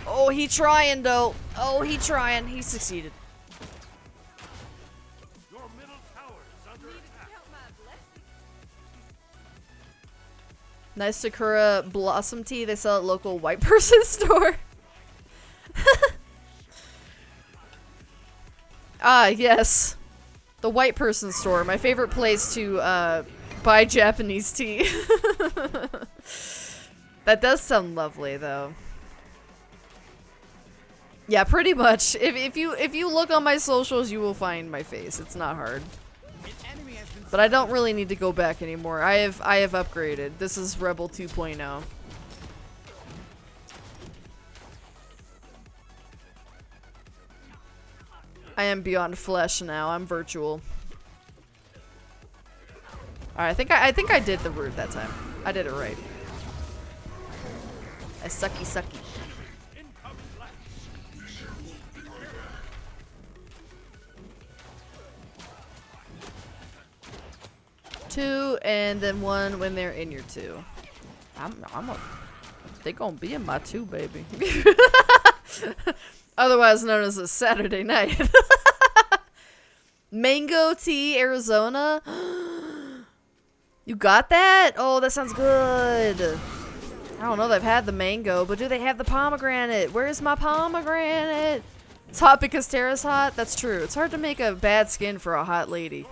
Oh, he trying though. Oh, he trying. He succeeded. Your middle tower is under attack. Nice Sakura Blossom Tea. They sell at local white person store. Ah, yes. The white person store. My favorite place to buy Japanese tea. That does sound lovely though. Yeah, pretty much. If you look on my socials, you will find my face. It's not hard. But I don't really need to go back anymore. I have upgraded. This is Rebel 2.0. I am beyond flesh now. I'm virtual. Alright, I think I did the root that time. I did it right. I sucky. 2 and then 1 when they're in your 2. They gonna be in my 2, baby. Otherwise known as a Saturday night. Mango tea, Arizona. You got that? Oh, that sounds good. I don't know. They've had the mango, but do they have the pomegranate? Where's my pomegranate? It's hot because Terra's hot. That's true. It's hard to make a bad skin for a hot lady.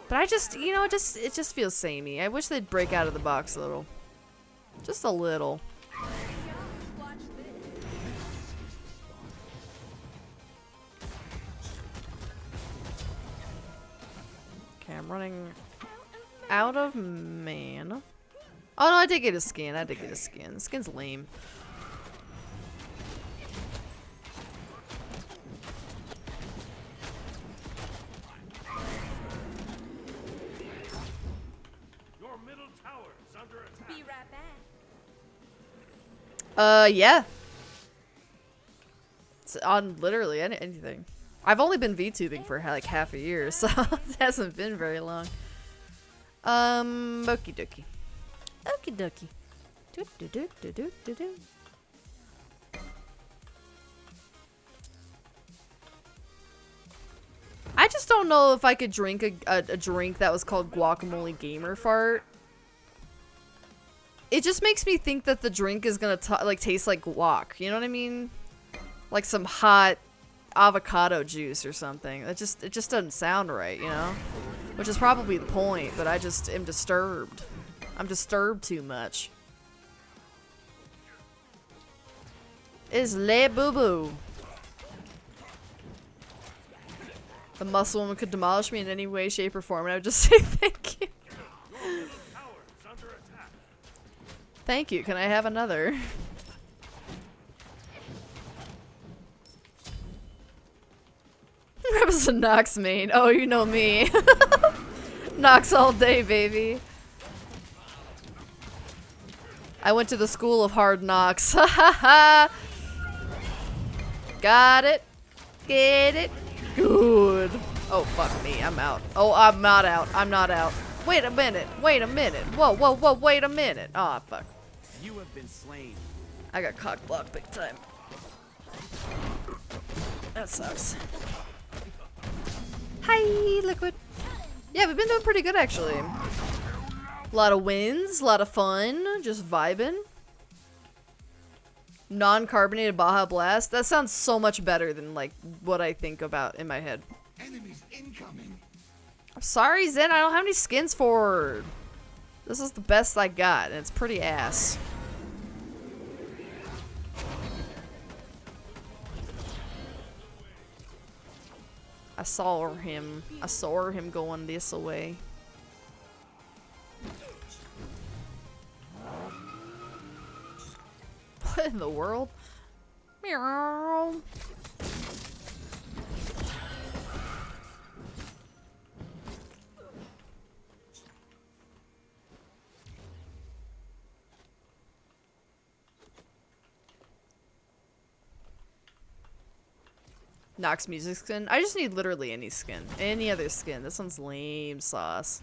But I just, you know, it just feels samey. I wish they'd break out of the box a little. Just a little. Okay, I'm running out of mana. Oh no, I did get a skin. The skin's lame. Your middle tower is under attack. Be right back. Yeah. It's on literally anything. I've only been VTubing for like half a year, so it hasn't been very long. Okie dokie. Okie dokie. Do do do do do do do. I just don't know if I could drink a drink that was called guacamole gamer fart. It just makes me think that the drink is gonna like taste like guac. You know what I mean? Like some hot avocado juice or something. It just doesn't sound right, you know? Which is probably the point, but I just am disturbed. I'm disturbed too much. Is le boo boo. The muscle woman could demolish me in any way, shape, or form, and I would just say thank you. Thank you. Can I have another? Rebels and Nox main. Oh, you know me. Nox all day, baby. I went to the school of hard knocks. Ha ha ha. Got it. Get it. Good. Oh, fuck me. I'm out. Oh, I'm not out. I'm not out. Wait a minute. Wait a minute. Whoa, whoa, whoa, wait a minute. Aw, fuck. You have been slain. I got cock blocked big time. That sucks. Hi, Liquid. Yeah, we've been doing pretty good actually. A lot of wins, a lot of fun, just vibing. Non-carbonated Baja Blast. That sounds so much better than like what I think about in my head. Enemies incoming. I'm sorry, Zen, I don't have any skins for. This is the best I got, and it's pretty ass. I saw him going this way. What in the world? Meow. Nox music skin. I just need literally any skin. Any other skin. This one's lame sauce.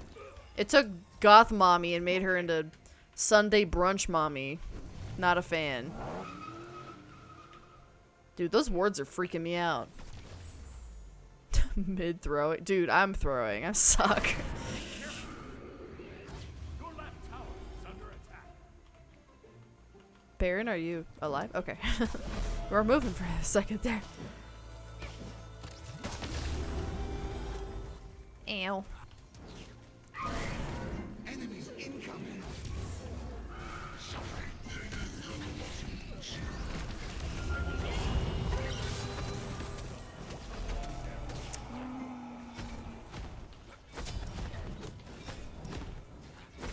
It took goth mommy and made her into Sunday brunch mommy. Not a fan. Dude, those wards are freaking me out. Mid throw. Dude, I'm throwing. I suck. Baron, are you alive? Okay. We're moving for a second there. Ow. Enemies incoming.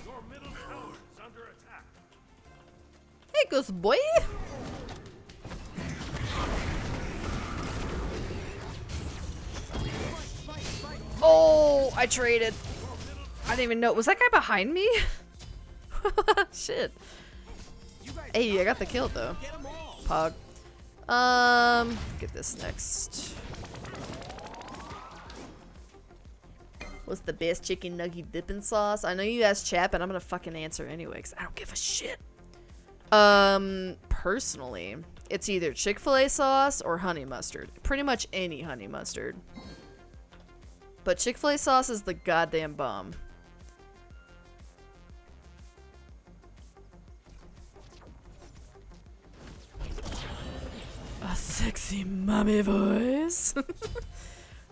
Your middle tower is under attack. Hey, ghost boy. Oh, I traded. I didn't even know. Was that guy behind me? Shit. Hey, I got the kill though. Pog. Get this next. What's the best chicken nugget dipping sauce? I know you asked chat, but I'm gonna fucking answer anyway, because I don't give a shit. Personally, it's either Chick-fil-A sauce or honey mustard. Pretty much any honey mustard. But Chick-fil-A sauce is the goddamn bomb. A sexy mommy voice.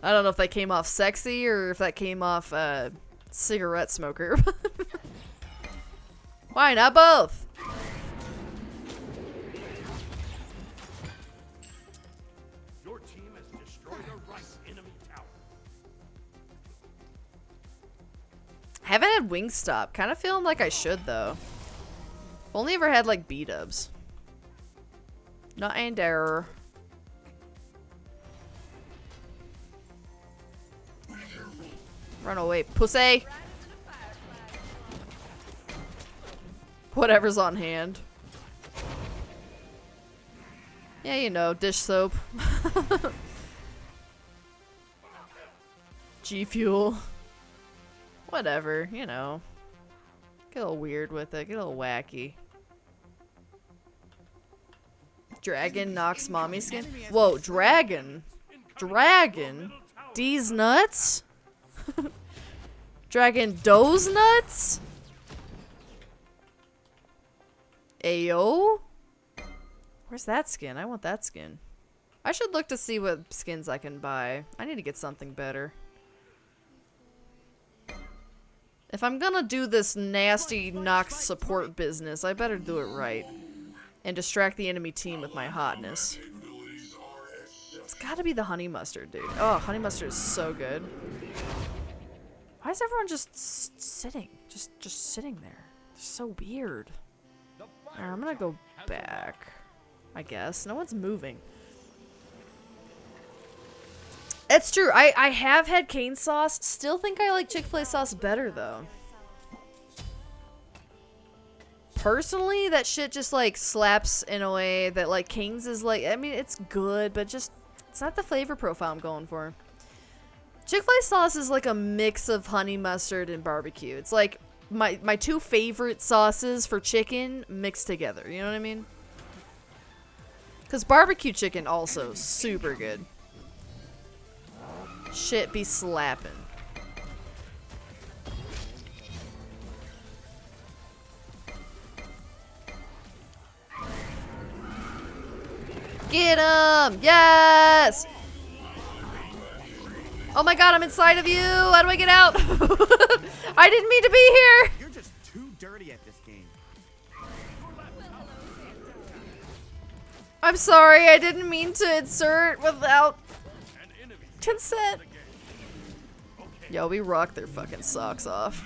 I don't know if that came off sexy or if that came off cigarette smoker. Why not both? Your team has destroyed a right enemy tower. Haven't had Wingstop. Kind of feeling like I should though. Only ever had like B-dubs. Not in there. Run away, pussy! Whatever's on hand. Yeah, you know, dish soap. G Fuel. Whatever, you know. Get a little weird with it, get a little wacky. Dragon knocks mommy skin. Whoa, dragon? Dragon? Deez nuts? Dragon does nuts? Ayo? Where's that skin? I want that skin. I should look to see what skins I can buy. I need to get something better. If I'm gonna do this nasty Nox support business, I better do it right. And distract the enemy team with my hotness. It's gotta be the honey mustard, dude. Oh, honey mustard is so good. Why is everyone just sitting? Just sitting there. They're so weird. Alright, I'm gonna go back. I guess. No one's moving. It's true. I have had cane sauce. Still think I like Chick-fil-A sauce better, though. Personally, that shit just, like, slaps in a way that, like, Cane's is, like... I mean, it's good, but just... It's not the flavor profile I'm going for. Chick-fil-A sauce is like a mix of honey mustard and barbecue. It's like my two favorite sauces for chicken mixed together. You know what I mean? Because barbecue chicken also super good. Shit be slapping. Get him! Yes! Oh my god, I'm inside of you! How do I get out? I didn't mean to be here! You're just too dirty at this game. I'm sorry, I didn't mean to insert without consent. Yo, we rock their fucking socks off.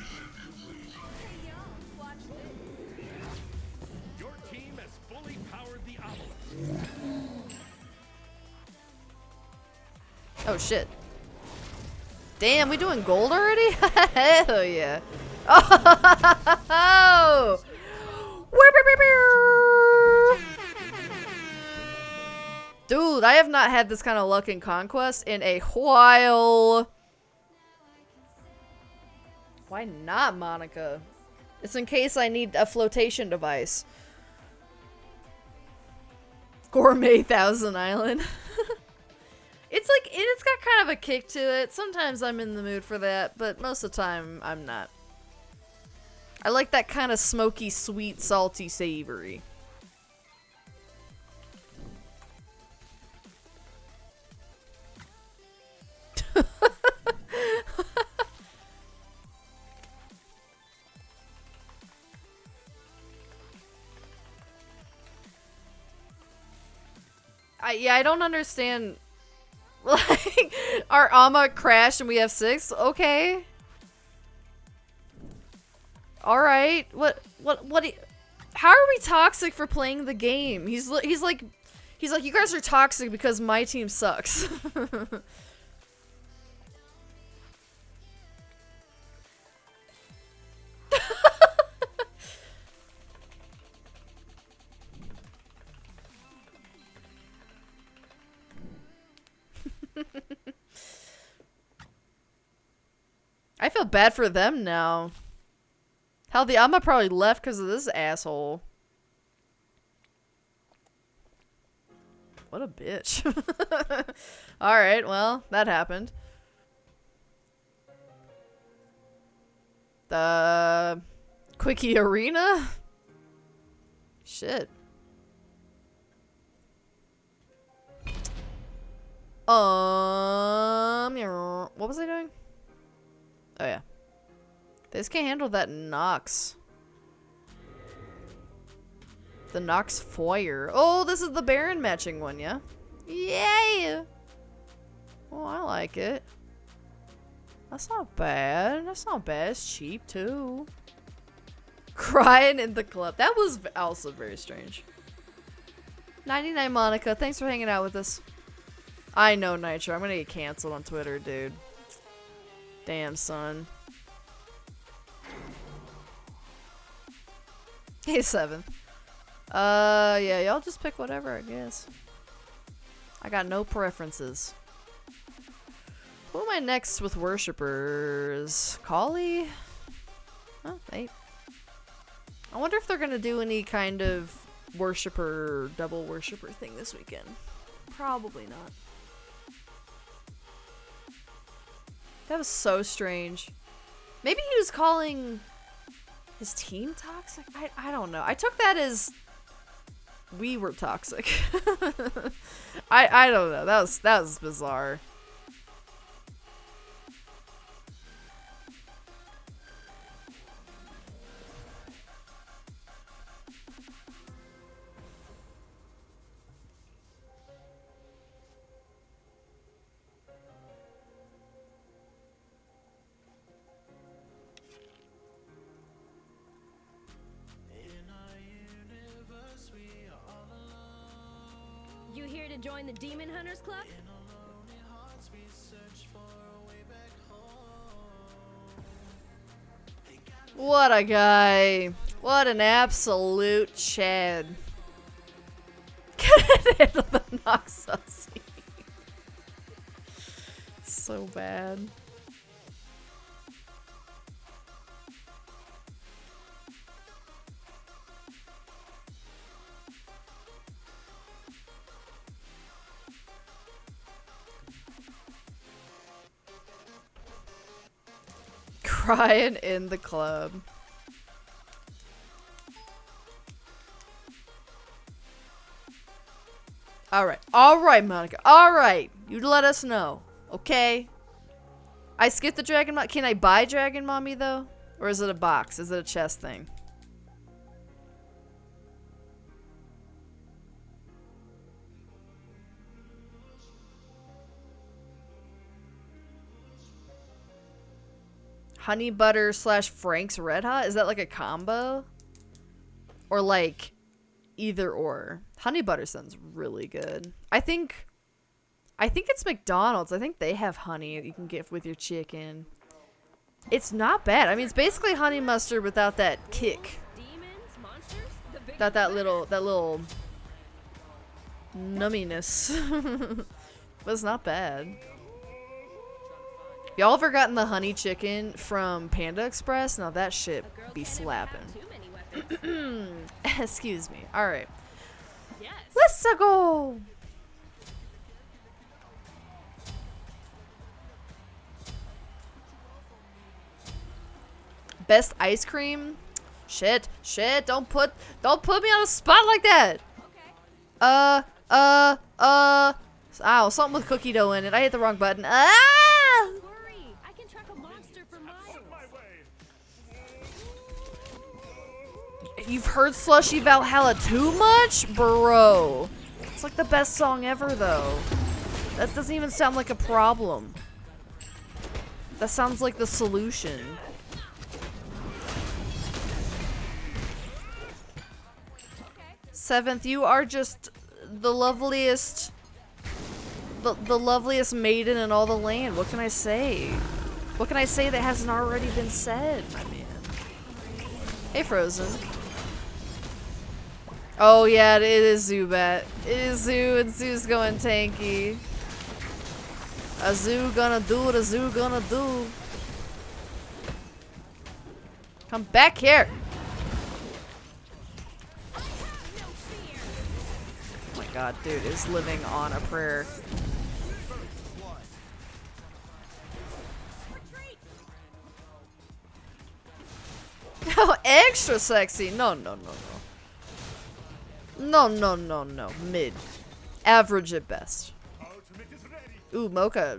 Your team has fully powered the obelisk. Oh shit. Damn, we doing gold already? Hell yeah. Oh! Dude, I have not had this kind of luck in Conquest in a while. Why not, Monica? It's in case I need a flotation device. Gourmet Thousand Island. It's like, it's got kind of a kick to it. Sometimes I'm in the mood for that, but most of the time I'm not. I like that kind of smoky, sweet, salty, savory. Yeah, I don't understand. Like, our Amma crashed and we have 6? Okay. Alright. How are we toxic for playing the game? He's like, you guys are toxic because my team sucks. I feel bad for them now. Hell, the Amma probably left because of this asshole. What a bitch. Alright, well, that happened. The Quickie Arena? Shit. What was I doing? Oh yeah. They just can't handle that Nox. The Nox Foyer. Oh, this is the Baron matching one, yeah? Yay! Oh, I like it. That's not bad. That's not bad. It's cheap, too. Crying in the club. That was also very strange. 99 Monica, thanks for hanging out with us. I know, Nitro. I'm gonna get canceled on Twitter, dude. Damn, son. Hey, 7. Yeah, y'all just pick whatever, I guess. I got no preferences. Who am I next with worshippers? Kali? Oh, 8. I wonder if they're gonna do any kind of worshipper, double worshipper thing this weekend. Probably not. That was so strange. Maybe he was calling his team toxic? I don't know. I took that as we were toxic. I don't know. That was bizarre. You here to join the Demon Hunters Club? What a guy. What an absolute Chad. Couldn't handle the Noxus. so bad. Crying in the club. Alright, Monica. Alright. You let us know. Okay? I skipped the Dragon Mommy. Can I buy Dragon Mommy, though? Or is it a box? Is it a chest thing? Honey butter / Frank's Red Hot? Is that like a combo? Or like either or? Honey butter sounds really good. I think it's McDonald's. I think they have honey that you can get with your chicken. It's not bad. I mean, it's basically honey mustard without that kick. Without that little numminess. But it's not bad. Y'all ever gotten the honey chicken from Panda Express? Now that shit be slapping. Excuse me. Alright. Let's go! Best ice cream? Shit, don't put me on a spot like that! Ow, something with cookie dough in it. I hit the wrong button. Ah! You've heard Slushy Valhalla too much? Bro. It's like the best song ever, though. That doesn't even sound like a problem. That sounds like the solution. Seventh, you are just the loveliest... The loveliest maiden in all the land. What can I say? What can I say that hasn't already been said, my man? Hey, Frozen. Oh yeah, it is Zubat. It is Zoo, and Zoo's going tanky. A Zoo gonna do what a Zoo gonna do. Come back here! Oh my god, dude is living on a prayer. Oh, extra sexy! No. No. Mid. Average at best. Ooh, mocha.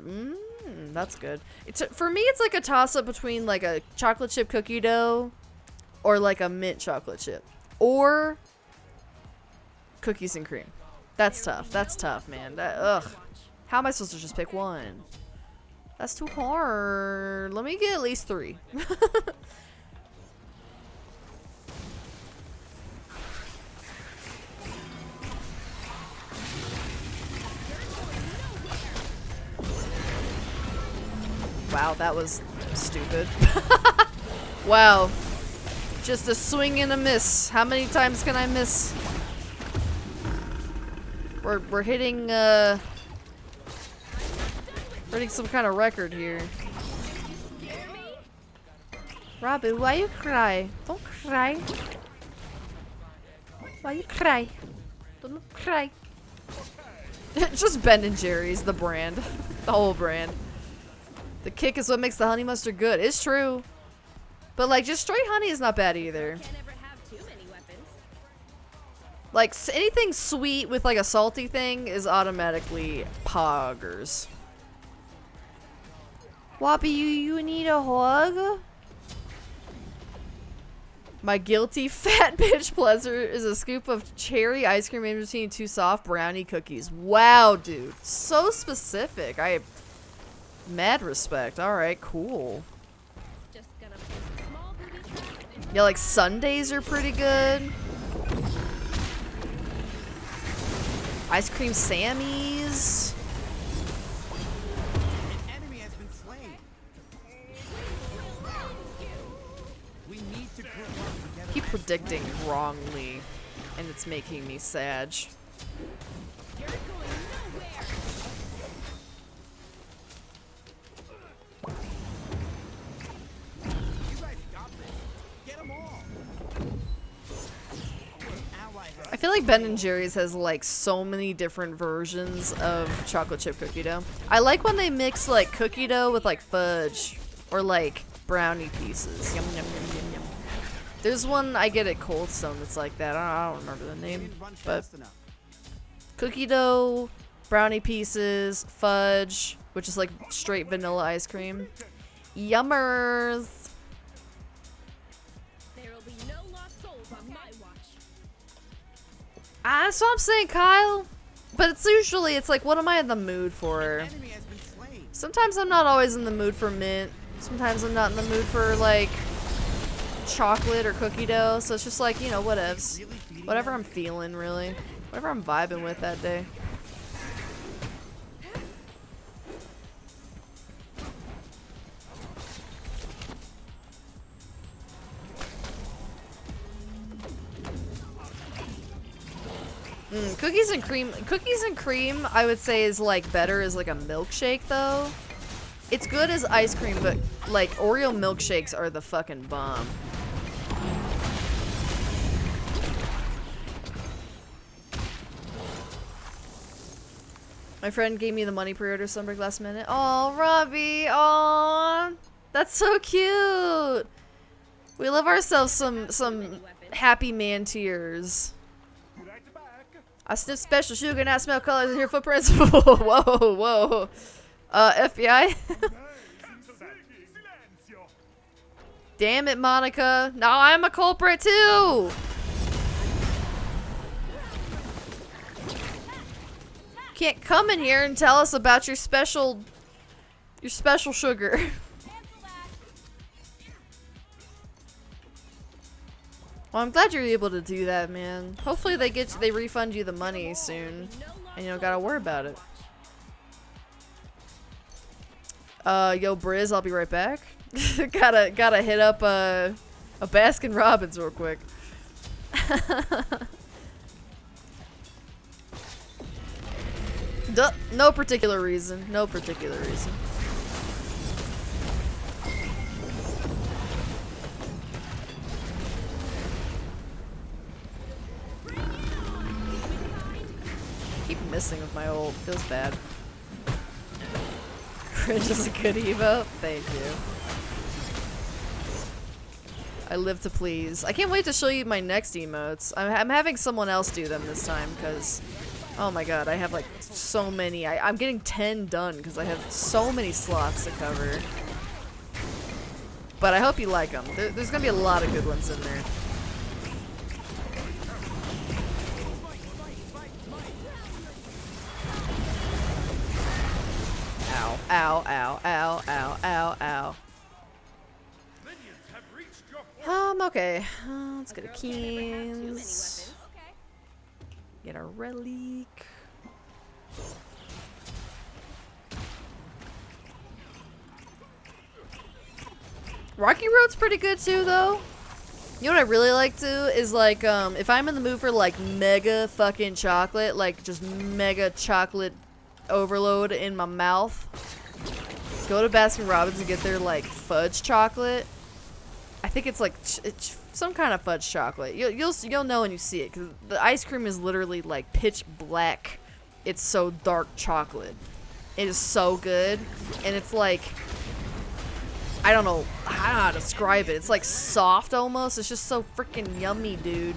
That's good. For me, it's like a toss-up between like a chocolate chip cookie dough or like a mint chocolate chip. Or cookies and cream. That's tough. That's tough, man. Ugh. How am I supposed to just pick one? That's too hard. Let me get at least 3. Wow, that was stupid. Wow. Just a swing and a miss. How many times can I miss? We're hitting some kind of record here. Rabu, why you cry? Don't cry. Why you cry? Don't cry. Just Ben & Jerry's, the brand. The whole brand. The kick is what makes the honey mustard good. It's true. But like, just straight honey is not bad either. Like, anything sweet with like a salty thing is automatically poggers. Whoppy, you need a hug? My guilty fat bitch pleasure is a scoop of cherry ice cream in between 2 soft brownie cookies. Wow, dude. So specific. Mad respect. Alright, cool. Yeah, like sundaes are pretty good. Ice cream Sammys. An enemy has been slain. We need to group up together. Keep predicting wrongly, and it's making me sad. feel like Ben and Jerry's has like so many different versions of chocolate chip cookie dough. I like when they mix like cookie dough with like fudge or like brownie pieces. Yum, yum, yum, yum, yum. There's one I get at Cold Stone that's like that. I don't remember the name, Didn't run but fast enough. cookie dough, brownie pieces, fudge, which is like straight vanilla ice cream. Yummers. There will be no lost souls on my watch. That's what I'm saying, Kyle. But it's like, what am I in the mood for? Enemy has been slain. Sometimes I'm not always in the mood for mint. Sometimes I'm not in the mood for like chocolate or cookie dough. So it's just like, you know, whatevs. Really feeding Whatever them? I'm feeling, really. Whatever I'm vibing with that day. Cookies and cream, I would say is like better as like a milkshake though. It's good as ice cream, but like Oreo milkshakes are the fucking bomb. My friend gave me the money pre-order Sunbreak last minute. Oh, Robbie, oh, that's so cute. We love ourselves some happy man tears. I sniff special sugar, not smell colors and hear footprints. Whoa, whoa. FBI? Damn it, Monica. Now I'm a culprit too. Can't come in here and tell us about your special sugar. Well, I'm glad you're able to do that, man. Hopefully they refund you the money soon, and you don't gotta worry about it. Yo, Briz, I'll be right back. gotta hit up a Baskin Robbins real quick. No particular reason. No particular reason. Keep missing with my ult. Feels bad. Cringe is a good evo. Thank you. I live to please. I can't wait to show you my next emotes. I'm having someone else do them this time because, oh my god, I have like so many. I'm getting 10 done because I have so many slots to cover. But I hope you like them. There's gonna be a lot of good ones in there. Ow, ow, ow, ow, ow, ow, ow. Okay. Let's go to Keens. Get a relic. Rocky Road's pretty good too, though. You know what I really like to is like, if I'm in the mood for like mega fucking chocolate, like just mega chocolate overload in my mouth, go to Baskin Robbins and get their like fudge chocolate. I think it's like it's some kind of fudge chocolate. You'll know when you see it because the ice cream is literally like pitch black. It's so dark chocolate. It is so good, and it's like I don't know how to describe it. It's like soft almost. It's just so freaking yummy, dude.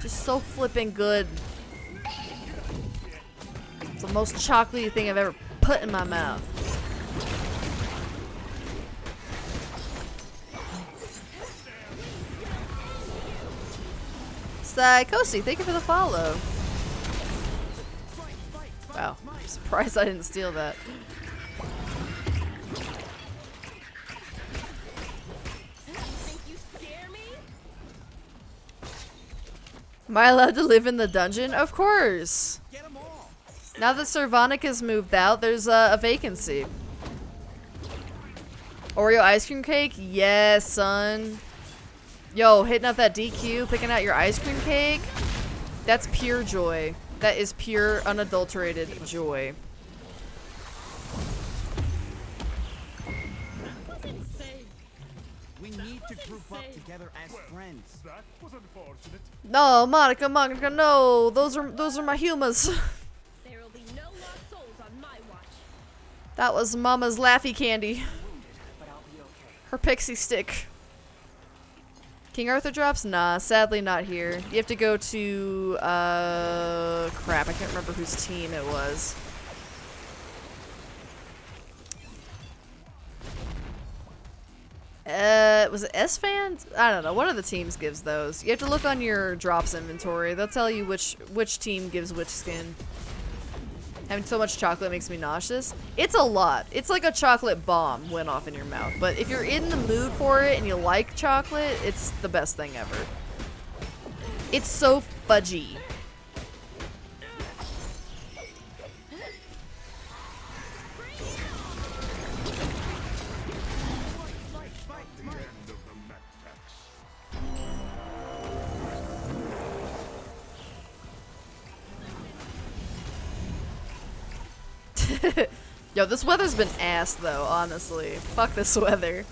Just so flipping good. It's the most chocolatey thing I've ever put in my mouth. Psychosi, thank you for the follow. Wow, I'm surprised I didn't steal that. Am I allowed to live in the dungeon? Of course. Now that Servonic has moved out, there's a vacancy. Oreo ice cream cake? Yes, son. Yo, hitting up that DQ, picking out your ice cream cake? That's pure joy. That is pure, unadulterated joy. We need need to group up together as friends. That was unfortunate. No, Monica, no. Those are my humas. There will be no lost souls on my watch. That was Mama's Laffy Candy. Her pixie stick. King Arthur drops? Nah, sadly not here. You have to go to, crap, I can't remember whose team it was. Was it S-Fan? I don't know. One of the teams gives those. You have to look on your drops inventory. They'll tell you which team gives which skin. Having so much chocolate makes me nauseous. It's a lot. It's like a chocolate bomb went off in your mouth. But if you're in the mood for it and you like chocolate, it's the best thing ever. It's so fudgy. Yo, this weather's been ass though, honestly. Fuck this weather.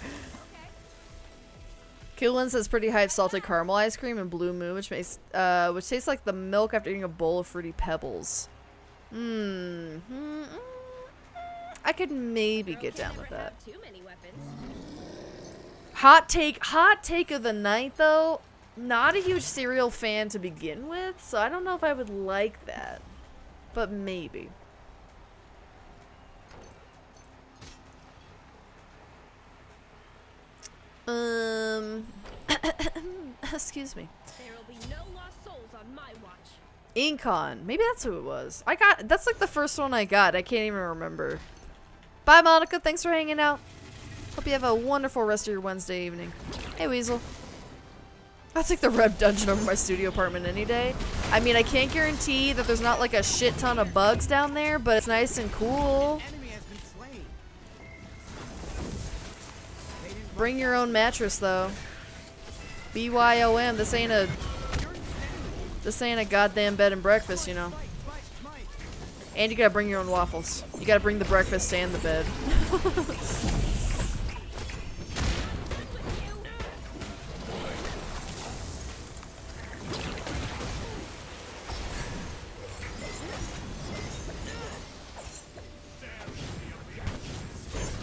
Keelan says pretty hype salted caramel ice cream and Blue Moon, which tastes like the milk after eating a bowl of fruity pebbles. I could maybe get down with that. Too many weapons. Hot take of the night though. Not a huge cereal fan to begin with, so I don't know if I would like that. But maybe. Excuse me. There will be no lost souls on my watch. Incon. Maybe that's who it was. That's like the first one I got. I can't even remember. Bye, Monica. Thanks for hanging out. Hope you have a wonderful rest of your Wednesday evening. Hey, Weasel. I'll take the Reb Dungeon over my studio apartment any day. I mean, I can't guarantee that there's not like a shit ton of bugs down there, but it's nice and cool. Bring your own mattress, though. BYOM, this ain't a goddamn bed and breakfast, you know. And you gotta bring your own waffles. You gotta bring the breakfast and the bed.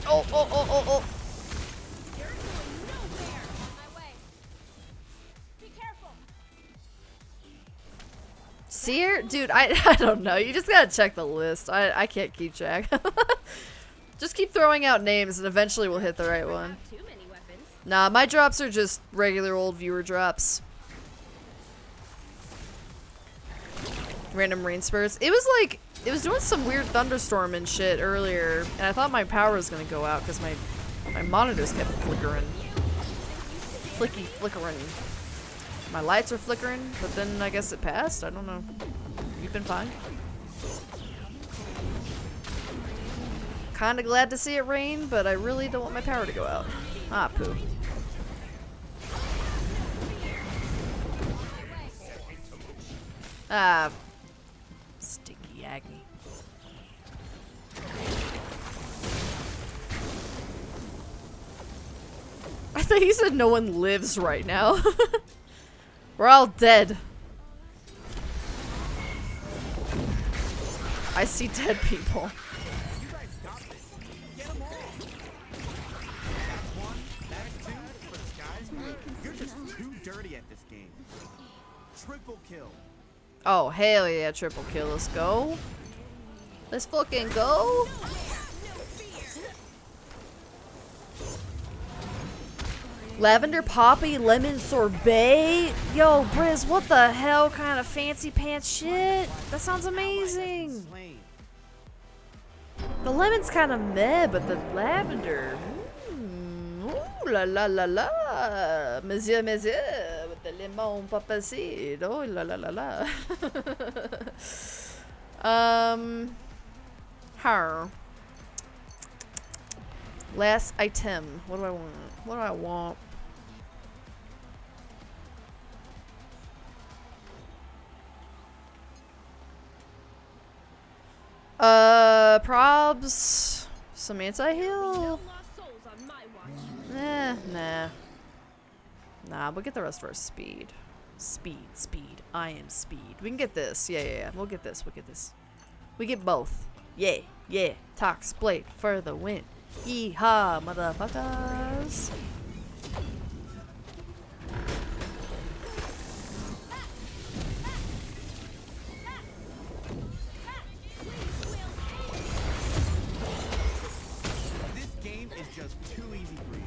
Oh. Seer? Dude, I don't know. You just gotta check the list. I can't keep track. Just keep throwing out names and eventually we'll hit the right one. Too many weapons. Nah, my drops are just regular old viewer drops. Random rain spurts. It was doing some weird thunderstorm and shit earlier, and I thought my power was gonna go out because my monitors kept flickering. Flickering. My lights are flickering, but then I guess it passed. I don't know. You've been fine. Kinda glad to see it rain, but I really don't want my power to go out. Ah, poo. Ah. Sticky Agni. I thought he said no one lives right now. We're all dead. I see dead people. You guys got this. Get them all. That's one. That's two. But guys, you're just too dirty at this game. Triple kill. Oh, hell yeah, triple kill. Let's go. Let's fucking go. Lavender poppy lemon sorbet? Yo, Briz, what the hell kind of fancy pants shit? That sounds amazing. The lemon's kind of meh, but the lavender. Ooh la la la la. Monsieur, with the lemon papacito. Oh la la la la. Her. Last item. What do I want? What do I want? Probs. Some anti-heal. No lost souls on my watch. Nah. Nah, we'll get the rest of our speed. Speed. I am speed. We can get this. Yeah. We'll get this. We get both. Yeah. Tox Blade for the win. Yeehaw, motherfuckers. This game is just too easy for you.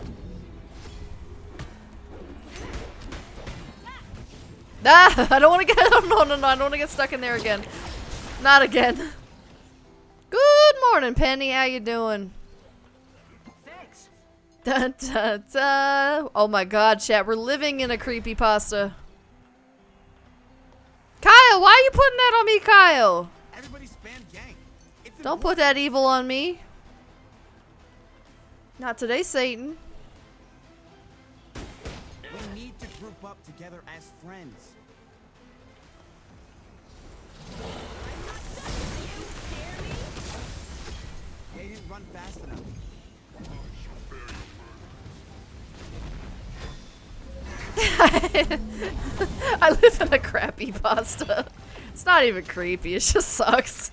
Ah, I don't want to get. No. I don't want to get stuck in there again. Not again. Good morning, Penny. How you doing? Thanks. Dun, dun, dun. Oh my god, chat. We're living in a creepypasta. Kyle, why are you putting that on me, Kyle? Everybody spam gang. It's Don't put that evil on me. Not today, Satan. We need to group up together as friends. They didn't run fast enough. I live in a crappy pasta. It's not even creepy, it just sucks.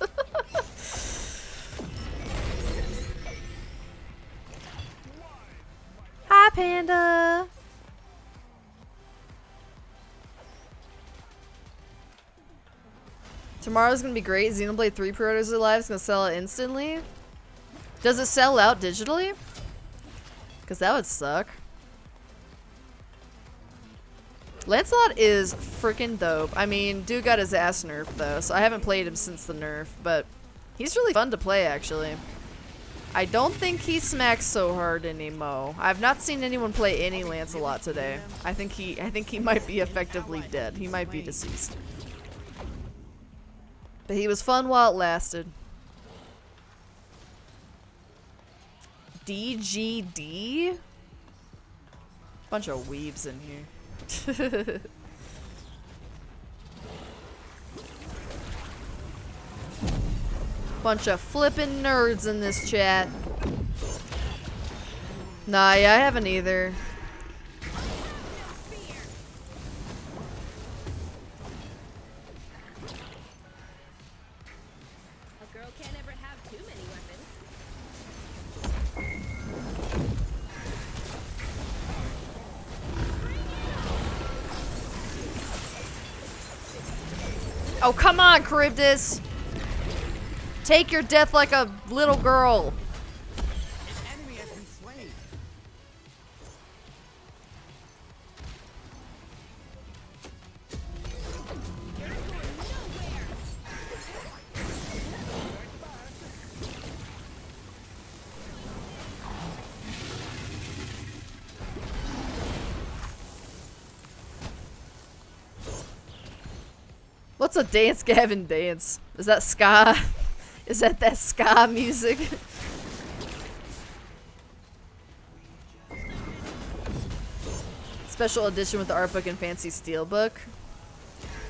Hi, Panda. Tomorrow's gonna be great. Xenoblade 3 pre-orders are live. It's gonna sell it instantly. Does it sell out digitally? Because that would suck. Lancelot is freaking dope. I mean, dude got his ass nerfed though, so I haven't played him since the nerf, but he's really fun to play actually. I don't think he smacks so hard anymore. I've not seen anyone play any Lancelot today. I think he might be effectively dead. He might be deceased. But he was fun while it lasted. DGD? Bunch of weebs in here. Bunch of flippin' nerds in this chat. Nah, yeah, I haven't either. A girl can't ever have too many weapons. Oh, come on, Charybdis! Take your death like a little girl. An enemy has been slain. What's a dance, Gavin dance? Is that ska? Is that ska music? Special edition with the art book and fancy steelbook.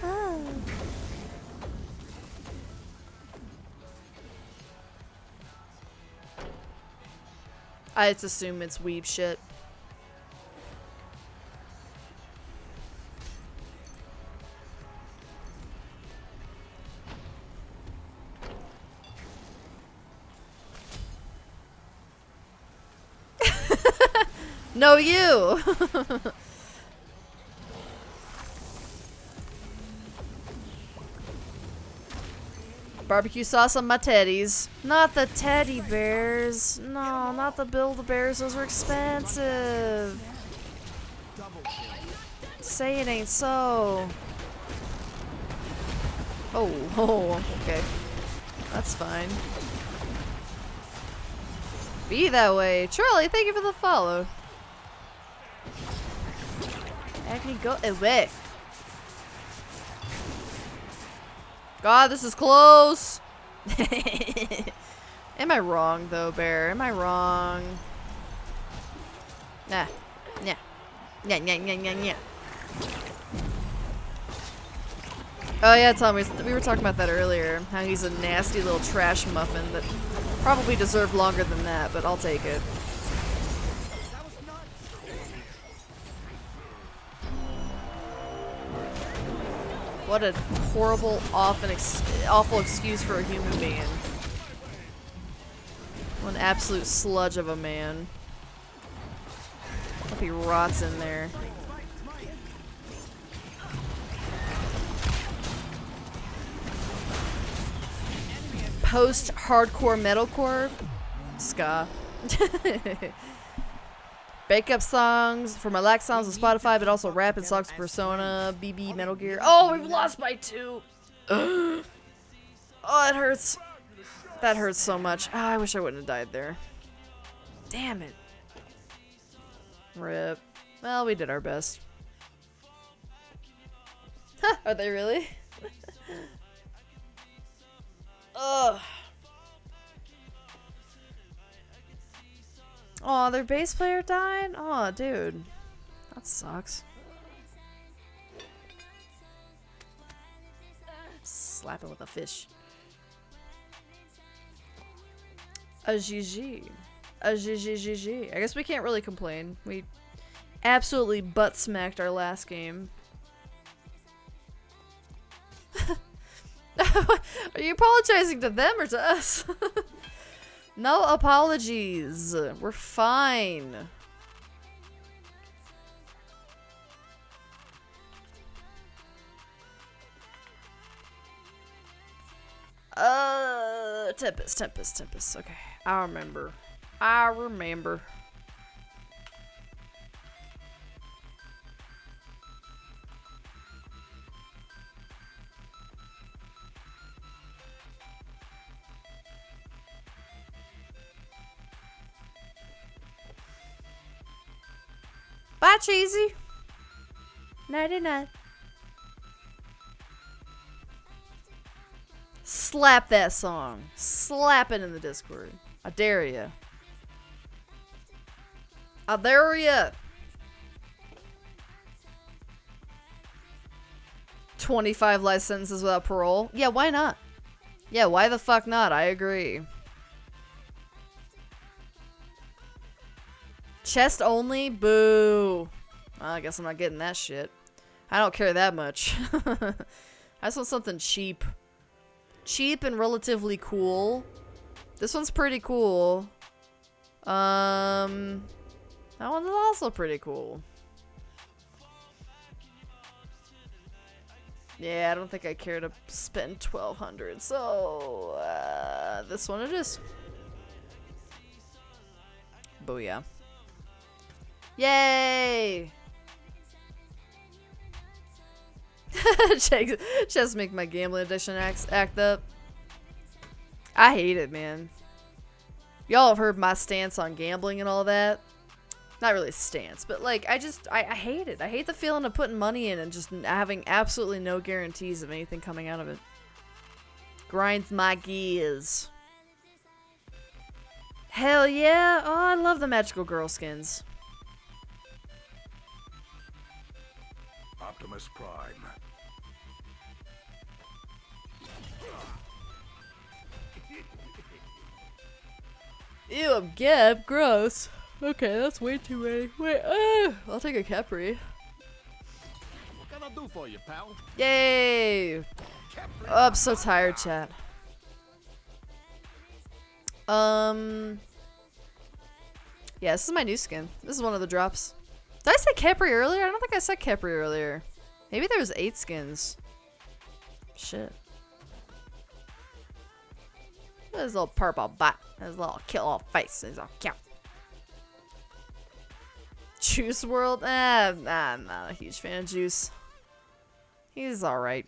Oh. I just assume it's weeb shit. No, you! Barbecue sauce on my teddies. Not the teddy bears. No, not the Build-A-Bears. Those are expensive. Double kill. Say it ain't so. Oh, okay. That's fine. Be that way. Charlie, thank you for the follow. Acne, go away. God, this is close. Am I wrong, though, Bear? Am I wrong? Nah. Yeah. Yeah. Oh, yeah, Tom, we were talking about that earlier. How he's a nasty little trash muffin that probably deserved longer than that, but I'll take it. That was nuts. What a horrible, awful excuse for a human being. What an absolute sludge of a man. Hope he rots in there. Post-hardcore metalcore? Ska. Breakup songs for my lax songs on Spotify, but also rap and songs for Persona, BB, Metal Gear. Oh, we've lost by 2! Oh, it hurts. That hurts so much. Oh, I wish I wouldn't have died there. Damn it. Rip. Well, we did our best. Are they really? Ugh. Oh, their bass player died? Oh, dude. That sucks. Slap it with a fish. A GG. A GG. I guess we can't really complain. We absolutely butt smacked our last game. Are you apologizing to them or to us? No apologies. We're fine. Tempest. Okay, I remember. Bye, Cheesy. Nighty night. Slap that song. Slap it in the Discord. I dare ya. 25 life sentences without parole? Yeah, why not? Yeah, why the fuck not? I agree. Chest only? Boo. Well, I guess I'm not getting that shit. I don't care that much. I just want something cheap. Cheap and relatively cool. This one's pretty cool. That one's also pretty cool. Yeah, I don't think I care to spend 1,200, so this one it is. Booyah. Yay! Just make my gambling addiction act up. I hate it, man. Y'all have heard my stance on gambling and all that. Not really a stance, but like, I hate it. I hate the feeling of putting money in and just having absolutely no guarantees of anything coming out of it. Grinds my gears. Hell yeah! Oh, I love the magical girl skins. Optimus Prime. Ew, I'm Geb. Gross. Okay, that's way too many. Wait, I'll take a Capri. What can I do for you, pal? Yay! Oh, I'm so tired, chat. Yeah, this is my new skin. This is one of the drops. Did I say Capri earlier? I don't think I said Capri earlier. Maybe there was 8 skins. Shit. His little purple butt. His little cute little face. He's all cute. Juice World? I'm not a huge fan of Juice. He's alright.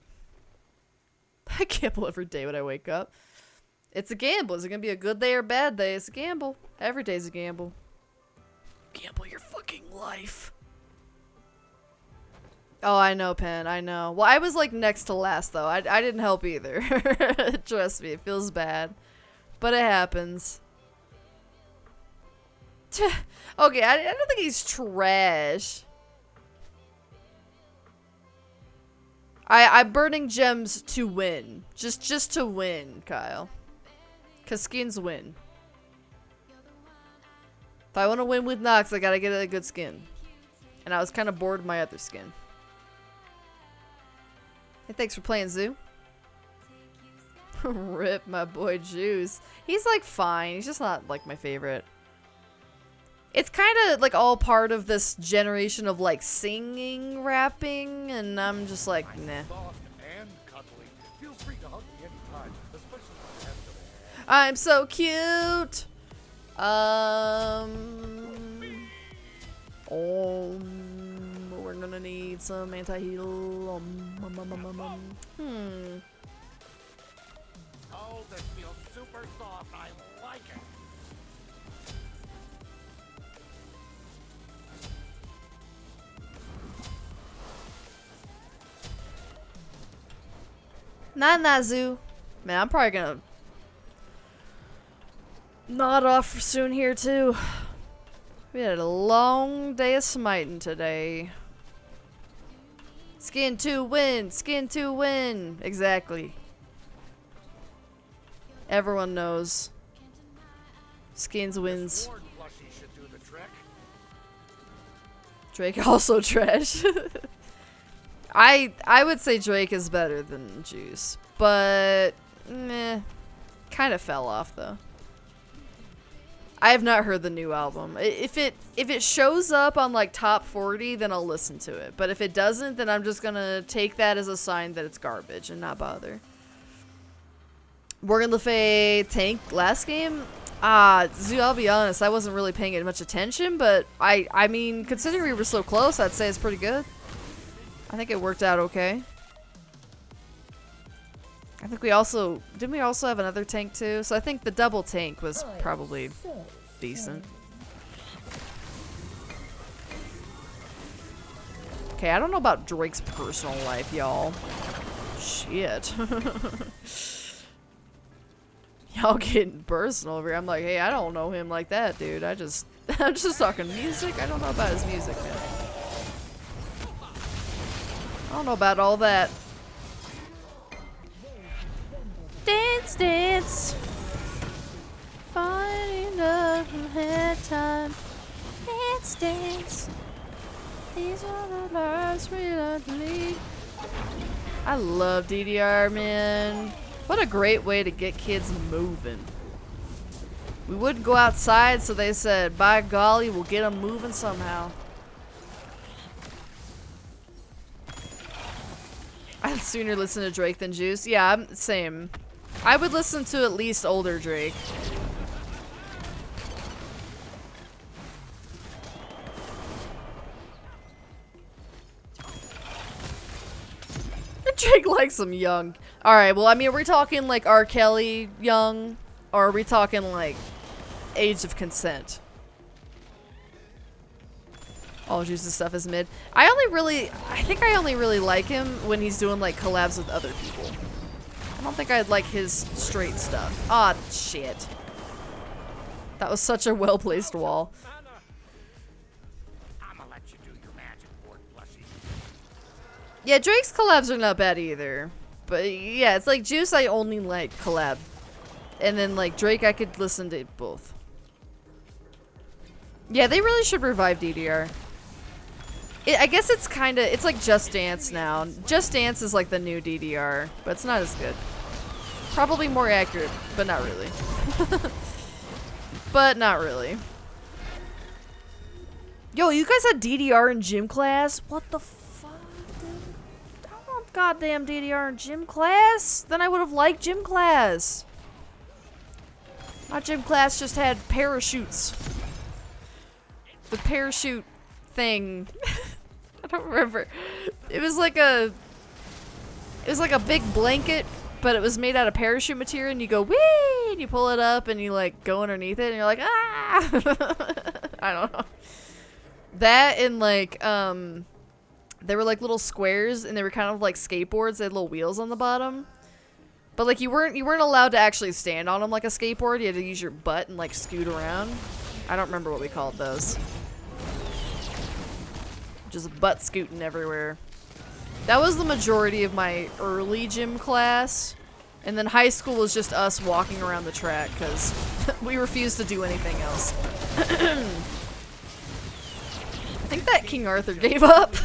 I gamble every day when I wake up. It's a gamble. Is it gonna be a good day or bad day? It's a gamble. Every day's a gamble. Gamble your fucking life. Oh, I know, Pen. I know. Well, I was like next to last, though. I didn't help either. Trust me, it feels bad. But it happens. Okay, I don't think he's trash. I'm burning gems to win. Just to win, Kyle. Cause skins win. If I want to win with Nox, I gotta get a good skin. And I was kind of bored of my other skin. Hey, thanks for playing, Zoo. Rip my boy Juice. He's like fine. He's just not like my favorite. It's kind of like all part of this generation of like singing, rapping, and I'm just like, nah. Soft and cuddly. Feel free to hug me anytime, especially after. I'm so cute. We're gonna need some anti-heal. Oh, this feels super soft. I like it. Not Nazu. Man, I'm probably gonna nod off soon here too. We had a long day of smiting today. Skin to win, skin to win. Exactly. Everyone knows. Skins wins. Sword plushie should do the trick. Drake also trash. I would say Drake is better than Juice, but meh, kind of fell off though. I have not heard the new album. If it shows up on like top 40, then I'll listen to it. But if it doesn't, then I'm just gonna take that as a sign that it's garbage and not bother. Morgan Le Fay tank last game. Zoo, I'll be honest, I wasn't really paying it much attention, but I mean, considering we were so close, I'd say it's pretty good. I think it worked out okay. I think we also... Didn't we also have another tank too? So I think the double tank was probably decent. Okay, I don't know about Drake's personal life, y'all. Shit. Y'all getting personal over here. I'm like, hey, I don't know him like that, dude. I'm just talking music. I don't know about his music, man. I don't know about all that. Dance, dance. Finding up head time. Dance, dance. These are the lives we love to lead. I love DDR, man. What a great way to get kids moving. We wouldn't go outside, so they said, by golly, we'll get them moving somehow. I'd sooner listen to Drake than Juice. Yeah, same. I would listen to at least older Drake. Drake likes him young. Alright, well, I mean, are we talking like R. Kelly young? Or are we talking like age of consent? All Juice's stuff is mid. I think I only really like him when he's doing like collabs with other people. I don't think I'd like his straight stuff. Ah, shit. That was such a well-placed wall. I'ma let you do your magic board plushie. Yeah, Drake's collabs are not bad either. But yeah, it's like Juice I only like collab. And then like Drake I could listen to both. Yeah, they really should revive DDR. I guess it's kinda, it's like Just Dance now. Just Dance is like the new DDR, but it's not as good. Probably more accurate, but not really. But not really. Yo, you guys had DDR in gym class? What the fuck, dude? I don't want goddamn DDR in gym class. Then I would have liked gym class. My gym class just had parachutes. The parachute thing. I don't remember. It was like a big blanket, but it was made out of parachute material, and you go wee, and you pull it up, and you like go underneath it, and you're like ah. I don't know. That and like they were like little squares, and they were kind of like skateboards. They had little wheels on the bottom, but like you weren't allowed to actually stand on them like a skateboard. You had to use your butt and like scoot around. I don't remember what we called those. Just butt scooting everywhere. That was the majority of my early gym class. And then high school was just us walking around the track because we refused to do anything else. I think that King Arthur gave up.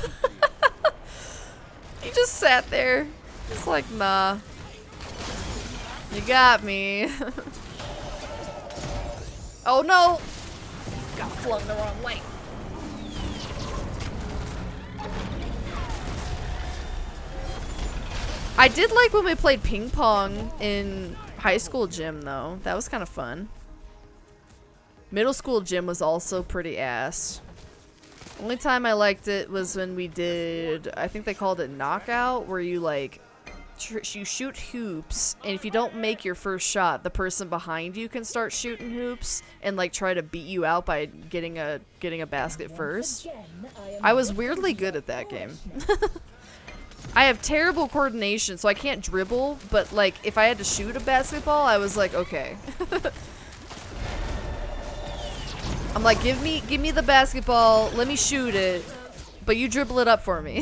He just sat there. Just like, nah. You got me. Oh no! Got flung the wrong way. I did like when we played ping pong in high school gym though. That was kind of fun. Middle school gym was also pretty ass. Only time I liked it was when we did, I think they called it knockout, where you like, you shoot hoops, and if you don't make your first shot, the person behind you can start shooting hoops and like try to beat you out by getting a basket first. I was weirdly good at that game. I have terrible coordination, so I can't dribble, but like if I had to shoot a basketball, I was like, okay. I'm like, give me the basketball, let me shoot it, but you dribble it up for me.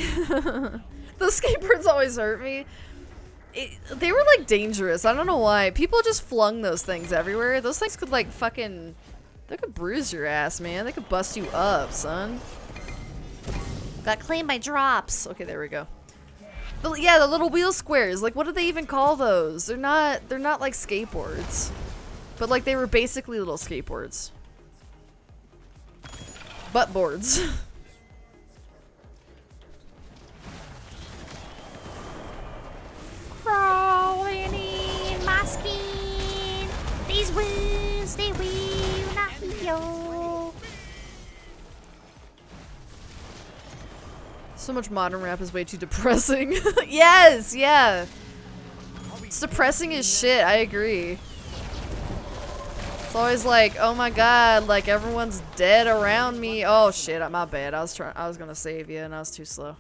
Those skateboards always hurt me. They were like dangerous. I don't know why. People just flung those things everywhere. Those things could like fucking, they could bruise your ass, man. They could bust you up, son. Got claimed by drops. Okay, there we go. But yeah, the little wheel squares. Like, what do they even call those? They're not like skateboards, but like they were basically little skateboards. Butt boards. Crawling in my skin. These wounds, they will not heal. So much modern rap is way too depressing. Yes, yeah. It's depressing as shit, I agree. It's always like, oh my god, like everyone's dead around me. Oh shit, my bad. I was gonna save you and I was too slow.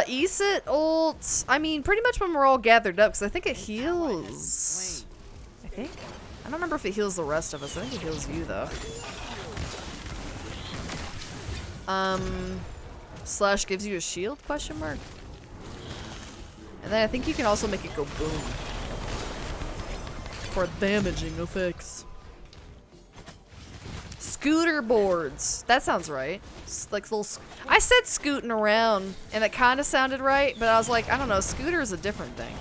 Eat ult. I mean, pretty much when we're all gathered up, because I think it heals. I think? I don't remember if it heals the rest of us. I think it heals you though. Slash gives you a shield, question mark? And then I think you can also make it go boom. For damaging effects. Scooter boards. That sounds right. It's like little. I said scooting around, and it kind of sounded right, but I was like, I don't know. Scooter is a different thing.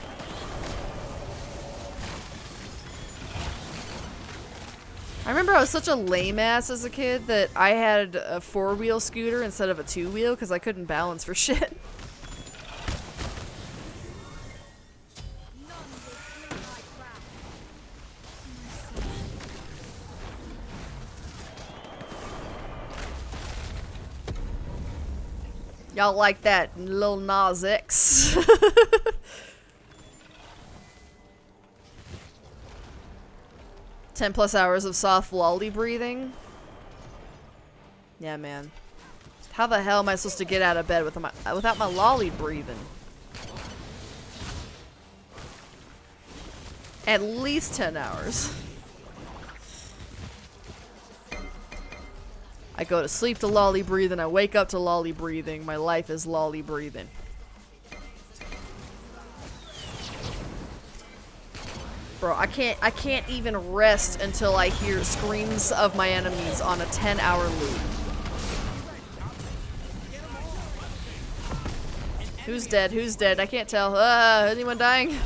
I remember I was such a lame ass as a kid that I had a 4-wheel scooter instead of a 2-wheel because I couldn't balance for shit. Y'all like that Lil Nas X? 10+ hours of soft lolly breathing. Yeah, man. How the hell am I supposed to get out of bed without my lolly breathing? At least 10 hours. I go to sleep to lolly breathing, I wake up to lolly breathing, my life is lolly breathing. Bro, I can't even rest until I hear screams of my enemies on a 10-hour loop. Who's dead? Who's dead? I can't tell. Anyone dying?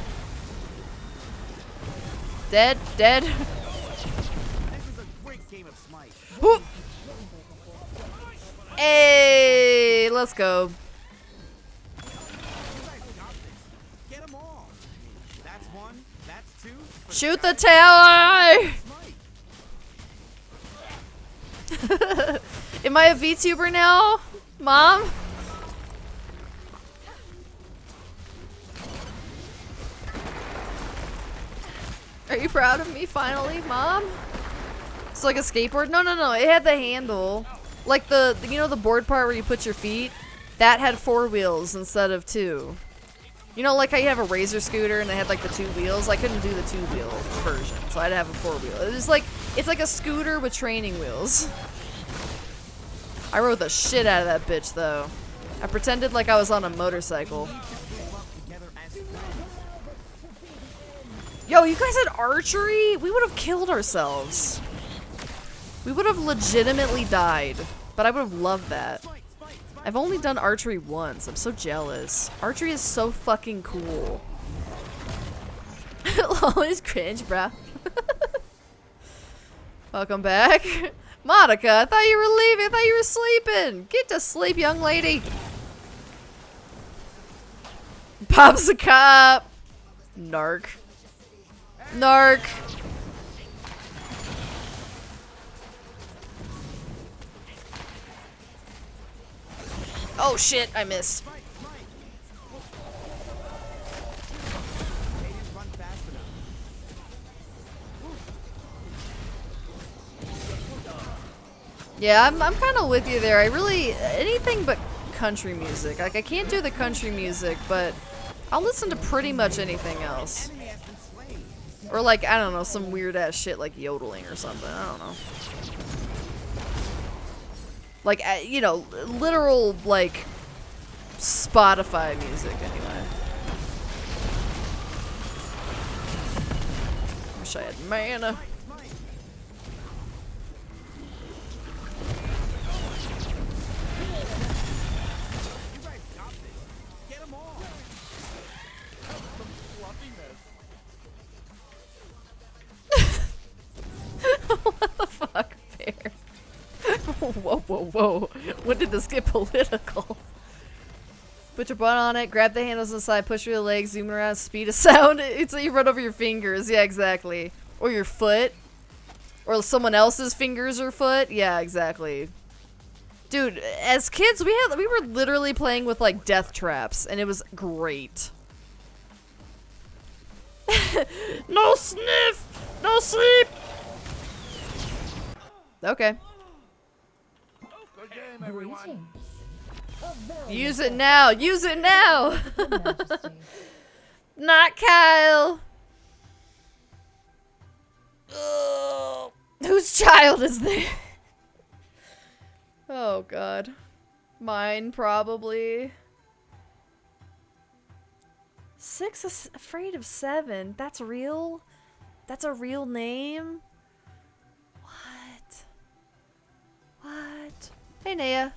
Dead? Dead? This is a great game of Smite. Whoop! Hey, let's go. Get them all. That's one, that's two. Shoot the tower! Am I a VTuber now? Mom? Are you proud of me finally, Mom? It's like a skateboard? No, no, no. It had the handle. Like the you know the board part where you put your feet? That had 4 wheels instead of 2. You know, like how you have a Razor scooter and they had like the 2 wheels? I couldn't do the 2-wheel version, so I had to have a 4-wheel. It was like, it's like a scooter with training wheels. I rode the shit out of that bitch though. I pretended like I was on a motorcycle. Yo, you guys had archery? We would have killed ourselves. We would have legitimately died, but I would have loved that. I've only done archery once. I'm so jealous. Archery is so fucking cool. Always cringe, bruh. Welcome back. Monica, I thought you were leaving. I thought you were sleeping. Get to sleep, young lady. Pops a cop. Narc. Narc. Oh shit, I missed. Yeah, I'm kind of with you there. I really, anything but country music. Like, I can't do the country music, but I'll listen to pretty much anything else. Or like, I don't know, some weird ass shit like yodeling or something. I don't know. Like, you know, literal, like, Spotify music, anyway. Wish I had mana. What the fuck, Bear? Whoa, whoa, whoa. When did this get political? Put your butt on it, grab the handles on the side, push your legs, zoom around, speed of sound. It's like you run over your fingers. Yeah, exactly. Or your foot. Or someone else's fingers or foot. Yeah, exactly. Dude, as kids, we were literally playing with like death traps, and it was great. No sniff! No sleep! Okay. Good game, everyone. Use it now! Use it now! Not Kyle! Ugh. Whose child is there? Oh god. Mine, probably. 6 is afraid of 7. That's real? That's a real name? What? What? Hey, Naya.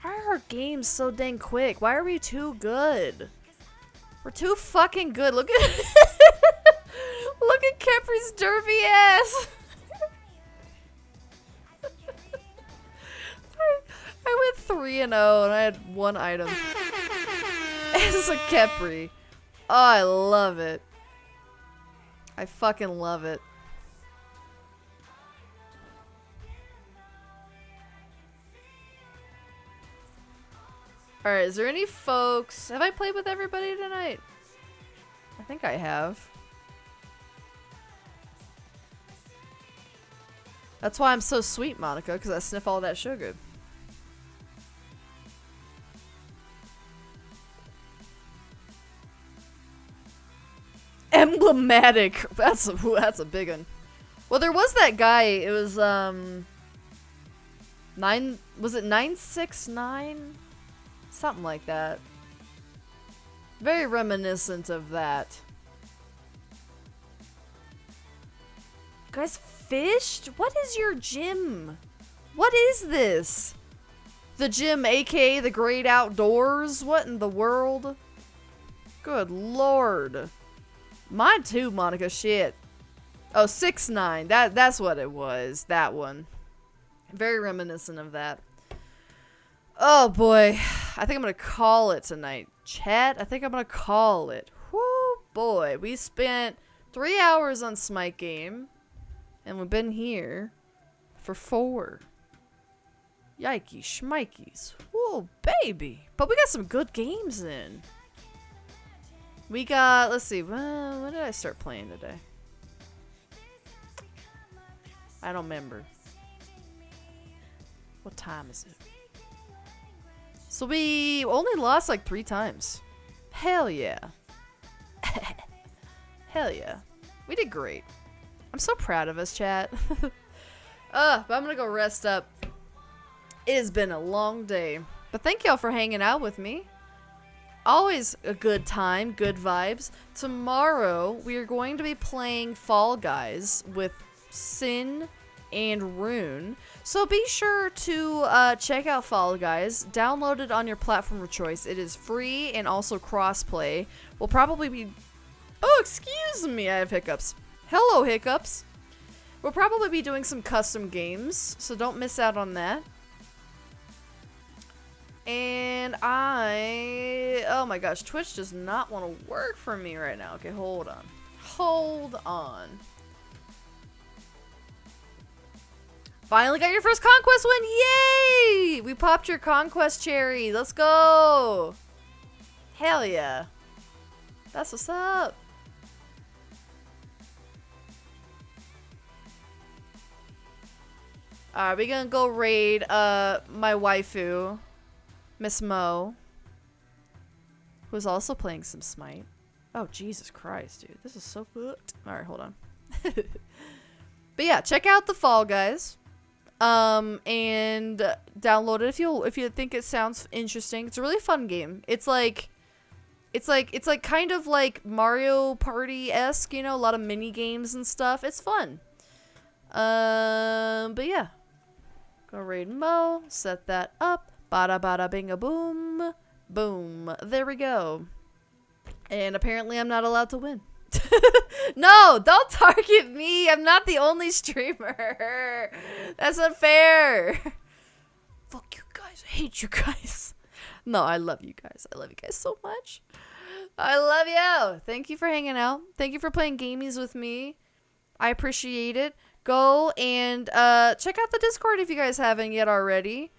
Why are our games so dang quick? Why are we too good? We're too fucking good. Look at look at Kepri's derpy ass. I went 3-0 and I had 1 item. It's a Kepri. Oh, I love it. I fucking love it. Alright, is there any folks... Have I played with everybody tonight? I think I have. That's why I'm so sweet, Monica, because I sniff all that sugar. Emblematic. That's a big one. Well, there was that guy. It was was it 969? Something like that. Very reminiscent of that. You guys fished? What is your gym? What is this? The gym, aka the great outdoors? What in the world? Good lord. Mine too, Monica. Shit. Oh, 6'9". That's what it was. That one. Very reminiscent of that. Oh boy. I think I'm gonna call it tonight. Chat, I think I'm gonna call it. Whoo boy. We spent 3 hours on Smite game. And we've been here for 4. Yikes, schmikeys. Whoa, baby. But we got some good games in. We got, let's see, when did I start playing today? I don't remember. What time is it? So we only lost like 3 times. Hell yeah. Hell yeah. We did great. I'm so proud of us, chat. But I'm gonna go rest up. It has been a long day. But thank y'all for hanging out with me. Always a good time, good vibes. Tomorrow, we are going to be playing Fall Guys with Sin and Rune. So be sure to check out Fall Guys. Download it on your platform of choice. It is free and also crossplay. We'll probably be... Oh, excuse me, I have hiccups. Hello, hiccups. We'll probably be doing some custom games, so don't miss out on that. And oh my gosh, Twitch does not want to work for me right now. Okay, hold on. Hold on. Finally got your first conquest win. Yay! We popped your conquest cherry. Let's go. Hell yeah. That's what's up. Alright, we're gonna go raid my waifu, Miss Mo, who's also playing some Smite. Oh, Jesus Christ, dude. This is so good. Alright, hold on. But yeah, check out the Fall Guys. And download it if you think it sounds interesting. It's a really fun game. It's like kind of like Mario Party-esque, you know, a lot of mini games and stuff. It's fun. But yeah. Go raid Mo, set that up. Bada bada binga boom. Boom. There we go. And apparently I'm not allowed to win. No, don't target me. I'm not the only streamer. That's unfair. Fuck you guys. I hate you guys. No, I love you guys. I love you guys so much. I love you. Thank you for hanging out. Thank you for playing gamies with me. I appreciate it. Go and check out the Discord if you guys haven't yet already.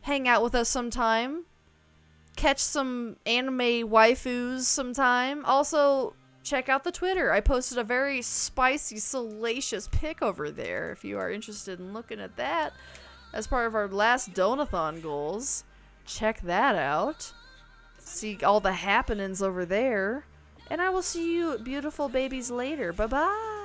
Hang out with us sometime. Catch some anime waifus sometime. Also, check out the Twitter. I posted a very spicy, salacious pic over there if you are interested in looking at that as part of our last Donathon goals. Check that out. See all the happenings over there. And I will see you beautiful babies later. Bye-bye.